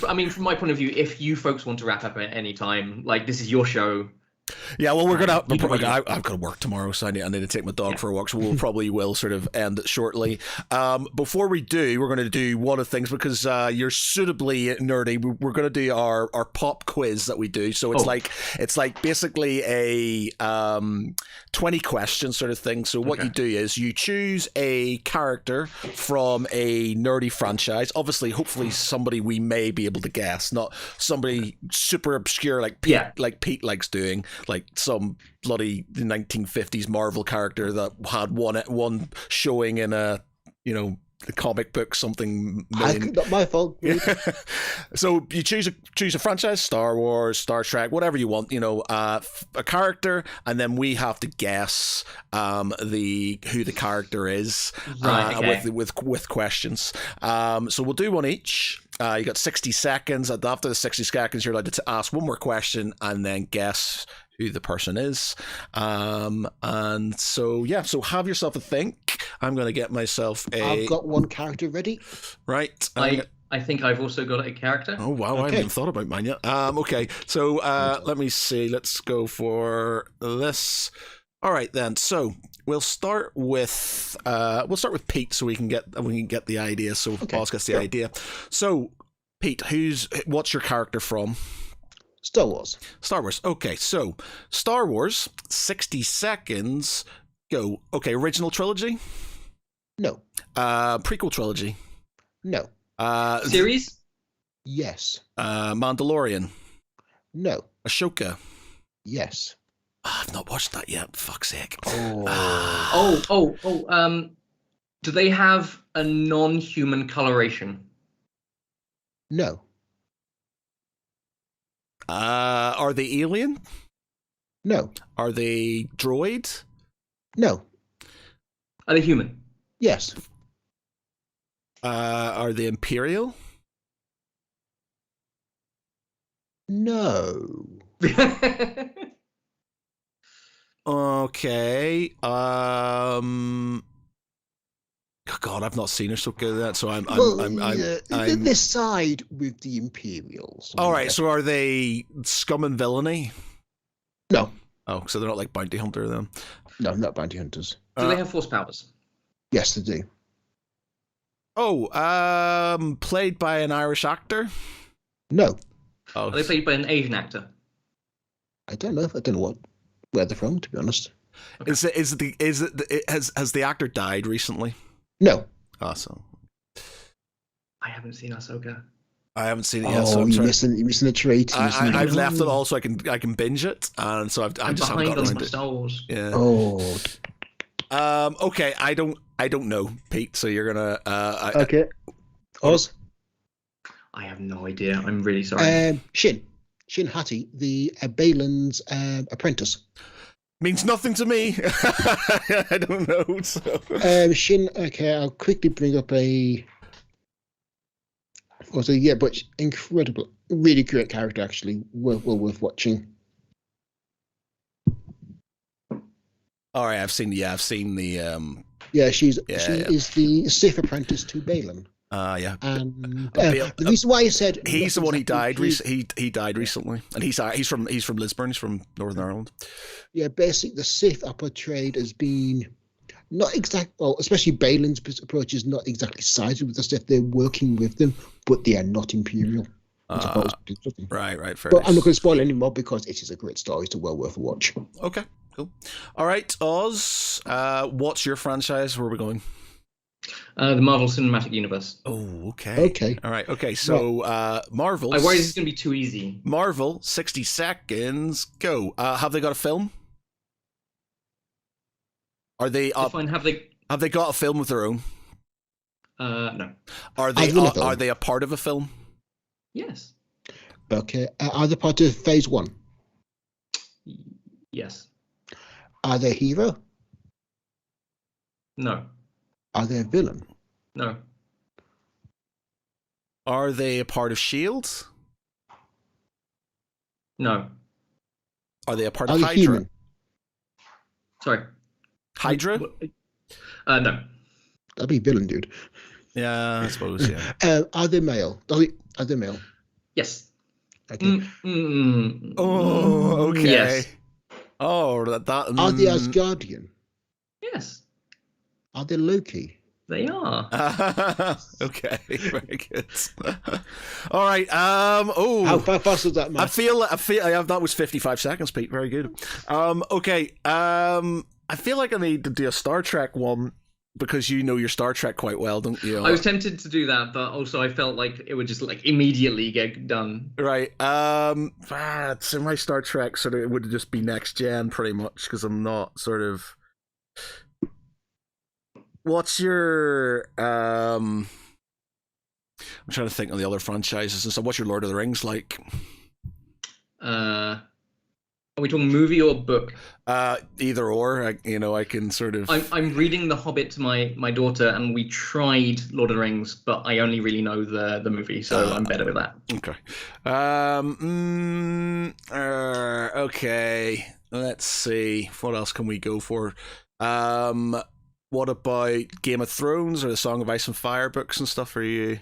I mean, from my point of view, if you folks want to wrap up at any time, like this is your show. Yeah, well, we're gonna. I've got to work tomorrow, so I need to take my dog for a walk. So we'll probably will sort of end it shortly. Before we do, we're going to do one of the things because you're suitably nerdy. We're going to do our pop quiz that we do. So it's like basically a 20 question sort of thing. So what you do is you choose a character from a nerdy franchise. Obviously, hopefully somebody we may be able to guess, not somebody super obscure like Pete likes doing. Like some bloody 1950s Marvel character that had one showing in a the comic book something million. Not my fault. So you choose a franchise, Star Wars, Star Trek, whatever you want, a character, and then we have to guess who the character is with questions. So we'll do one each. You got 60 seconds. After the 60 seconds, you're allowed to ask one more question and then guess who the person is. And so have yourself a think. I'm going to get myself I've got one character ready. Right. I think I've also got a character. Oh, wow. I haven't even thought about mine yet. Okay. So let me see. Let's go for this. All right, then. So we'll start with Pete so we can get the idea. So Boss gets the idea. So Pete, what's your character from? Star Wars. Star Wars. Okay, so Star Wars, 60 seconds, go. Okay, original trilogy? No. Prequel trilogy? No. Series? Yes. Mandalorian? No. Ashoka? Yes. I've not watched that yet, fuck's sake. Do they have a non-human coloration? No. Are they alien? No. Are they droid? No. Are they human? Yes. Are they Imperial? No. Okay. God, I've not seen her so good at that, so I'm this side with the Imperials. All right, so are they scum and villainy? No. Oh, so they're not like bounty hunter then? No, not bounty hunters. Do they have force powers? Yes, they do. Oh, played by an Irish actor? No. Oh, are they played by an Asian actor? I don't know where they're from, to be honest. Okay. Has the actor died recently? No. Awesome. I haven't seen Ahsoka. I haven't seen it yet. Oh, you're missing a treat. I've left it all so I can binge it, and so I just haven't got around to it. Star Wars. Yeah. Oh. Okay, I don't know, Pete. So you're gonna. Okay. Oz. I have no idea. I'm really sorry. Shin Hati, the Balin's apprentice. Means nothing to me. I don't know. So. Shin. Okay, I'll quickly bring up a. Also, yeah, but incredible, really great character. Actually, well worth watching. All right, I've seen the. She is the Sith apprentice to Balin. Yeah. And the reason why I said he's the one he died. He died recently, and he's from Lisburn. He's from Northern Ireland. Yeah, basically the Sith are portrayed as being not exact. Well, especially Balin's approach is not exactly sided with the Sith. They're working with them, but they are not Imperial. Right. Fair. But I'm not going to spoil anymore because it is a great story. It's well worth a watch. Okay, cool. All right, Oz. What's your franchise? Where are we going? The Marvel Cinematic Universe. Oh, okay. All right. Okay. So, Marvel. I worry this is going to be too easy. Marvel, 60 seconds. Go. Have they got a film? Are they up? Have they got a film of their own? No. Are they a part of a film? Yes. Okay. Are they part of Phase 1? Yes. Are they a hero? No. Are they a villain? No. Are they a part of Shield? No. Are they a part Are of they Hydra? human? Sorry. Hydra? No. That'd be villain, dude. Yeah, I suppose. Yeah. Are they male? Are they male? Yes. Okay. Oh, okay. Yes. Oh, that. Are they Asgardian? Yes. Are they Loki? They are. Okay, very good. All right. Oh, How fast was that, man? I feel that was 55 seconds, Pete. Very good. Okay. I feel like I need to do a Star Trek one because you know your Star Trek quite well, don't you? I was tempted to do that, but also I felt like it would just like immediately get done. Right. So my Star Trek sort of it would just be next gen pretty much because I'm not sort of. What's your I'm trying to think of the other franchises and stuff. What's your Lord of the Rings like? Are we talking movie or book? Either or. I can sort of. I'm reading The Hobbit to my daughter, and we tried Lord of the Rings, but I only really know the movie, so I'm better with that. Okay. Okay. Let's see. What else can we go for? What about Game of Thrones or the Song of Ice and Fire books and stuff for you?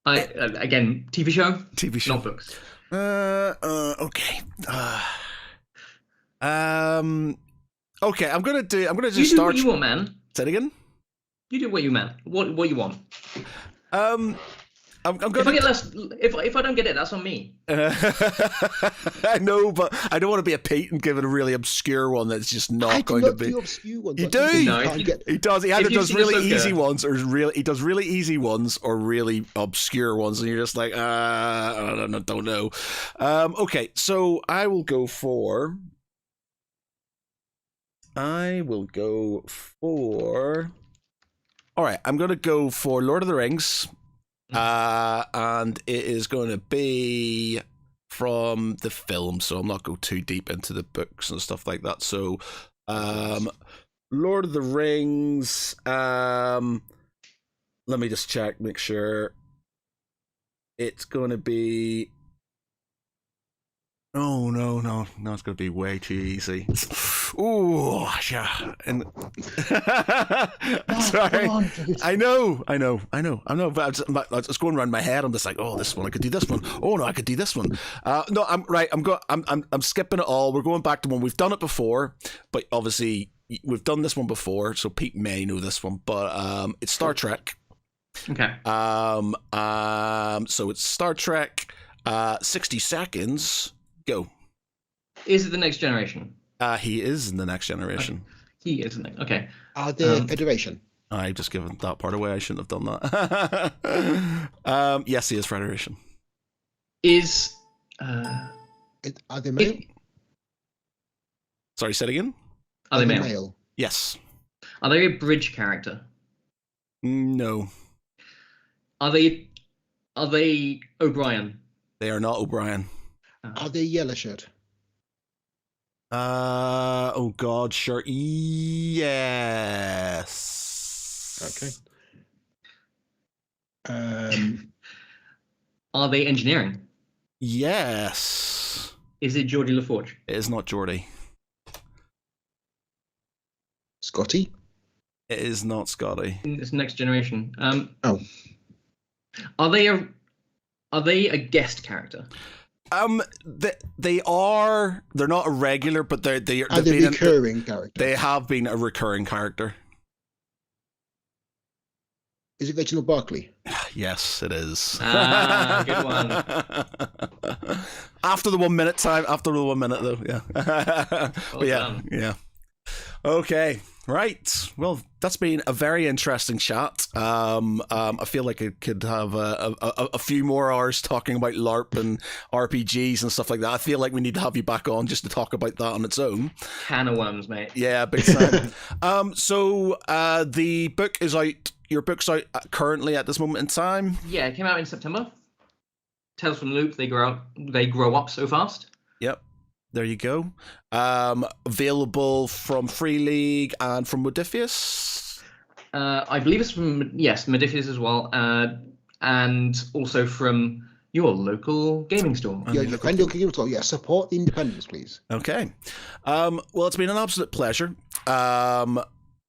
Again, TV show? TV show. Not books. Okay. Okay, I'm gonna just You do start. what you want, man. Say it again. You do what you man. What you want. I'm gonna. If I get less, if I don't get it, that's on me. I know, but I don't want to be a Pete and give it a really obscure one that's just not going to be. Obscure ones. You do? No, He does. He either does really Ahsoka. easy ones, or he does really easy ones, or really obscure ones, and you're just like, I don't know. Okay, so I will go for. All right, I'm gonna go for Lord of the Rings. And it is going to be from the film, so I'm not go too deep into the books and stuff like that. So, Lord of the Rings. Let me just check, make sure. It's going to be. Oh no! It's going to be way too easy. Ooh, yeah. And sorry, I know. But it's going around my head. I'm just like, oh, this one I could do. This one. Oh no, I could do this one. No, I'm right. I'm skipping it all. We're going back to one we've done it before, but obviously we've done this one before, so Pete may know this one. But it's Star Trek. Okay. So it's Star Trek. 60 seconds. Go. Is it the Next Generation? He is in the Next Generation. He is, isn't it? Okay. Are they Federation? I've just given that part away. I shouldn't have done that. Yes, he is Federation. Are they male? Sorry, say it again? Are they male? Yes. Are they a bridge character? No. Are they O'Brien? They are not O'Brien. Are they yellow shirt? Oh God, sure. Yes. Okay. Are they engineering? Yes. Is it Geordie LaForge? It is not Geordie. Scotty? It is not Scotty. It's Next Generation. Oh. Are they a guest character? They are. They're not a regular, but they're Are they a recurring character? They have been a recurring character. Is it Reginald Barkley? Yes, it is. Good one. After the 1 minute time. After the 1 minute, though. Yeah. Well done. Yeah. Okay. Right. Well, that's been a very interesting chat. I feel like I could have a few more hours talking about LARP and RPGs and stuff like that. I feel like we need to have you back on just to talk about that on its own. Can of worms, mate. Yeah, big time. So the book is out. Your book's out currently at this moment in time. Yeah, it came out in September. Tales from the Loop. They grow up so fast. Yep. There you go. Available from Free League and from Modifius. I believe it's from, yes, Modiphius as well, and also from your local gaming store. Yeah, and your gaming store. Yeah, support the independents, please. Okay. Well, it's been an absolute pleasure.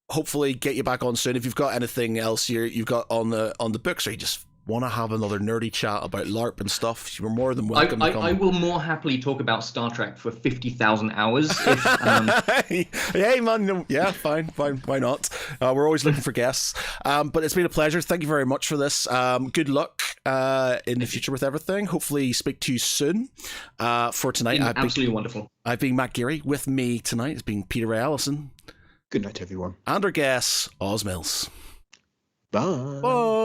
Hopefully get you back on soon. If you've got anything else you've got on the books, or you just want to have another nerdy chat about LARP and stuff, you're more than welcome to come. I will more happily talk about Star Trek for 50,000 hours. If, Hey, man, yeah, fine, why not? We're always looking for guests. But it's been a pleasure. Thank you very much for this. Good luck in the future with everything. Hopefully speak to you soon. For tonight, absolutely wonderful. I've been Matt Geary. With me tonight has been Peter Ray Allison. Good night, everyone. And our guest, Oz Mills. Bye. Bye.